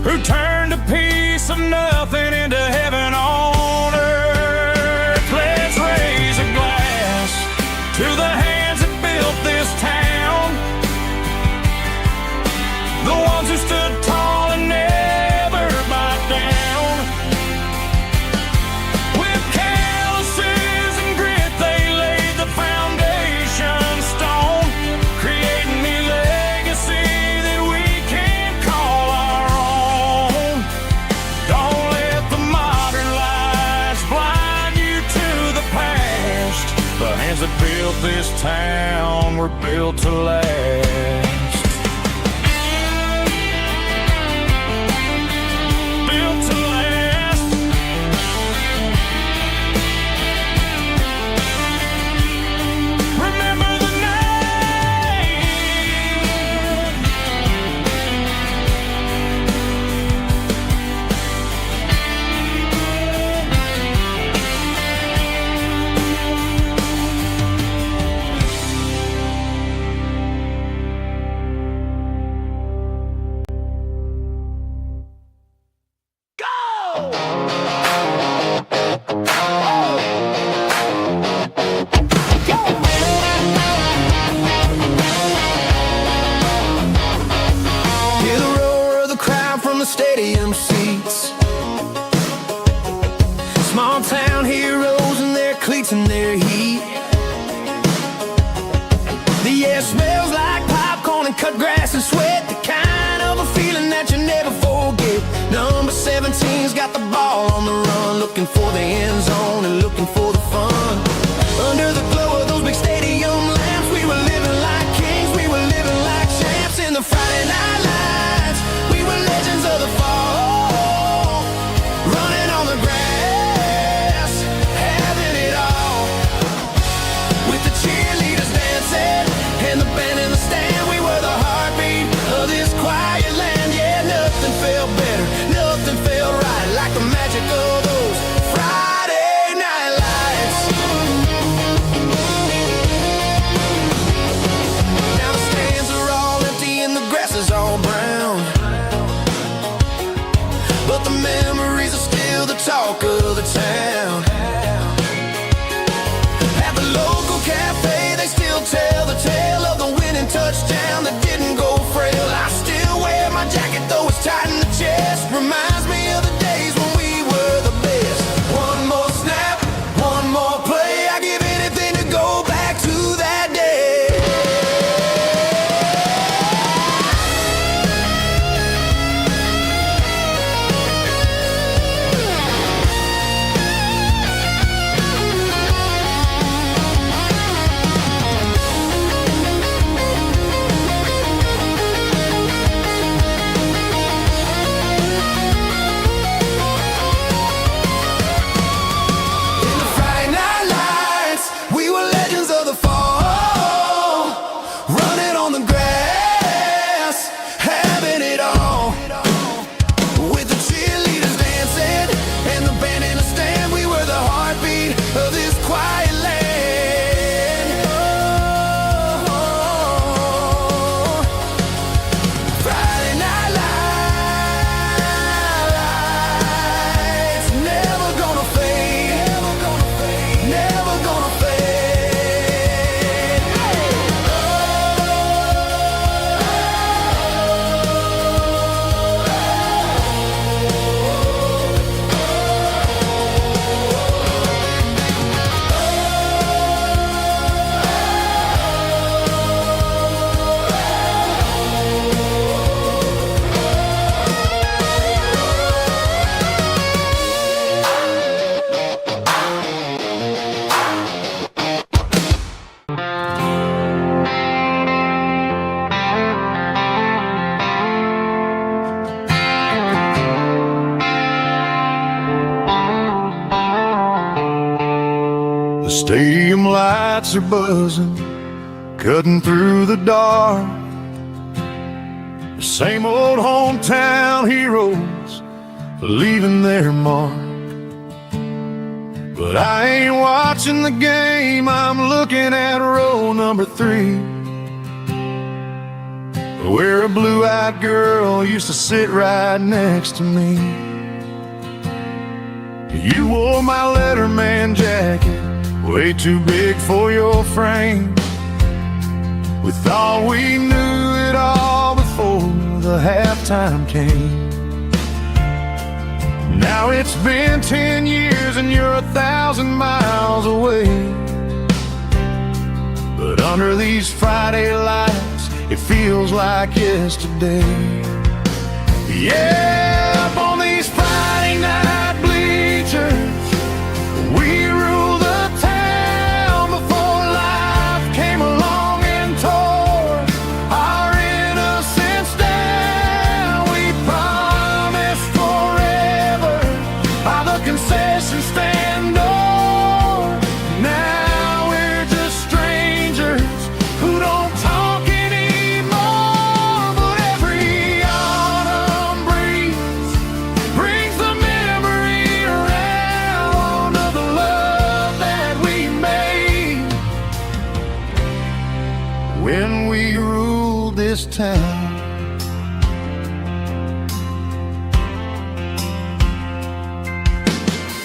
who turned a piece of nothing into heaven on earth. Let's raise a glass to the hands that built this town, the ones who stood tall and never backed down. With calluses and grit they laid the foundation stone, creating the legacy that we can call our own. Don't let the modern lights blind you to the past. The hands that built this town were built to last. looking for the end zone and looking for the fun. Under the glow of those big stadium lamps, we were living like kings, we were living like champs in the Friday night lights. We were legends of the fall, running on the grass, having it all. With the cheerleaders dancing and the band in the stand, we were the heartbeat of this quiet land. Yeah, nothing felt better, nothing felt right like the magic of those Friday night lights. Now the stands are all empty and the grass is all brown, but the memories are still the talk of the town. At the local cafe, they still tell the tale of the winning touchdown that didn't go frail. I still wear my jacket though it's tight in the chest. Reminds me of the days when we were the best. One more snap, one more play. I give anything to go back to that day. In the Friday night lights, we were legends of the fall, running on the grass, having it all. With the cheerleaders dancing and the band in the stand, we were the heartbeat of this quiet land. Oh, Friday night lights, never gonna fade, never gonna fade, never gonna fade. The stadium lights are buzzing, cutting through the dark. The same old hometown heroes leaving their mark. But I ain't watching the game, I'm looking at row number 3, where a blue-eyed girl used to sit right next to me. You wore my Letterman jacket, way too big for your frame. We thought we knew it all before the halftime came. Now it's been 10 years and you're 1,000 miles away. But under these Friday lights, it feels like yesterday. Yeah, up on these Friday night bleachers, we rule the town before life came along and tore our innocence down. We promised forever by the concession stand door. Now we're just strangers who don't talk anymore. But every autumn breeze brings the memory around of the love that we made when we ruled this town.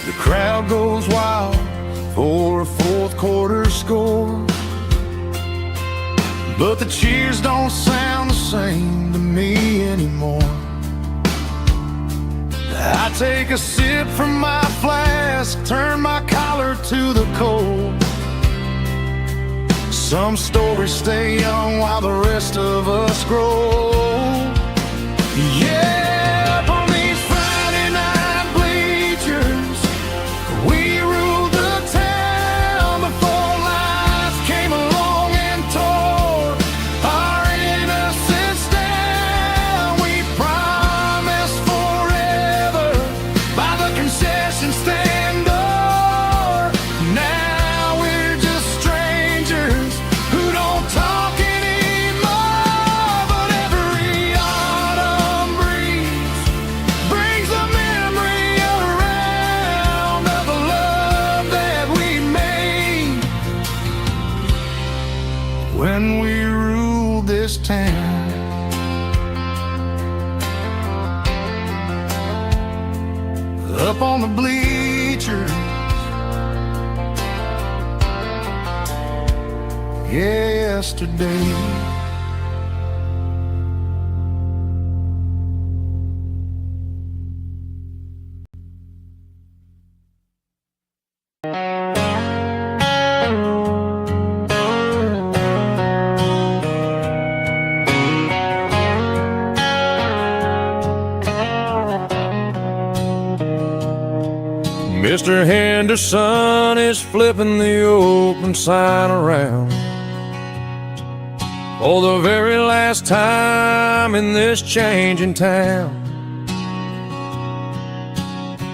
The crowd goes wild for a fourth quarter score, but the cheers don't sound the same to me anymore. I take a sip from my flask, turn my collar to the cold. Some stories stay young while the rest of us grow. Yeah, up on these Friday night bleachers, when we ruled this town. Up on the bleachers, yesterday. Mr. Henderson is flipping the open sign around for the very last time in this changing town.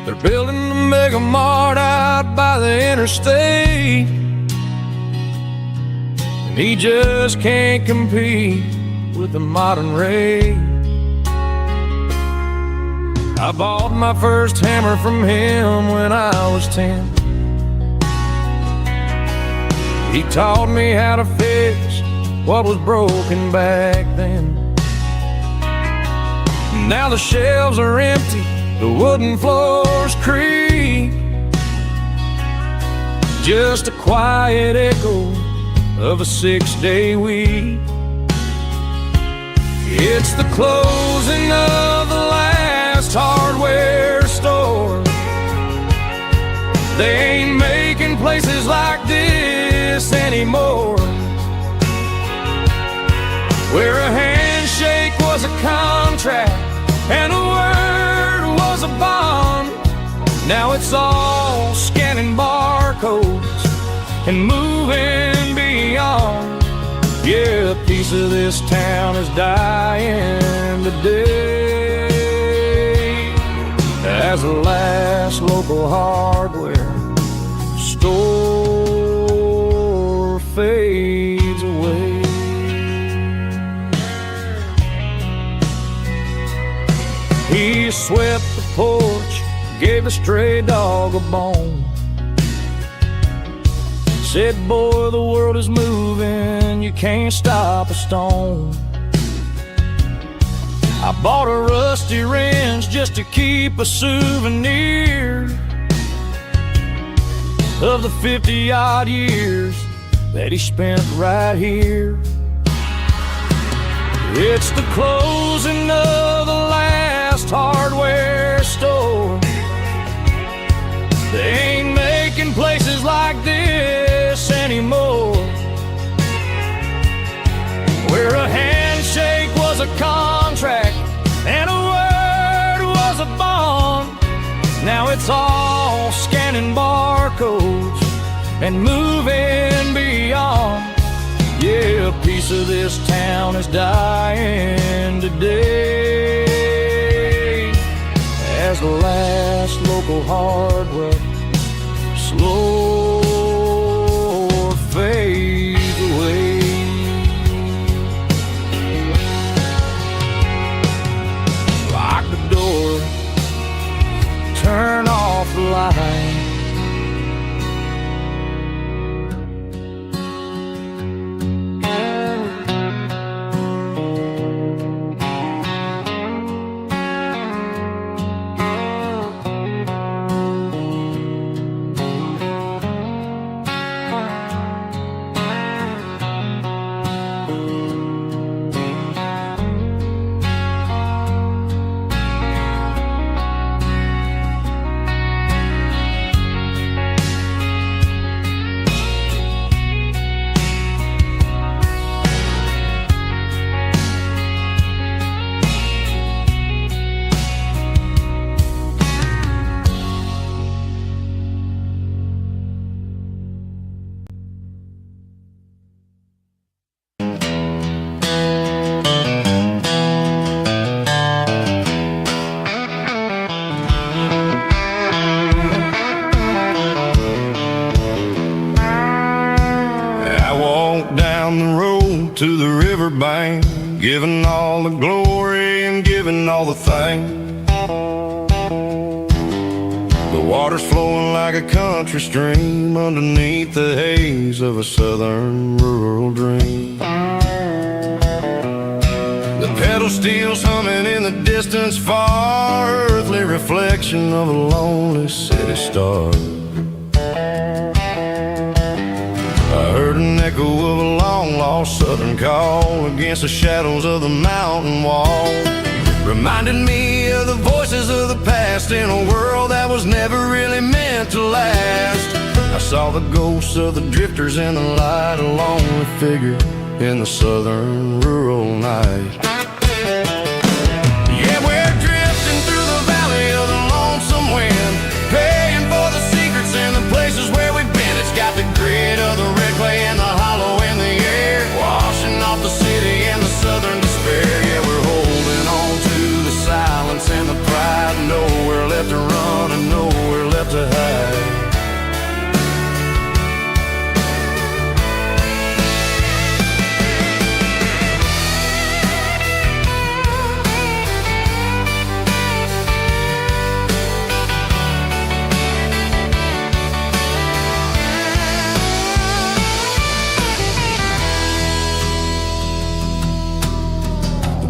They're building the mega mart out by the interstate, and he just can't compete with the modern rate. I bought my first hammer from him when I was 10. He taught me how to fix what was broken back then. Now the shelves are empty, the wooden floors creak, just a quiet echo of a 6-day week. It's the closing of the last hardware store. They ain't making places like this anymore, where a handshake was a contract and a word was a bond. Now it's all scanning barcodes and moving beyond. Yeah, a piece of this town is dying today as the last local hardware store fades away. He swept the porch, gave the stray dog a bone, said, boy, the world is moving, you can't stop a stone. I bought a rusty wrench just to keep a souvenir of the 50-odd years that he spent right here. It's the closing of the last hardware store. They ain't making places like this anymore, where a handshake was a contract and a word was a bond. Now it's all scanning barcodes and moving beyond. Yeah, a piece of this town is dying today as the last local hardware slow fades away. Lock the door, turn off the light. To the riverbank, giving all the glory and giving all the thanks. The Water's flowing like a country stream underneath the haze of a southern rural dream. The pedal steel's humming in the distance far, earthly reflection of a lonely city star. I heard an echo of a long-lost southern call against the shadows of the mountain wall, reminding me of the voices of the past in a world that was never really meant to last. I saw the ghosts of the drifters in the light, a lonely figure in the southern rural night. Yeah, we're drifting through the valley of the lonesome wind, paying for the secrets and the places where we've been. It's got the grit of the red clay and the hollow in the air, washing off the city and the southern despair. Yeah, we're holding on to the silence and the pride, nowhere left to run and nowhere left to hide.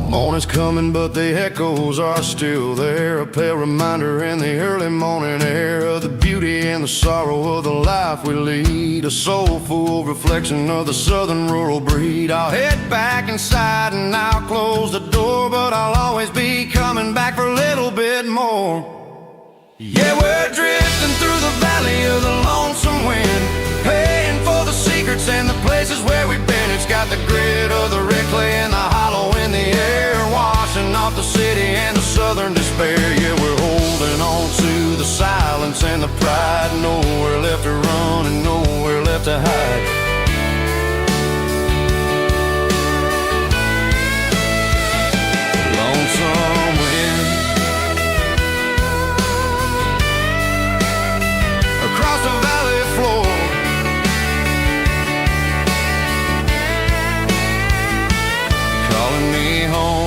Morning's coming, but the echoes are still there, a pale reminder in the early morning air of the beauty and the sorrow of the life we lead, a soulful reflection of the southern rural breed. I'll head back inside and I'll close the door, but I'll always be coming back for a little bit more. Yeah, we're drifting through the valley of the lonesome wind, paying for the secrets and the places where we've been. It's got the grit of the red clay and the hollow in the air, washing off the city and the southern despair. Yeah, we're holding on to the silence and the pride, nowhere left to run and nowhere left to hide. Lonesome wind across the valley floor, calling me home.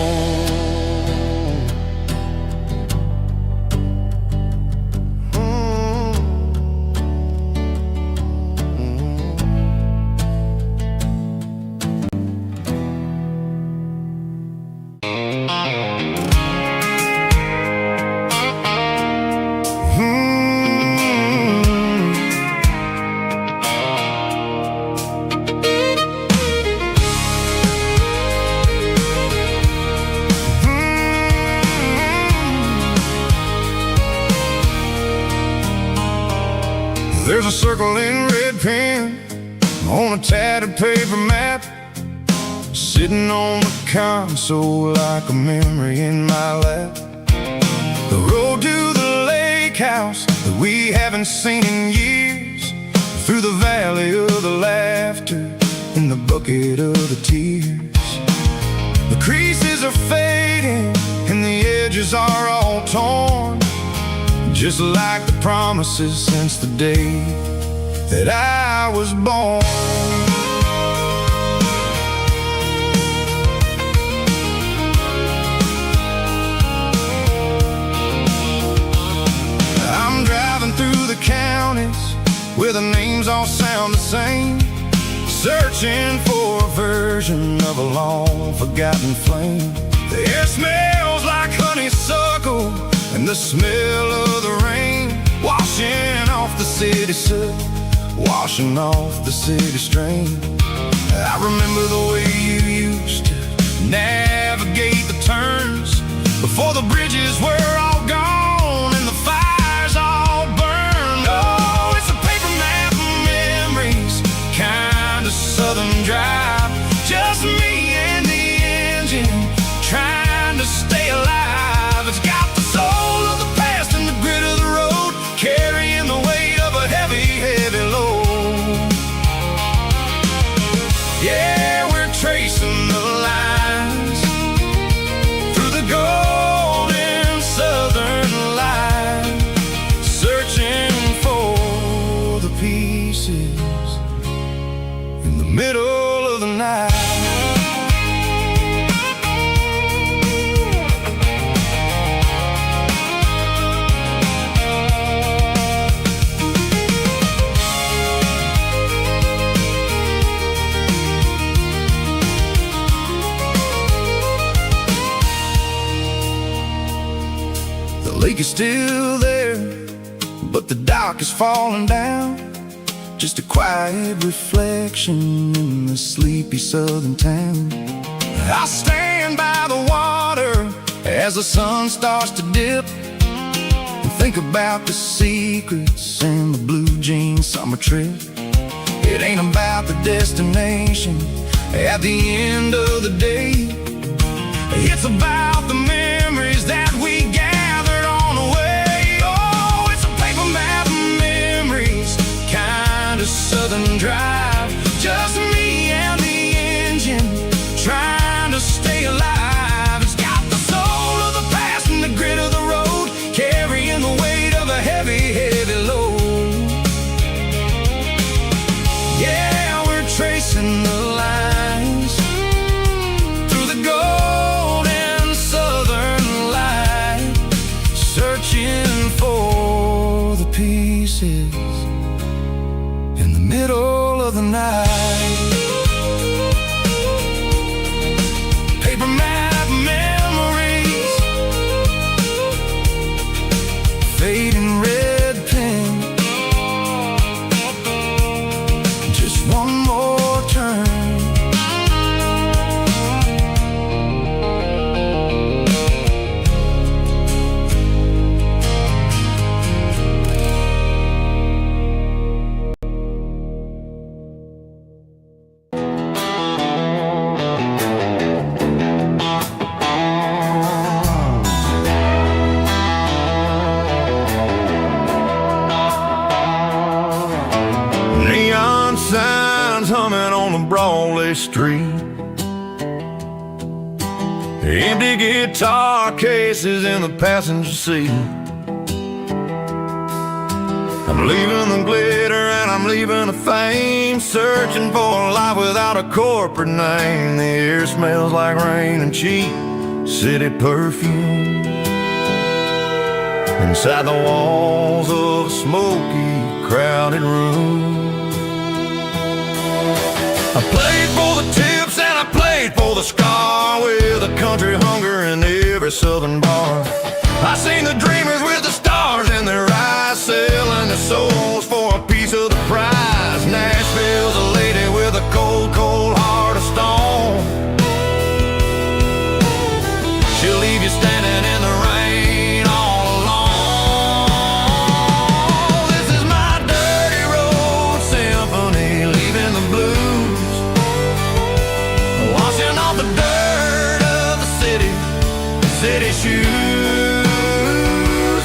There's a circle in red pen on a tattered paper map, sitting on the console like a memory in my lap. The road to the lake house that we haven't seen in years, through the valley of the laughter in the bucket of the tears. The creases are fading and the edges are all torn, just like the promises since the day that I was born. I'm driving through the counties where the names all sound the same, searching for a version of a long forgotten flame. The air smells like honeysuckle and the smell of the rain, washing off the city soot, washing off the city strain. I remember the way you used to navigate the turns before the bridges were all gone and the fires all burned. Oh, it's a paper map of memories, kind of southern drive, just me and the engine trying to stay alive. It's got the soul of the past and the grit of the road, carrying the weight of a heavy, heavy load. Yeah, we're tracing the lines through the golden southern light, searching for the pieces in the middle lake is still there, but the dock is falling down. Just a quiet reflection in the sleepy southern town. I stand by the water as the sun starts to dip, and think about the secrets and the blue jean summer trip. It ain't about the destination at the end of the day. It's about the memories that we gathered on the way. Oh, it's a paper map of memories, kind of southern drive. Just me and the engine, trying to stay alive. It's got the soul of the past and the grit of the road, carrying the weight of a heavy, heavy load. Yeah, we're tracing the lines through the golden southern light, searching for the pieces in the middle of the night. Paper map memories, fading red pen, just one more turn. Neon signs humming on the Broadway street, empty guitar cases in the passenger seat. I'm leaving the glitter and I'm leaving the fame, searching for a life without a corporate name. The air smells like rain and cheap city perfume inside the walls of a smoky, crowded room. I played for the tips and I played for the scar, with a country hunger in every southern bar. I seen the dreamers with the stars in their eyes, selling their souls for a piece of the prize. Nashville's a lady with a cold, cold heart of stone. She'll leave you standing in the rain all alone. This is my dirty road symphony, leaving the blues, washing off the dirt of the city, city shoes.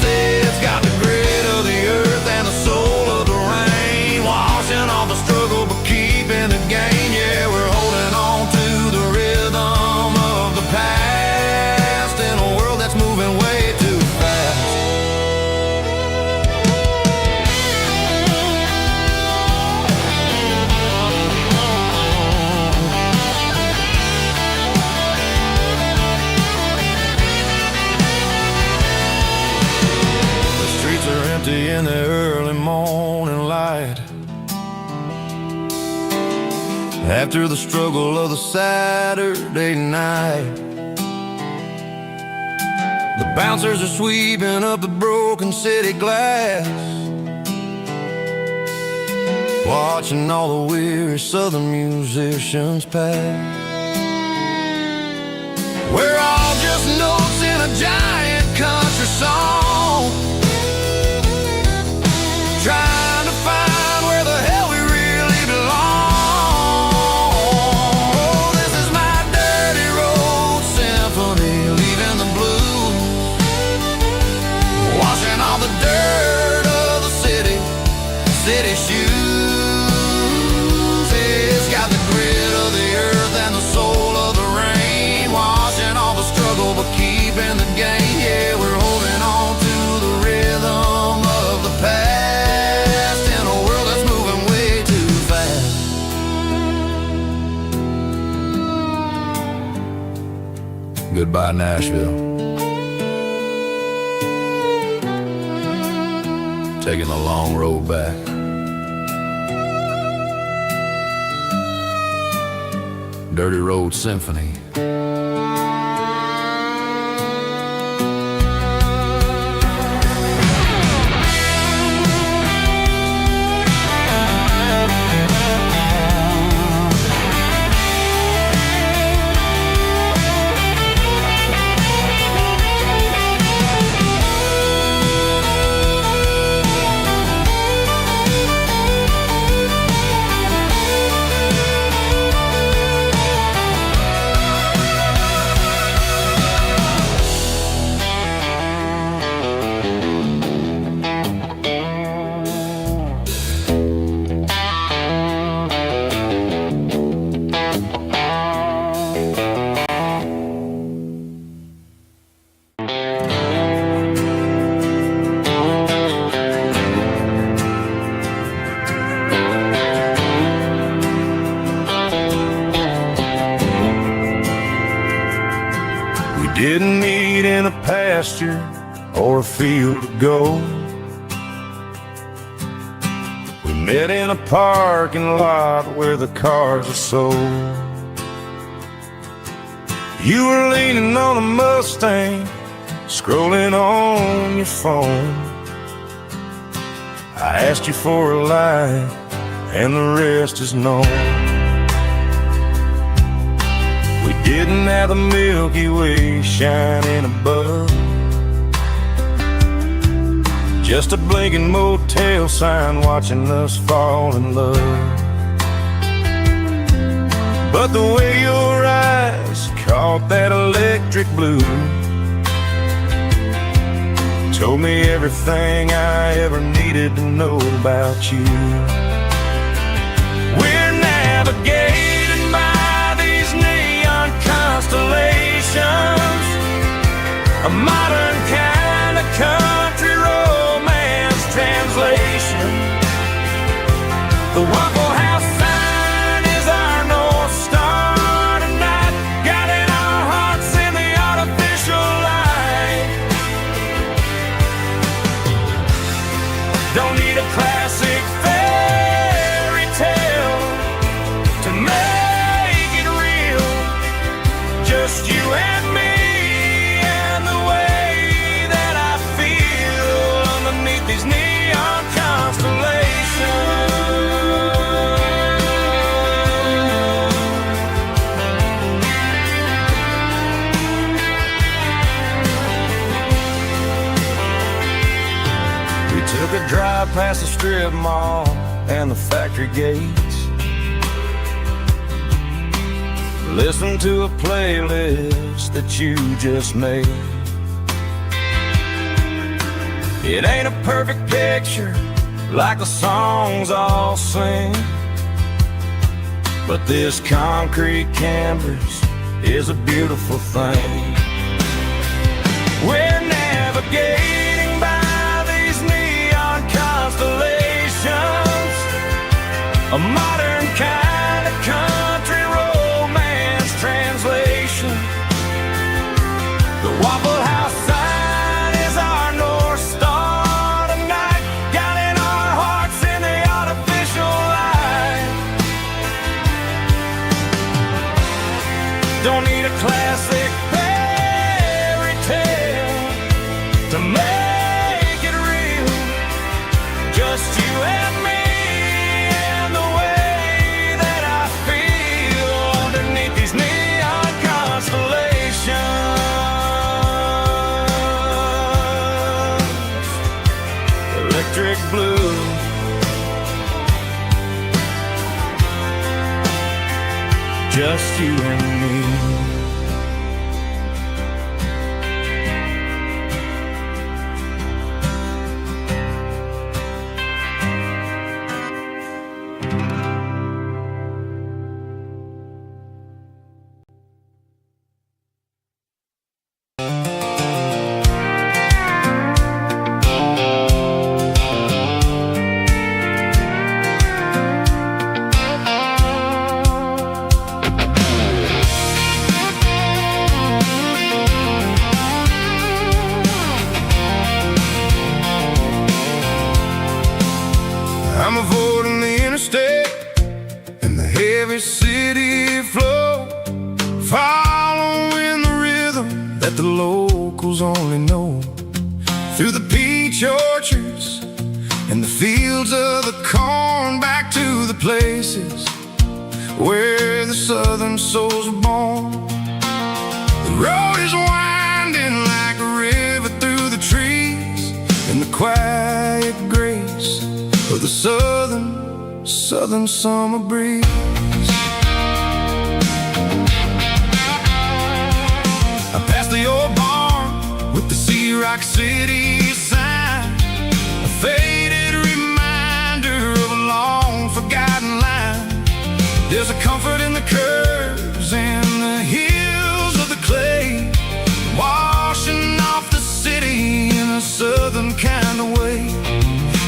It's got the grit of the earth and the soul of the rain, washing off the struggle but keeping the gain. Yeah, we're holding on to the rhythm of the past in a world that's moving way too fast. The streets are empty in the early morning light, after the struggle of the Saturday night. The bouncers are sweeping up the broken city glass, watching all the weary southern musicians pass. We're all just notes in a giant country song, trying to find where the hell we really belong. Oh, this is my dirty road symphony, leaving the blues, washing all the dirt of the city, city shoes. It's got the grit of the earth and the soul of the rain, washing all the struggle but keeping the gain. Yeah, we're holding on to the rhythm of the past in a world that's moving way too fast. Goodbye, Nashville. Taking the long road back. Dirty Road Symphony. didn't meet in a pasture or a field of gold. We met in a parking lot where the cars are sold. You were leaning on a Mustang, scrolling on your phone. I asked you for a light, and the rest is known. We didn't have the Milky Way shining above, just a blinking motel sign watching us fall in love. But the way your eyes caught that electric blue told me everything I ever needed to know about you. We're navigated by these neon constellations, a modern kind of country romance translation. The Waffle House sign is our North Star tonight, guiding our hearts in the artificial light. Don't need a classic fairy tale to make it real, just you and me and the way that I feel underneath these neon constellations. We took a drive past the strip mall and the factory gates, listened to a playlist that you just made. It ain't a perfect picture like the songs all sing, but this concrete canvas is a beautiful thing. We're navigating by these neon constellations, a modern kind of country romance translation. The Waffle House sign is our North Star tonight, guiding our hearts in the artificial light. Don't need a classic fairy tale to make it real, just you and me and the way that I feel underneath these neon constellations. Electric blue, just you and me. I'm avoiding the interstate and the heavy city flow, following the rhythm that the locals only know. Through the peach orchards and the fields of the corn, back to the places where the southern souls were born. The road is winding like a river through the trees, in the quiet grace of the southern summer breeze. I passed the old barn with the Sea Rock City sign, a faded reminder of a long forgotten line. There's a comfort in the curves and the hills of the clay, washing off the city in a southern kind of way.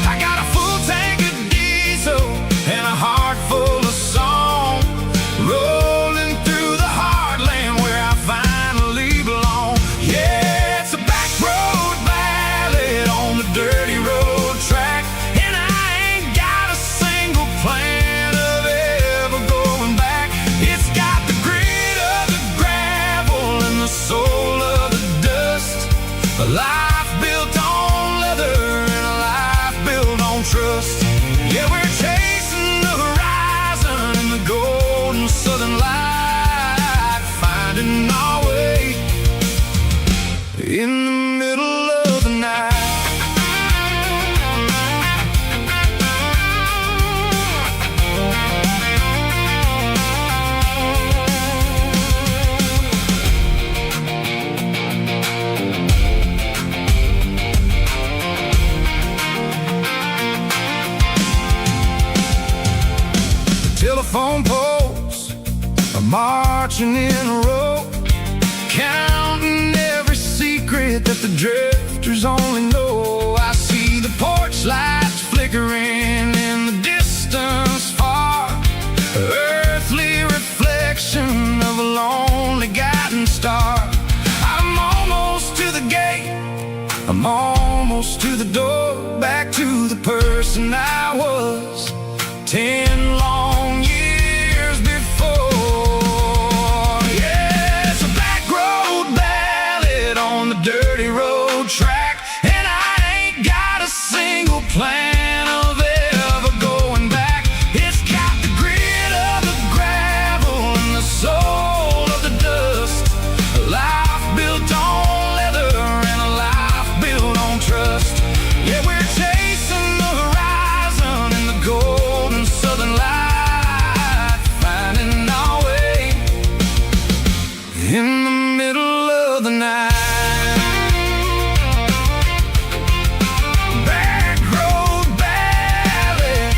I got a full tank of diesel and a heart full of song, rolling through the heartland where I finally belong. finding our way in the middle of the night. Telephone poles are marching in a row, counting every secret that the drifters only know. I see the porch lights flickering in the distance far, earthly reflection of a lonely guiding star. I'm almost to the gate, I'm almost to the door, back to the person I was 10 long years before. Yeah, it's a back road ballad on the dirty road track, and I ain't got a single plan of ever going back. It's got the grit of the gravel and the soul of the dust, a life built on leather and a life built on trust. Yeah, we're chasing the horizon in the golden southern light, finding our way in the middle of the night. Back road ballad,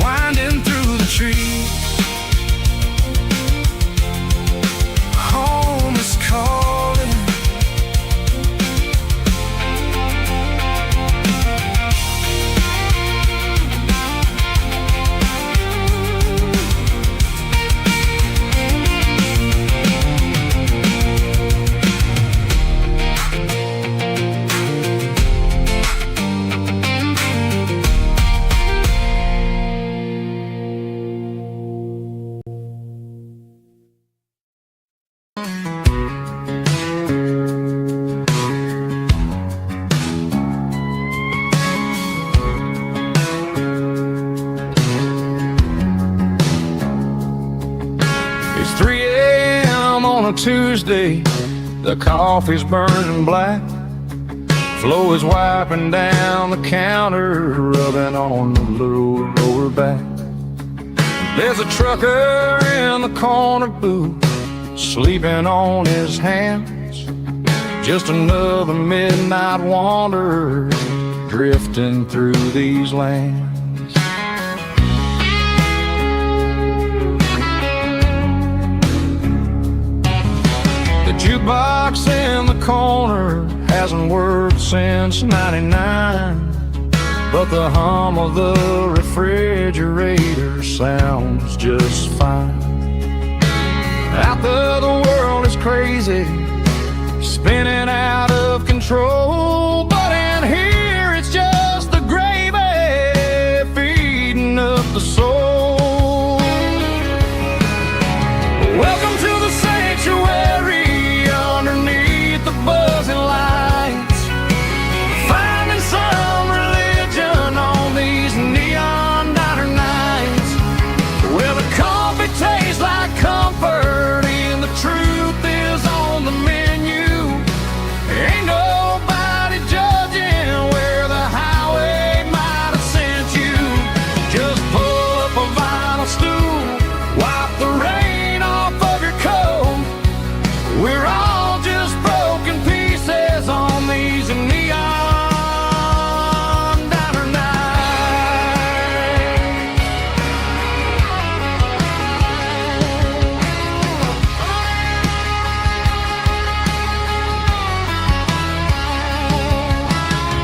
winding through the trees. Home is calling. It's 3 a.m. on a Tuesday, the coffee's burning black. Flo is wiping down the counter, rubbing on the lower back. There's a trucker in the corner booth, sleeping on his hands. Just another midnight wanderer, drifting through these lands. The jukebox in the corner hasn't worked since '99, but the hum of the refrigerator sounds just fine. Out there the world is crazy, spinning out of control, but in here it's just the gravy feeding up the soul. Welcome to the sanctuary underneath the buzzing lights, finding some religion on these neon diner nights. Well, the coffee tastes like comfort and the truth is on the menu. Ain't nobody judging where the highway might have sent you. Just pull up a vinyl stool, wipe the rain off of your coat. We're all just broken pieces on these neon diner nights.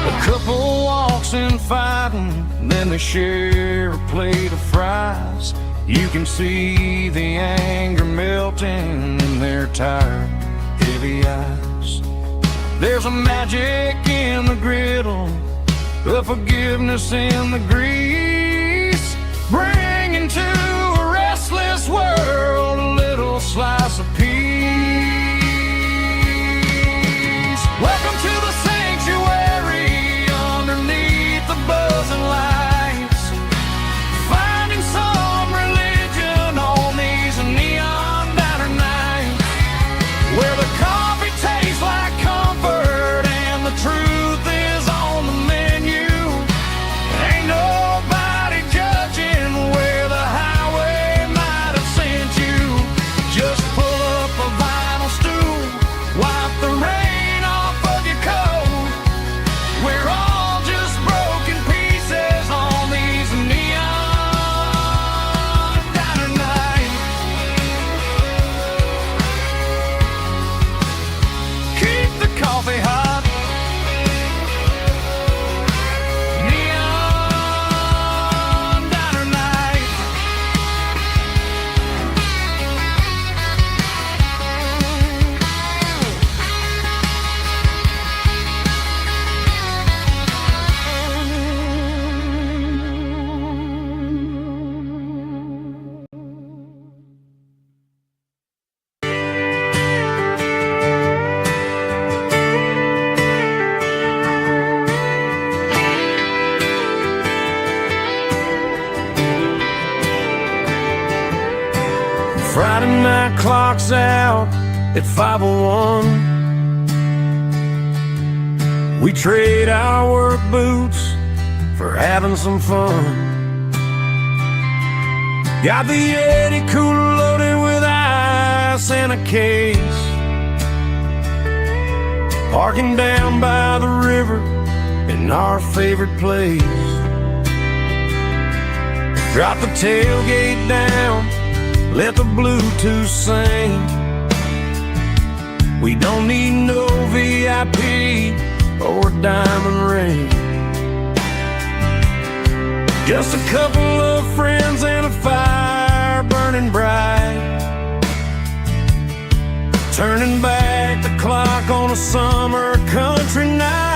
A couple walks in fighting, then they share a plate of fries. You can see the anger melting in their tired, heavy eyes. There's a magic in the griddle, a forgiveness in the grease, bringing to a restless world a little slice of peace. Welcome to the sanctuary underneath the buzzing lights, finding some religion on these neon Friday night clock's out at 5:01. We trade our work boots for having some fun. Got the Yeti cooler loaded with ice and a case. Parking down by the river in our favorite place. Drop the tailgate down, let the Bluetooth sing. We don't need no VIP or a diamond ring. Just a couple of friends and a fire burning bright, turning back the clock on a summer country night.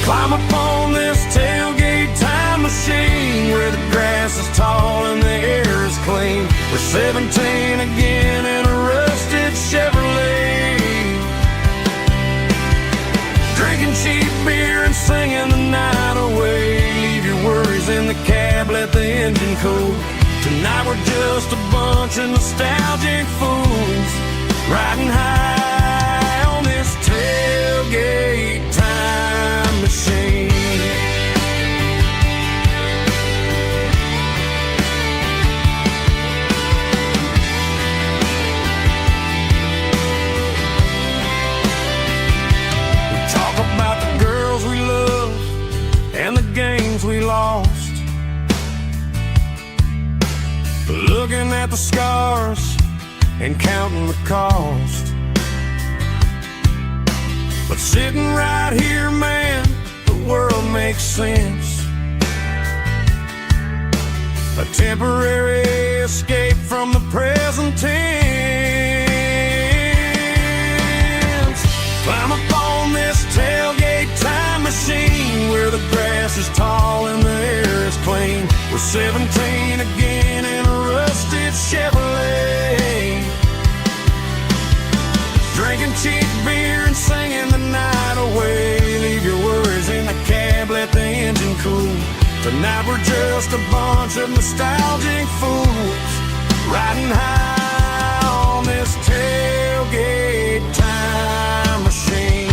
Climb up on this tailgate time machine where the grass is tall and the air is clean. We're 17 again in a rusted Chevrolet, drinking cheap beer and singing the night away. Leave your worries in the cab, let the engine cool. Tonight we're just a bunch of nostalgic fools, riding high on this tailgate time machine. We talk about the girls we love and the games we lost, looking at the scars and counting the cost. But sitting right here, man, the world makes sense. A temporary escape from the present tense. Climb up on this tailgate time machine where the grass is tall and the air is clean. We're 17 again in a rusted Chevrolet, drinking cheap beer and singing the night away. Leave your worries in the cab, let the engine cool. Tonight we're just a bunch of nostalgic fools, riding high on this tailgate time machine.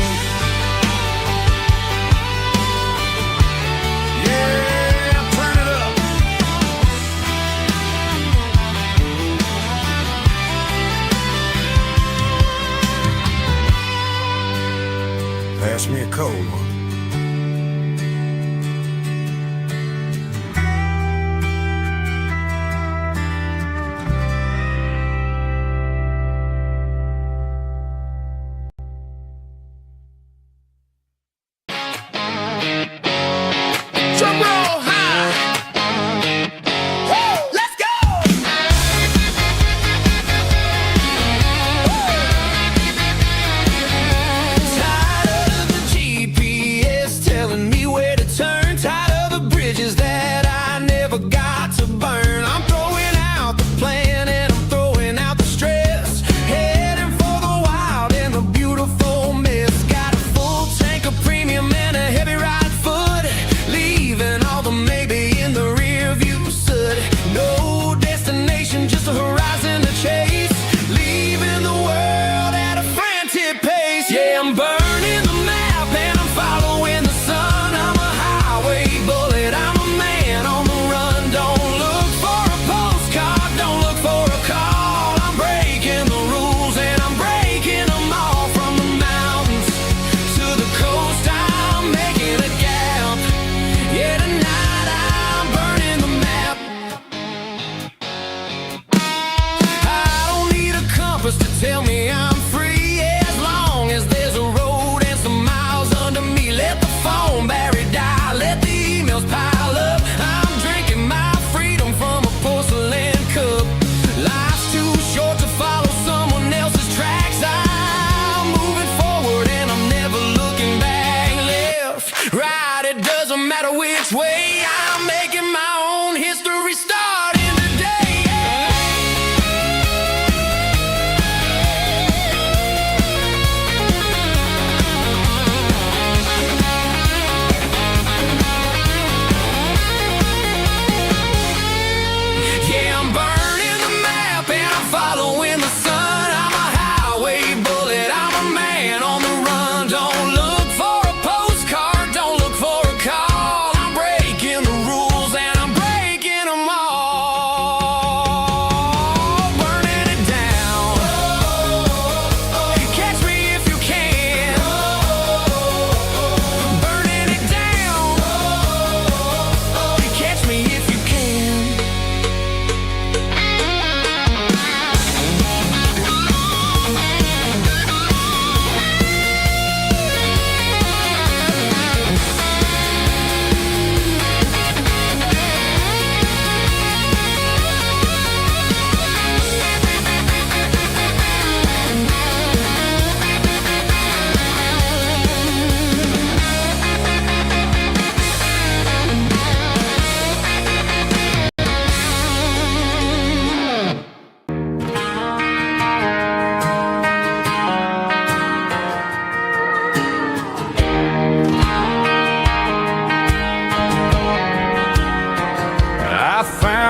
Pass me a cold one.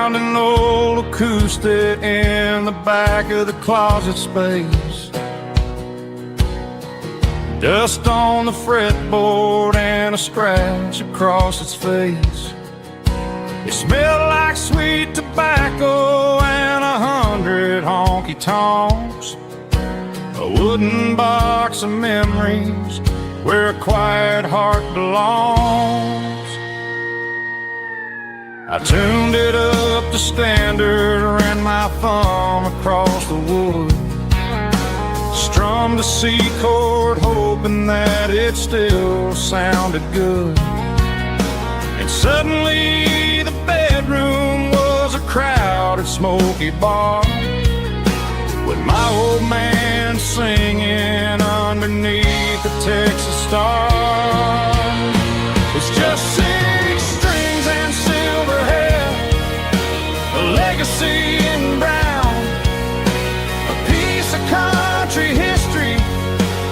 found an old acoustic in the back of the closet space. Dust on the fretboard and a scratch across its face. It smelled like sweet tobacco and 100 honky-tonks. A wooden box of memories where a quiet heart belongs. I tuned it up to standard, ran my thumb across the wood, strummed a C chord hoping that it still sounded good. And suddenly the bedroom was a crowded smoky bar, with my old man singing underneath the Texas stars. It's just 6 strings and silver hair, a legacy in brown, a piece of country history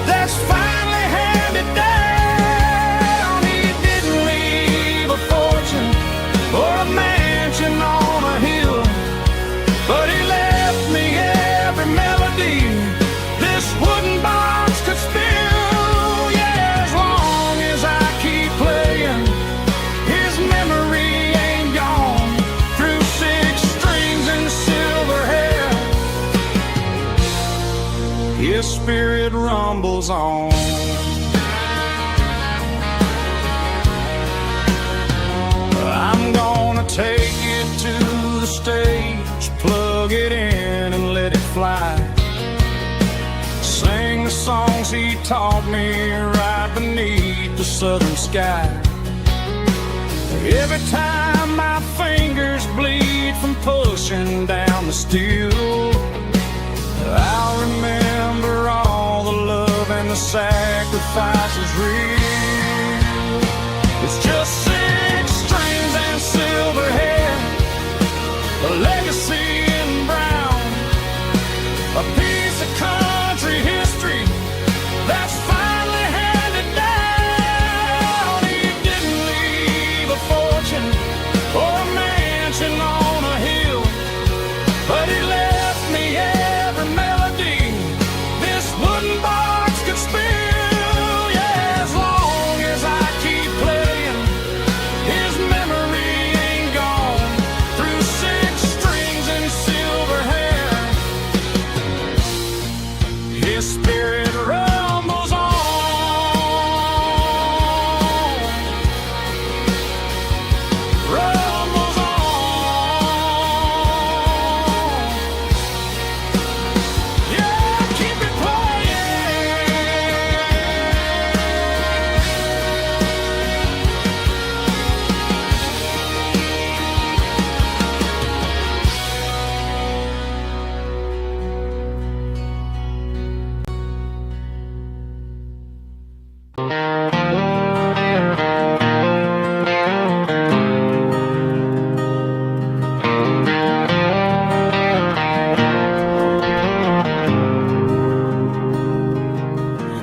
that's finally handed down. He didn't leave a fortune or a mansion on a hill, but he left me every melody this wooden box could spill. Yeah, as long as I keep playing, his memory ain't gone. Through 6 strings and silver hair, his spirit rumbles on. I'm gonna take it to the stage, plug it in and let it fly. Sing the songs he taught me right beneath the southern sky. Every time my fingers bleed from pushing down the steel, I'll remember all the love and the sacrifices real. It's just 6 strings and silver hair, a legacy in brown, a piece of country history that's finally handed down. He didn't leave a fortune or a mansion on a hill, but he left me every melody this wooden box could spill. Yeah, as long as I keep playing, his memory ain't gone. Through 6 strings and silver hair, his spirit rumbles on. Rumbles on. Yeah, keep it playing.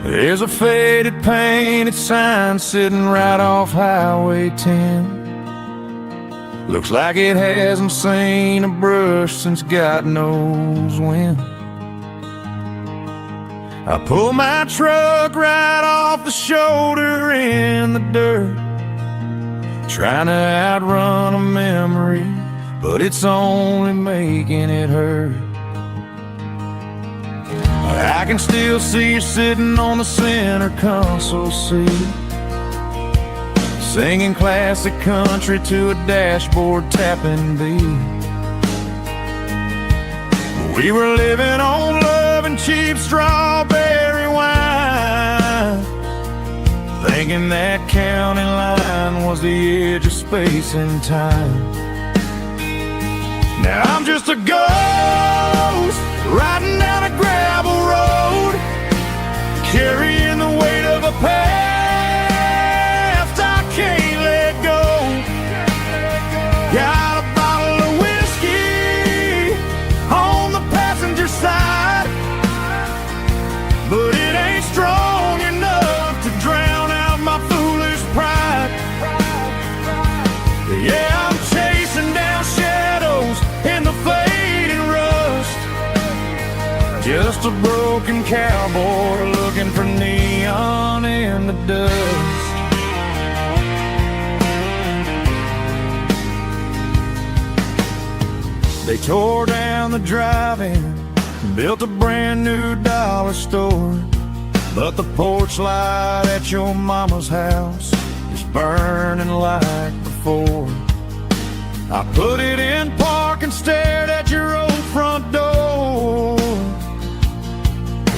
There's a faded painted sign sitting right off Highway 10. Looks like it hasn't seen a brush since God knows when. I pull my truck right off the shoulder in the dirt, trying to outrun a memory, but it's only making it hurt. I can still see you sitting on the center console seat, singing classic country to a dashboard tapping beat. We were living on love and cheap strawberry wine, thinking that county line was the edge of space and time. Now I'm just a ghost riding down a gravel road, carrying the weight of a past I can't let go. Got a bottle of whiskey on the passenger side, but it ain't strong enough to drown out my foolish pride. Yeah, I'm chasing down shadows Just a broken cowboy looking for neon in the dust. They tore down the drive-in, built a brand new dollar store, but the porch light at your mama's house is burning like before. I put it in park and stared at your old front door,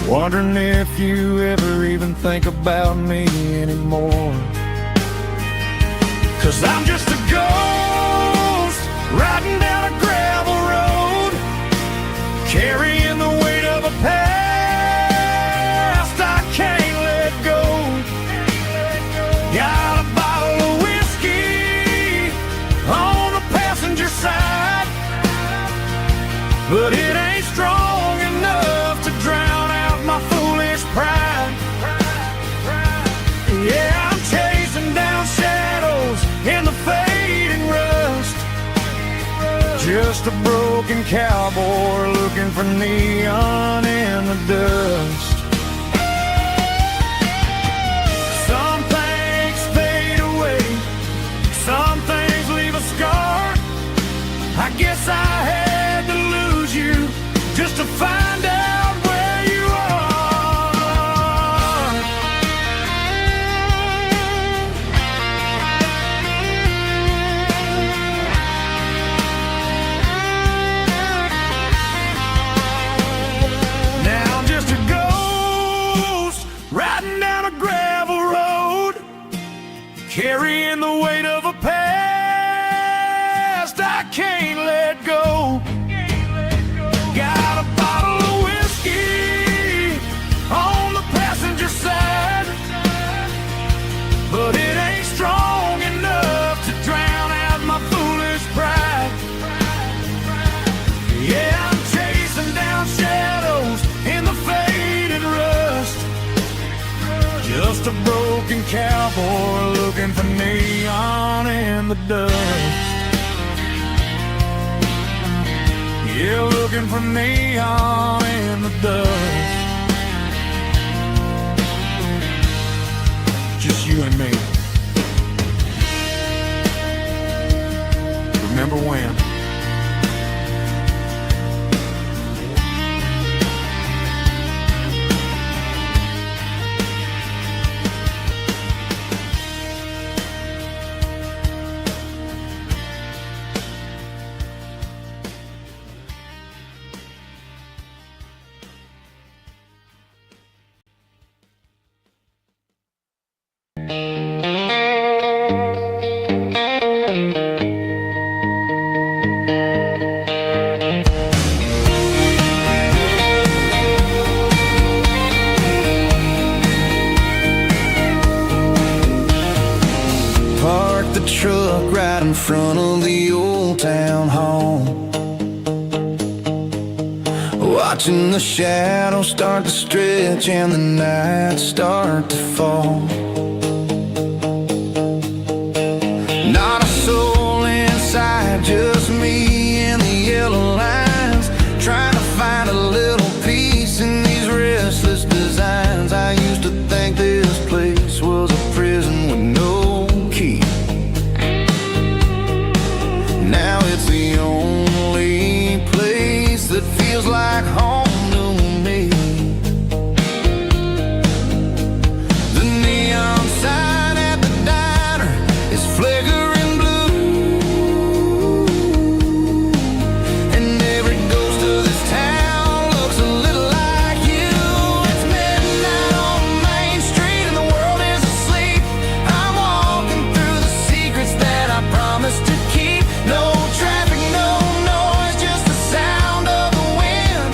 wondering if you ever even think about me anymore. 'Cause I'm just a ghost riding down a gravel road, carrying the weight of a past I can't let go. Got a bottle of whiskey on the passenger side, but it ain't strong enough to drown out my foolish pride. Yeah, I'm chasing down shadows in the fading rust, just a broken cowboy looking for neon in the dust. Some things fade away, some things leave a scar. I guess I had to lose you just to find out where you are. Now I'm just a ghost riding down a gravel road, carrying the weight of a past I can't let go. Got a bottle of whiskey on the passenger side, but it ain't strong enough to drown out my foolish pride. Yeah, I'm chasing down shadows in the faded rust, just a broken cowboy looking for neon in the dust. Yeah, looking for neon in the dust. Just you and me. Remember when? Park the truck right in front of the old town hall, watching the shadows start to stretch and the night start to fall. Not a soul inside, just me and the yellow lines, trying to find a little peace in these restless designs. I used to think this place was a prison with no key. Now it's the only place that feels like home to me. The neon sign at the diner is flickering blue, and every ghost of this town looks a little like you. It's midnight on Main Street and the world is asleep. I'm walking through the secrets that I promised to keep. No traffic, no noise, just the sound of the wind,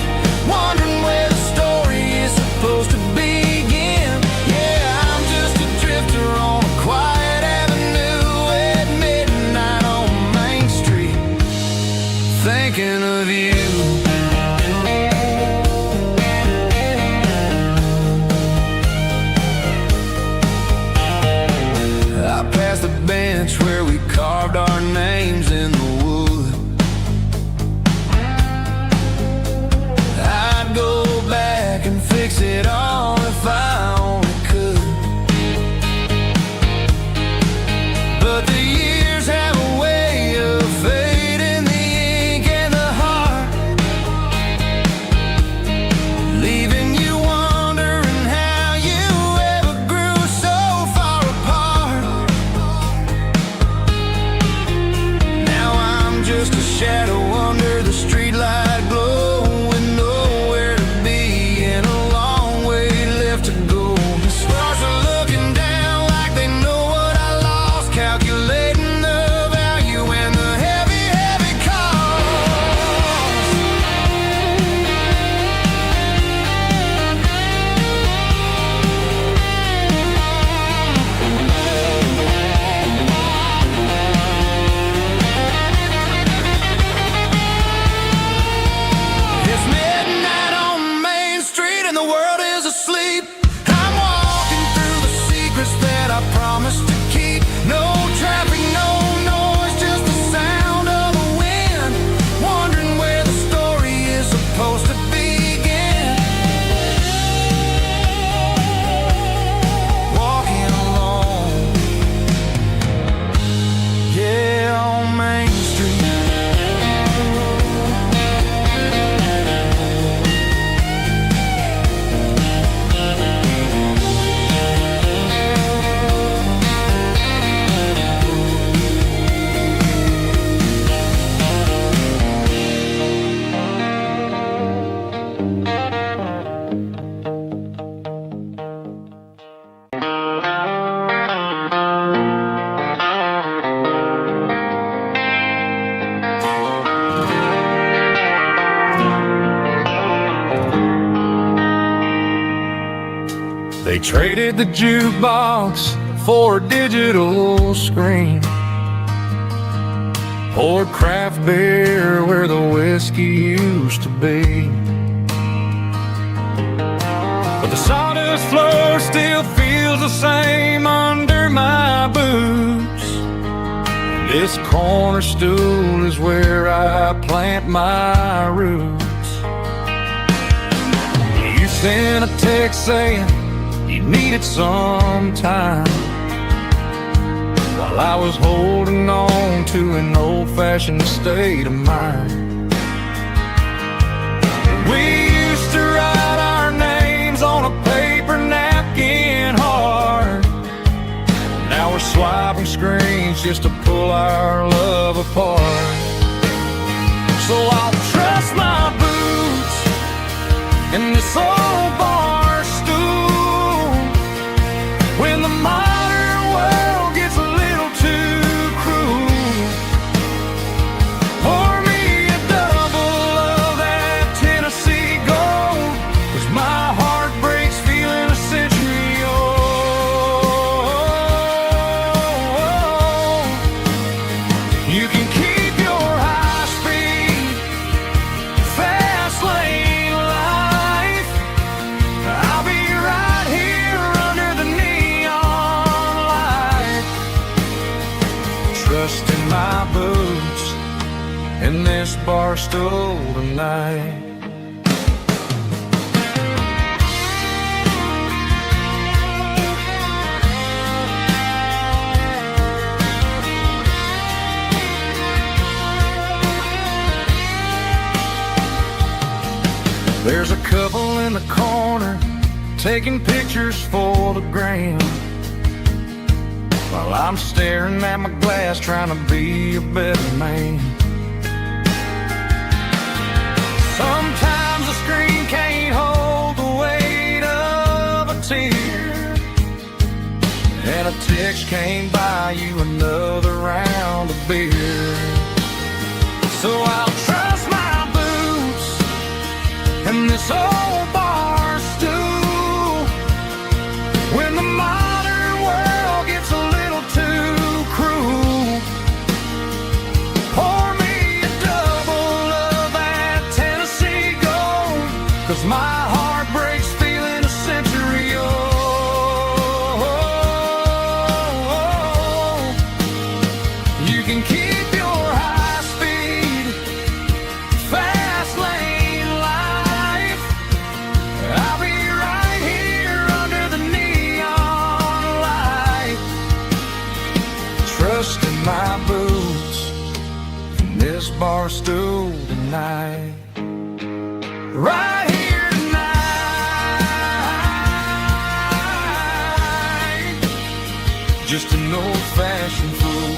wondering where the story is supposed to begin. Yeah, I'm just a drifter on a quiet avenue at midnight on Main Street, thinking of you. I passed the bench where we carved our names in the wood. I'd go back They traded the jukebox for a digital screen, poured craft beer where the whiskey used to be. But the sawdust floor still feels the same under my boots. This corner stool is where I plant my roots. You sent a text saying you needed some time, while I was holding on to an old-fashioned state of mind. We used to write our names on a paper napkin hard. Now we're swiping screens just to pull our love apart. So I'll trust my boots in this old bar stool when the modern world gets a little too cruel. Pour me a double of that Tennessee Gold, 'cause my heart breaks feeling a century old. You can keep your high-speed, fast lane life. I'll be right here under the neon light, trusting my boots in this bar stool tonight. There's a couple in the corner taking pictures for the gram, while I'm staring at my glass trying to be a better man. Sometimes the screen can't hold the weight of a tear, and a text can't buy you another round of beer. So I'll trust my boots in this old bar stool when the modern world gets a little too cruel. Pour me a double of that Tennessee Gold, 'cause my heart breaks feeling a century old. You can keep your high speed, fast lane life. I'll be right here under the neon light, trusting my boots in this bar stool tonight. Right here tonight, just an old-fashioned fool.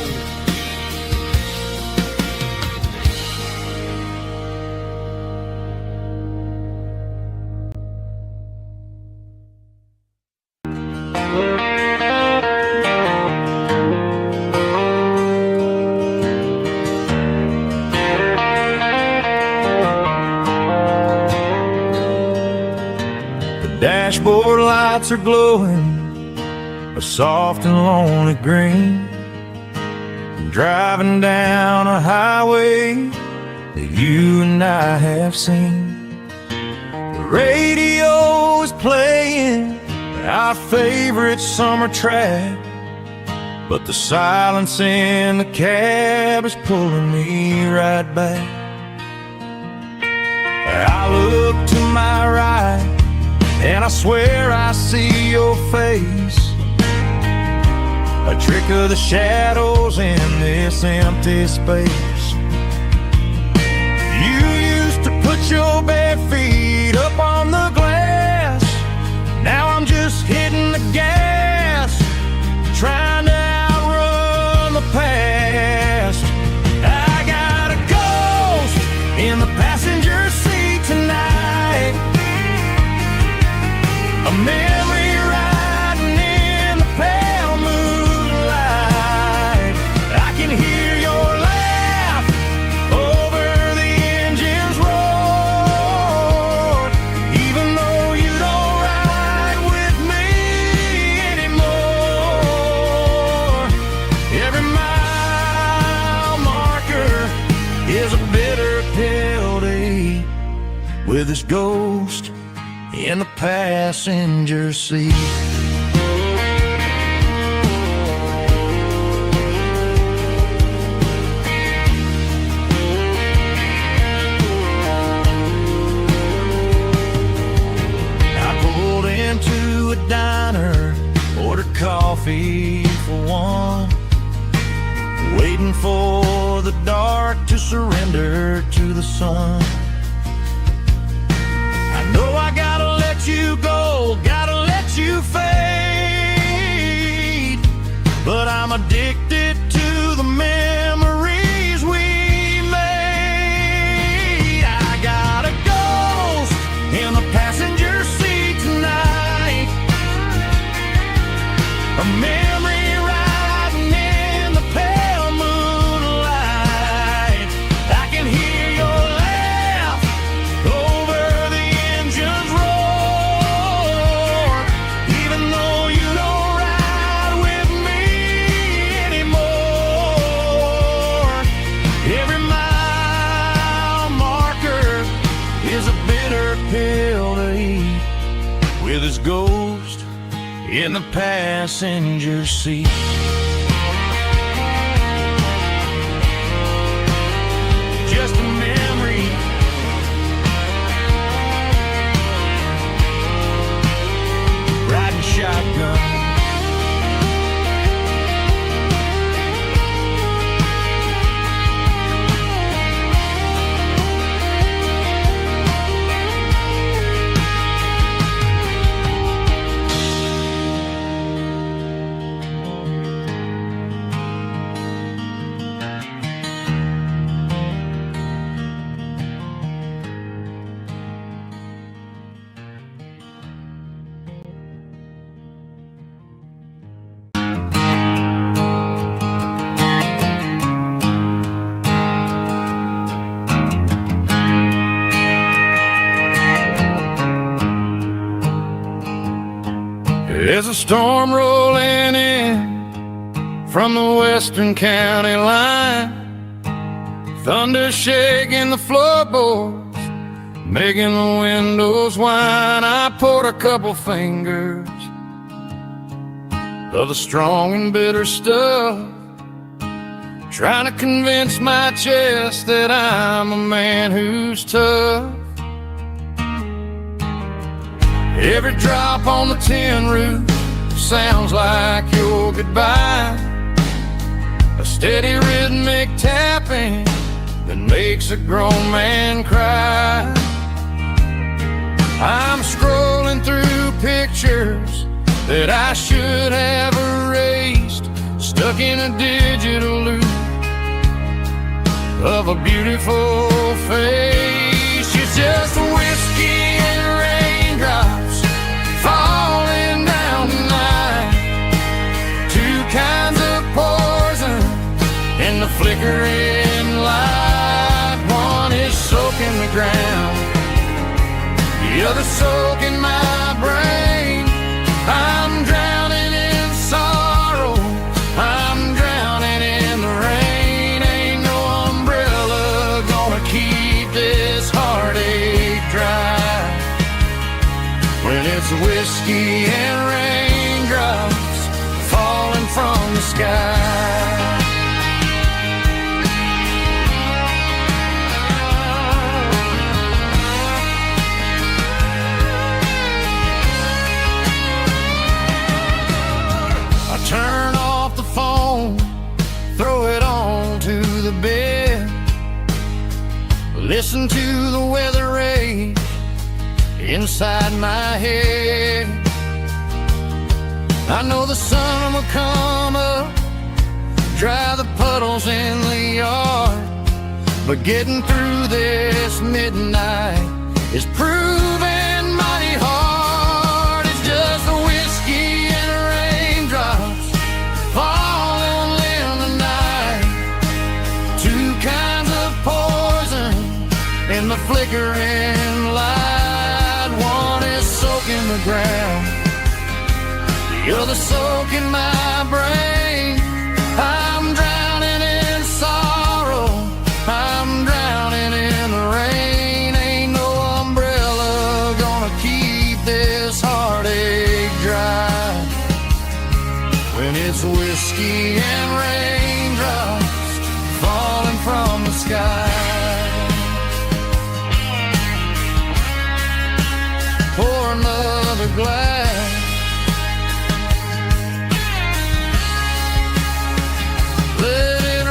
Dashboard lights are glowing a soft and lonely green. Driving down a highway that you and I have seen. The radio is playing our favorite summer track, but the silence in the cab is pulling me right back. I look to my right and I swear I see your face, a trick of the shadows in this empty space. You used to put your bare feet up on the glass. Now I'm just hitting the gas, trying to outrun the past. I got a ghost in the passenger seat tonight, a memory riding in the pale moonlight. I can hear your laugh is a bitter pill to eat, with his ghost in the passenger seat. I pulled into a diner, ordered coffee for one, waiting for the dark to surrender to the sun. I know I gotta let you go, gotta let you fade, but I'm addicted to the memories we made. I got a ghost in the passenger seat tonight, a memory riding in the pale moonlight. I can hear your laugh over the engine's roar, even though you don't ride with me anymore. Every mile marker is a bitter pill to eat, with his ghost in the passenger seat. Just a memory, riding shotgun. There's a storm rolling in from the western county line, thunder shaking the floorboards, making the windows whine. I poured a couple fingers of the strong and bitter stuff, trying to convince my chest that I'm a man who's tough. Every drop on the tin roof sounds like your goodbye, a steady rhythmic tapping that makes a grown man cry. I'm scrolling through pictures that I should have erased, stuck in a digital loop of a beautiful face. It's just whiskey and raindrops falling down tonight, two kinds of poison in the flickering light. One is soaking the ground, the other soaking my brain. I'm drowning in sorrow, I'm drowning in the rain. Ain't no umbrella gonna keep this heartache dry when it's whiskey and raindrops falling from the sky. Turn off the phone, throw it on to the bed, listen to the weather rage inside my head. I know the sun will come up, dry the puddles in the yard, but getting through this midnight is proving mighty hard. It's just a whiskey and raindrops falling in the night, two kinds of poison in the flickering light. One is soaking the ground, the other soaking my brain. I'm drowning in sorrow, I'm drowning whiskey and raindrops falling from the sky. Pour another glass. Let it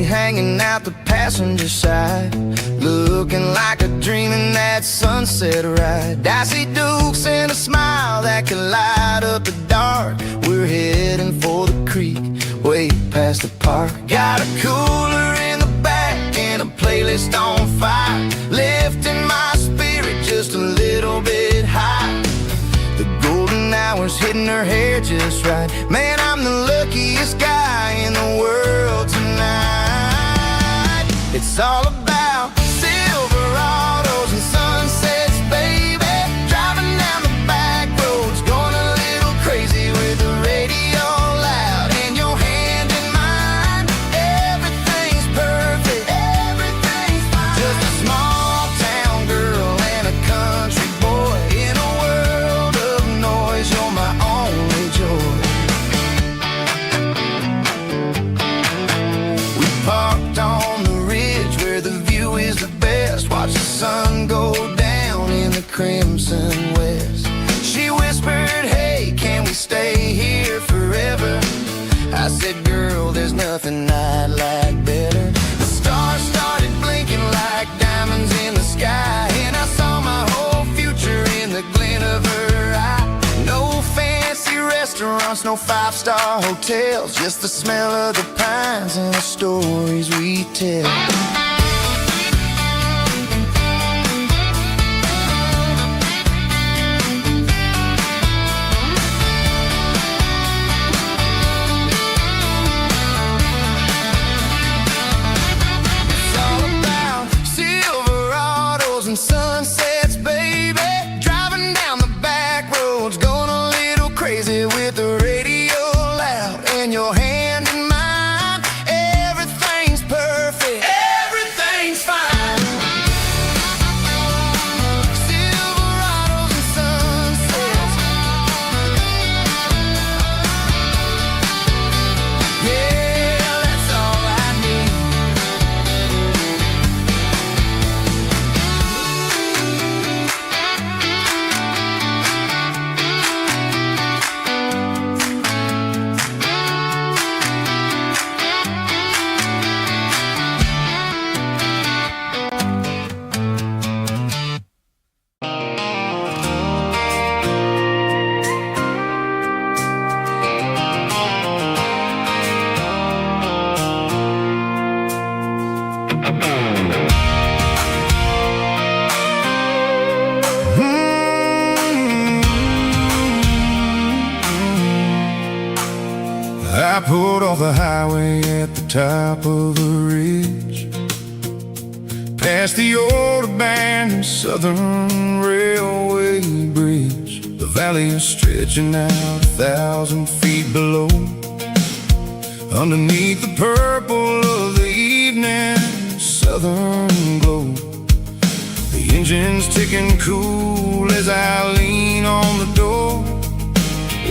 hanging out the passenger side, looking like a dream in that sunset ride. I see Dukes and a smile that can light up the dark. We're heading for the creek, way past the park. Got a cooler in the back and a playlist on fire, lifting my spirit just a little bit high. The golden hour's hitting her hair just right. Man, I'm the luckiest guy in the world tonight. It's all about Silverados and sunsets, baby. Driving down the back roads, going a little crazy with the radio loud and your hand in mine. Everything's perfect, everything's fine. Just a small town girl and a country boy in a world of noise. You're my only joy. We parked on the the view is the best. Watch the sun go down in the crimson west. She whispered, hey, can we stay here forever? I said, girl, there's nothing I'd like better. The stars started blinking like diamonds in the sky, and I saw my whole future in the glint of her eye. No fancy restaurants, no five-star hotels, just the smell of the pines and the stories we tell. And sunsets, baby. Driving down the back roads, going a little crazy with the radio loud and your hand in mine. Everything's perfect, everything's fine. Silverados and sunsets. Yeah, that's all I need. I pulled off the highway at the top of the ridge, past the old abandoned Southern Railway bridge. The valley is stretching out 1,000 feet below, underneath the purple of the evening southern glow. The engine's ticking cool as I lean on the door,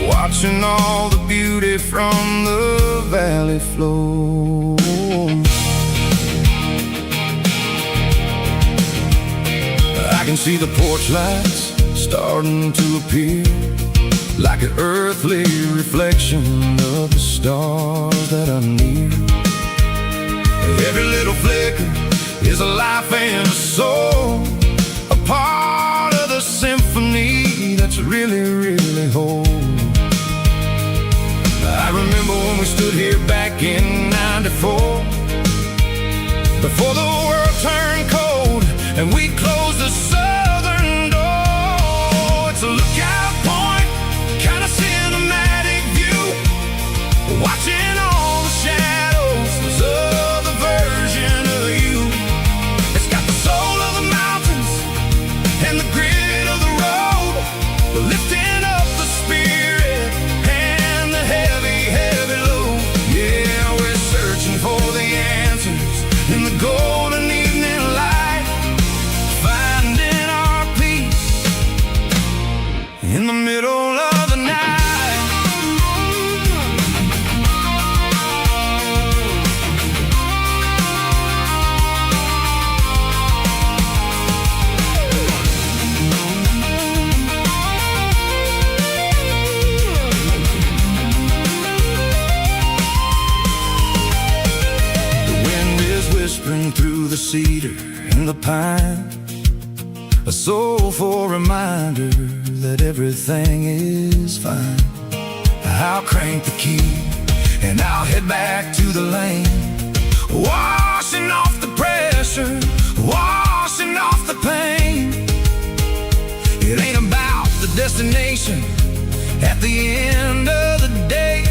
watching all the beauty from the valley flow. can see the porch lights starting to appear, like an earthly reflection of the stars that are near. Every little flicker is a life and a soul, a part of the symphony that's really, really whole. I remember when we stood here back in '94, before the world turned cold and we closed the southern door. It's a lookout point, kind of cinematic view, watching all the shadows of the version of you. It's got the soul of the mountains and the grit of the road, lifting up the spirit and the heavy, heavy load. Yeah, we're searching for the answers in the golden evening light, finding our peace in the middle of the night. Whispering through the cedar and the pine, a soulful reminder that everything is fine. I'll crank the key and I'll head back to the lane, washing off the pressure, washing off the pain. It ain't about the destination at the end of the day,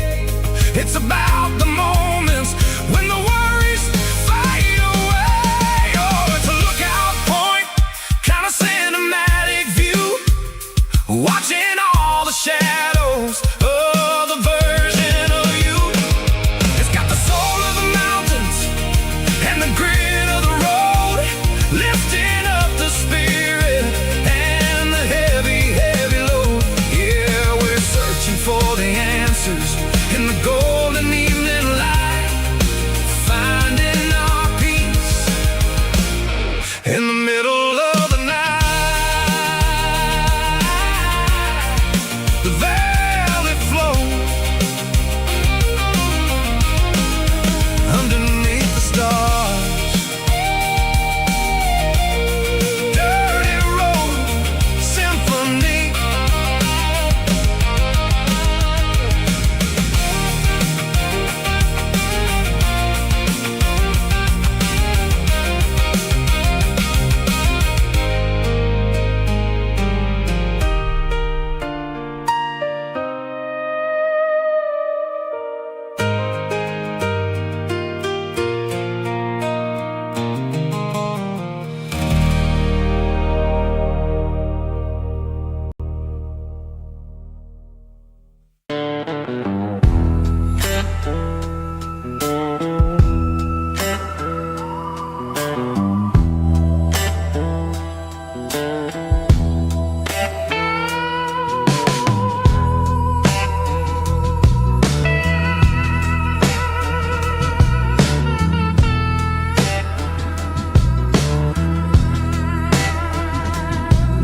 it's about the moments when the worries fade away. Oh, it's a lookout point, kind of cinematic view, watching all the shadows of the version of you. It's got the soul of the mountains and the grit of the road, lifting up the spirit and the heavy, heavy load. Yeah, we're searching for the answers in the golden evening light, finding our peace in the middle of the night. The valley flows underneath the stars, dirty road symphony.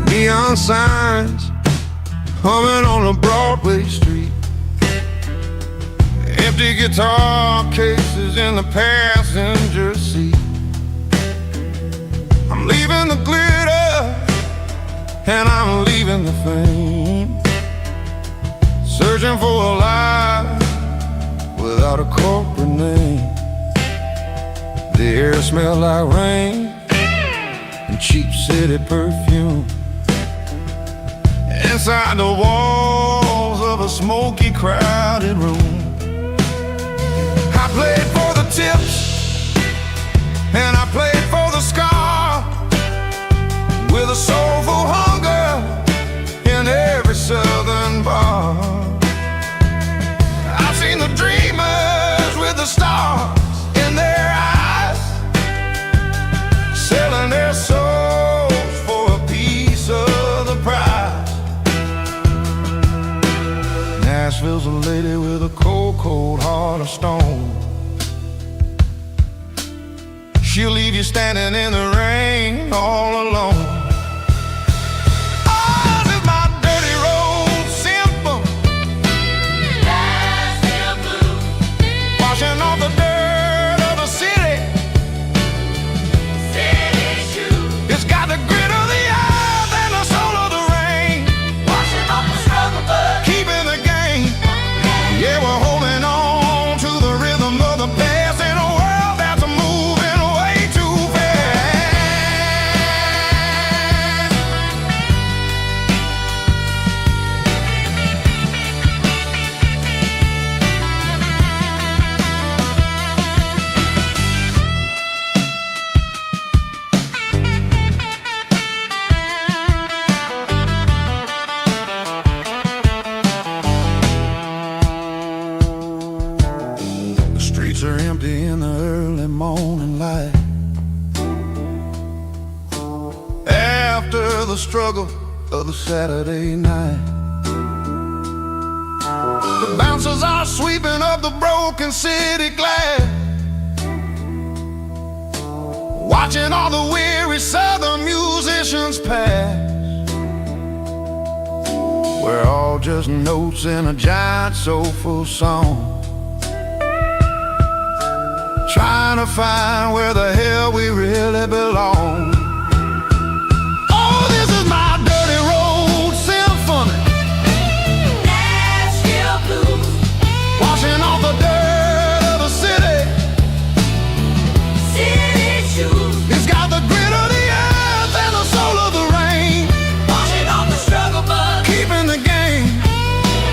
Neon signs humming on a Broadway street, empty guitar cases in the passenger seat. I'm leaving the glitter and I'm leaving the fame, searching for a life without a corporate name. The air smelled like rain and cheap city perfume. Inside the walls of a smoky, crowded room, I played for the tips and I played for the scar, with a soulful hunger in every southern bar. I've seen the dreamers with the stars in their eyes, selling their souls for a piece of the prize. Nashville's a lady with a cold, cold heart of stone. She'll leave you standing in the rain all alone. streets are empty in the early morning light. After the struggle of the Saturday night, the bouncers are sweeping up the broken city glass, watching all the weary southern musicians pass. We're all just notes in a giant soulful song, trying to find where the hell we really belong. Oh, this is my dirty road symphony, Nashville blues, washing off the dirt of the city. city shoes, It's got the grit of the earth and the soul of the rain, washing off the struggle bug. keeping the game.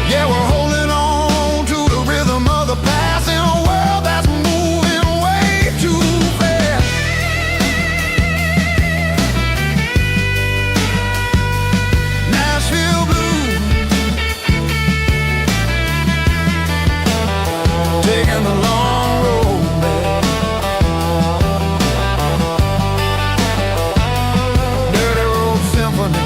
Yeah, we're holding on to the rhythm of the past in a world that's moving way too fast. Nashville blues, taking the long road back. Dirty road symphony.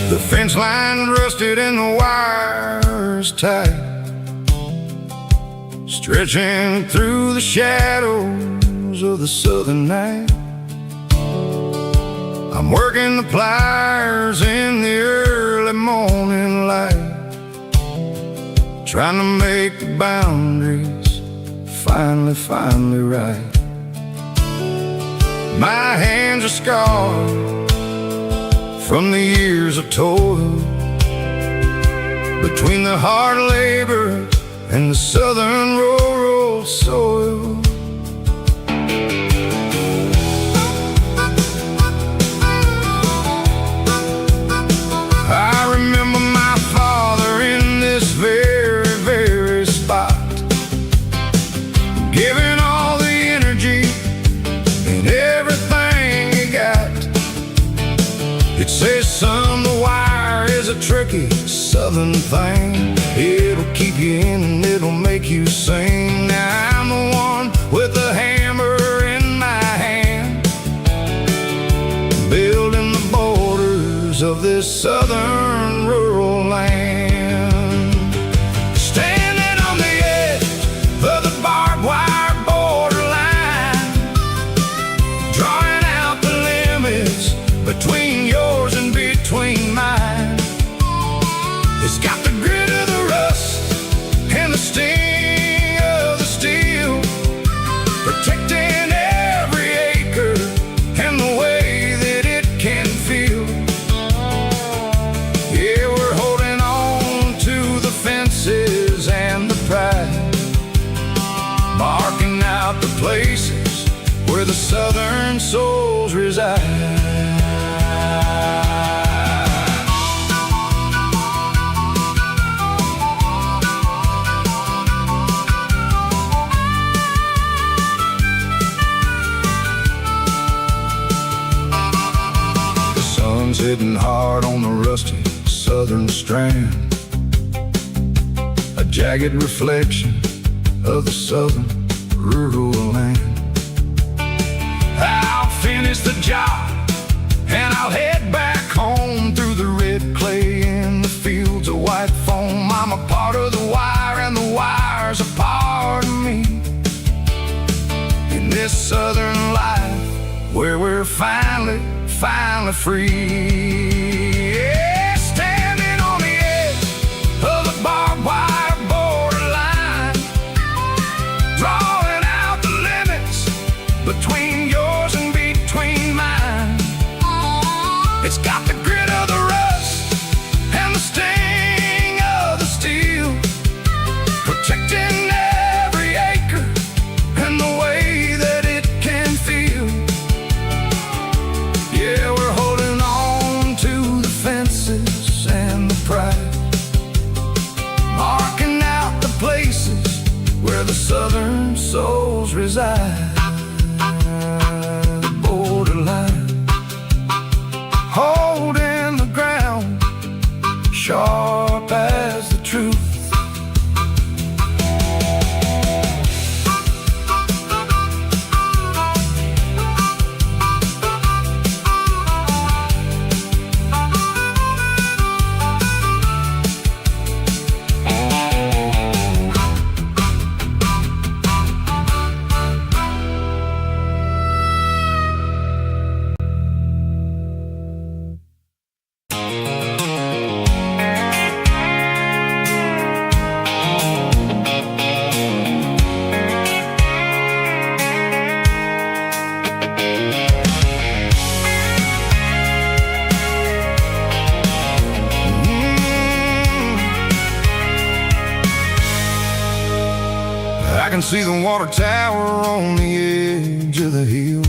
The fence line rusted and the wires tight, stretching through the shadows of the southern night. I'm working the pliers in the early morning light, trying to make the boundaries finally right. My hands are scarred from the years of toil, between the hard labor and the southern rural soil. I remember my father in this very spot, giving all the energy and everything he got. It says, son, the wire is a tricky southern thing. It'll keep you in and it'll make you sing. Now I'm the one with the hammer in my hand, building the borders of this southern rural land. Standing on the edge of the barbed wire borderline, drawing out the limits between yours and between mine. It's got the grit of the rust and the sting of the steel, protecting every acre and the way that it can feel. Yeah, we're holding on to the fences and the pride, marking out the places where the southern souls reside. Hitting hard on the rusty southern strand, a jagged reflection of the southern rural land. I'll finish the job and I'll head back home through the red clay in the fields of white foam. I'm a part of the wire and the wire's a part of me, in this southern life where we're finally free. Yeah. It's got the grit of the rust and the sting of the steel, protecting every acre and the way that it can feel. Yeah, we're holding on to the fences and the pride, marking out the places where the southern souls reside. The borderline, holding the ground, sharp as the truth. I can see the water tower on the edge of the hill.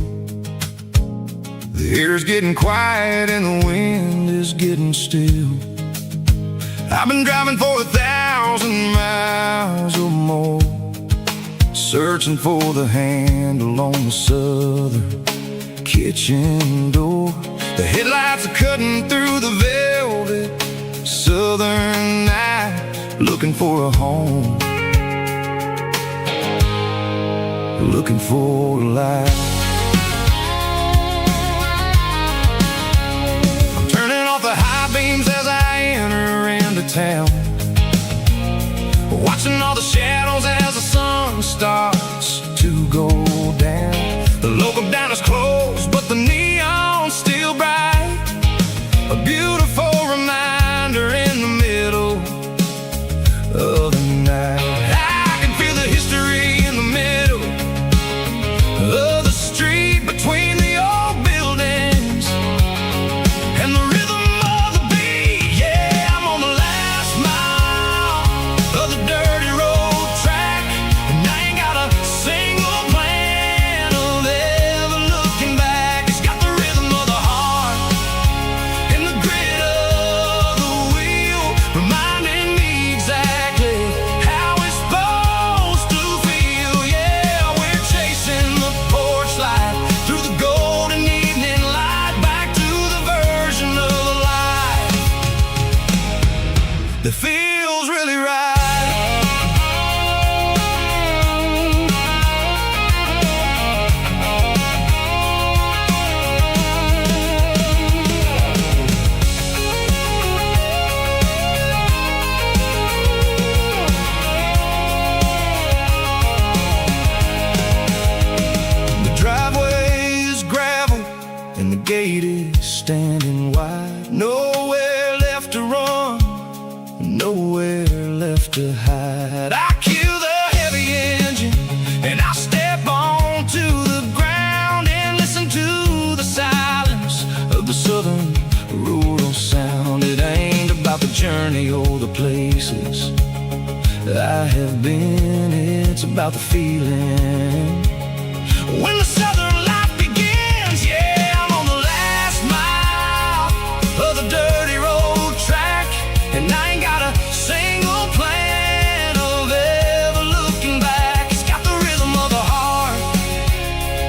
The air's getting quiet and the wind is getting still. I've been driving for 1,000 miles or more, searching for the handle on the southern kitchen door. The headlights are cutting through the velvet southern night, looking for a home, looking for a light. I'm turning off the high beams as I enter into town, watching all the shadows as the sun starts to go down. The local diner's closed, but the neon's still bright, a beautiful reminder in the middle of the night. I can feel the history in the middle of the street, between the old buildings and the rhythm of the beat. Yeah, I'm on the last mile of the dirty road track, and I ain't got a single plan of ever looking back. It's got the rhythm of the heart and the grit of the wheel, reminding me exactly how it's supposed to feel. Yeah, we're chasing the porch light through the golden evening light, back to the version of life that feels really right. The driveway is gravel and the gate is standing wide. Nowhere left to run, nowhere left to hide. I kill the heavy engine and I step onto the ground and listen to the silence of the southern rural sound. It ain't about the journey or the places I have been, it's about the feeling when the southern life begins. Yeah, I'm on the last mile of the dirty road track, and I ain't got a single plan of ever looking back. It's got the rhythm of the heart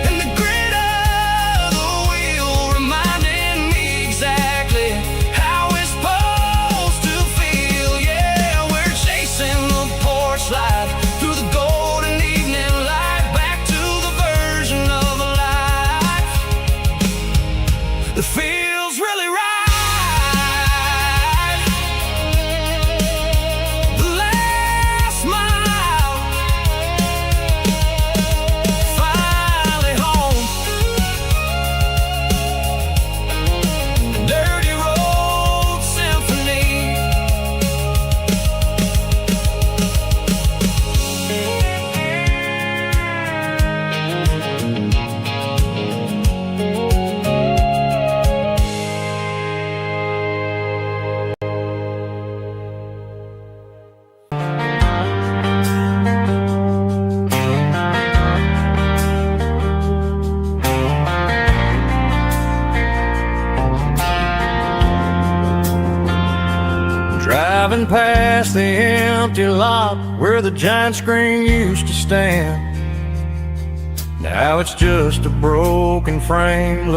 and the grit of the wheel, reminding me exactly how it's supposed to feel. Yeah, we're chasing the porch light through the golden evening light, back to the version of life that feels really right. The last mile, finally home. Dirty road symphony. Driving past the empty lot where the giant screen used to stand. Now it's just a broken frame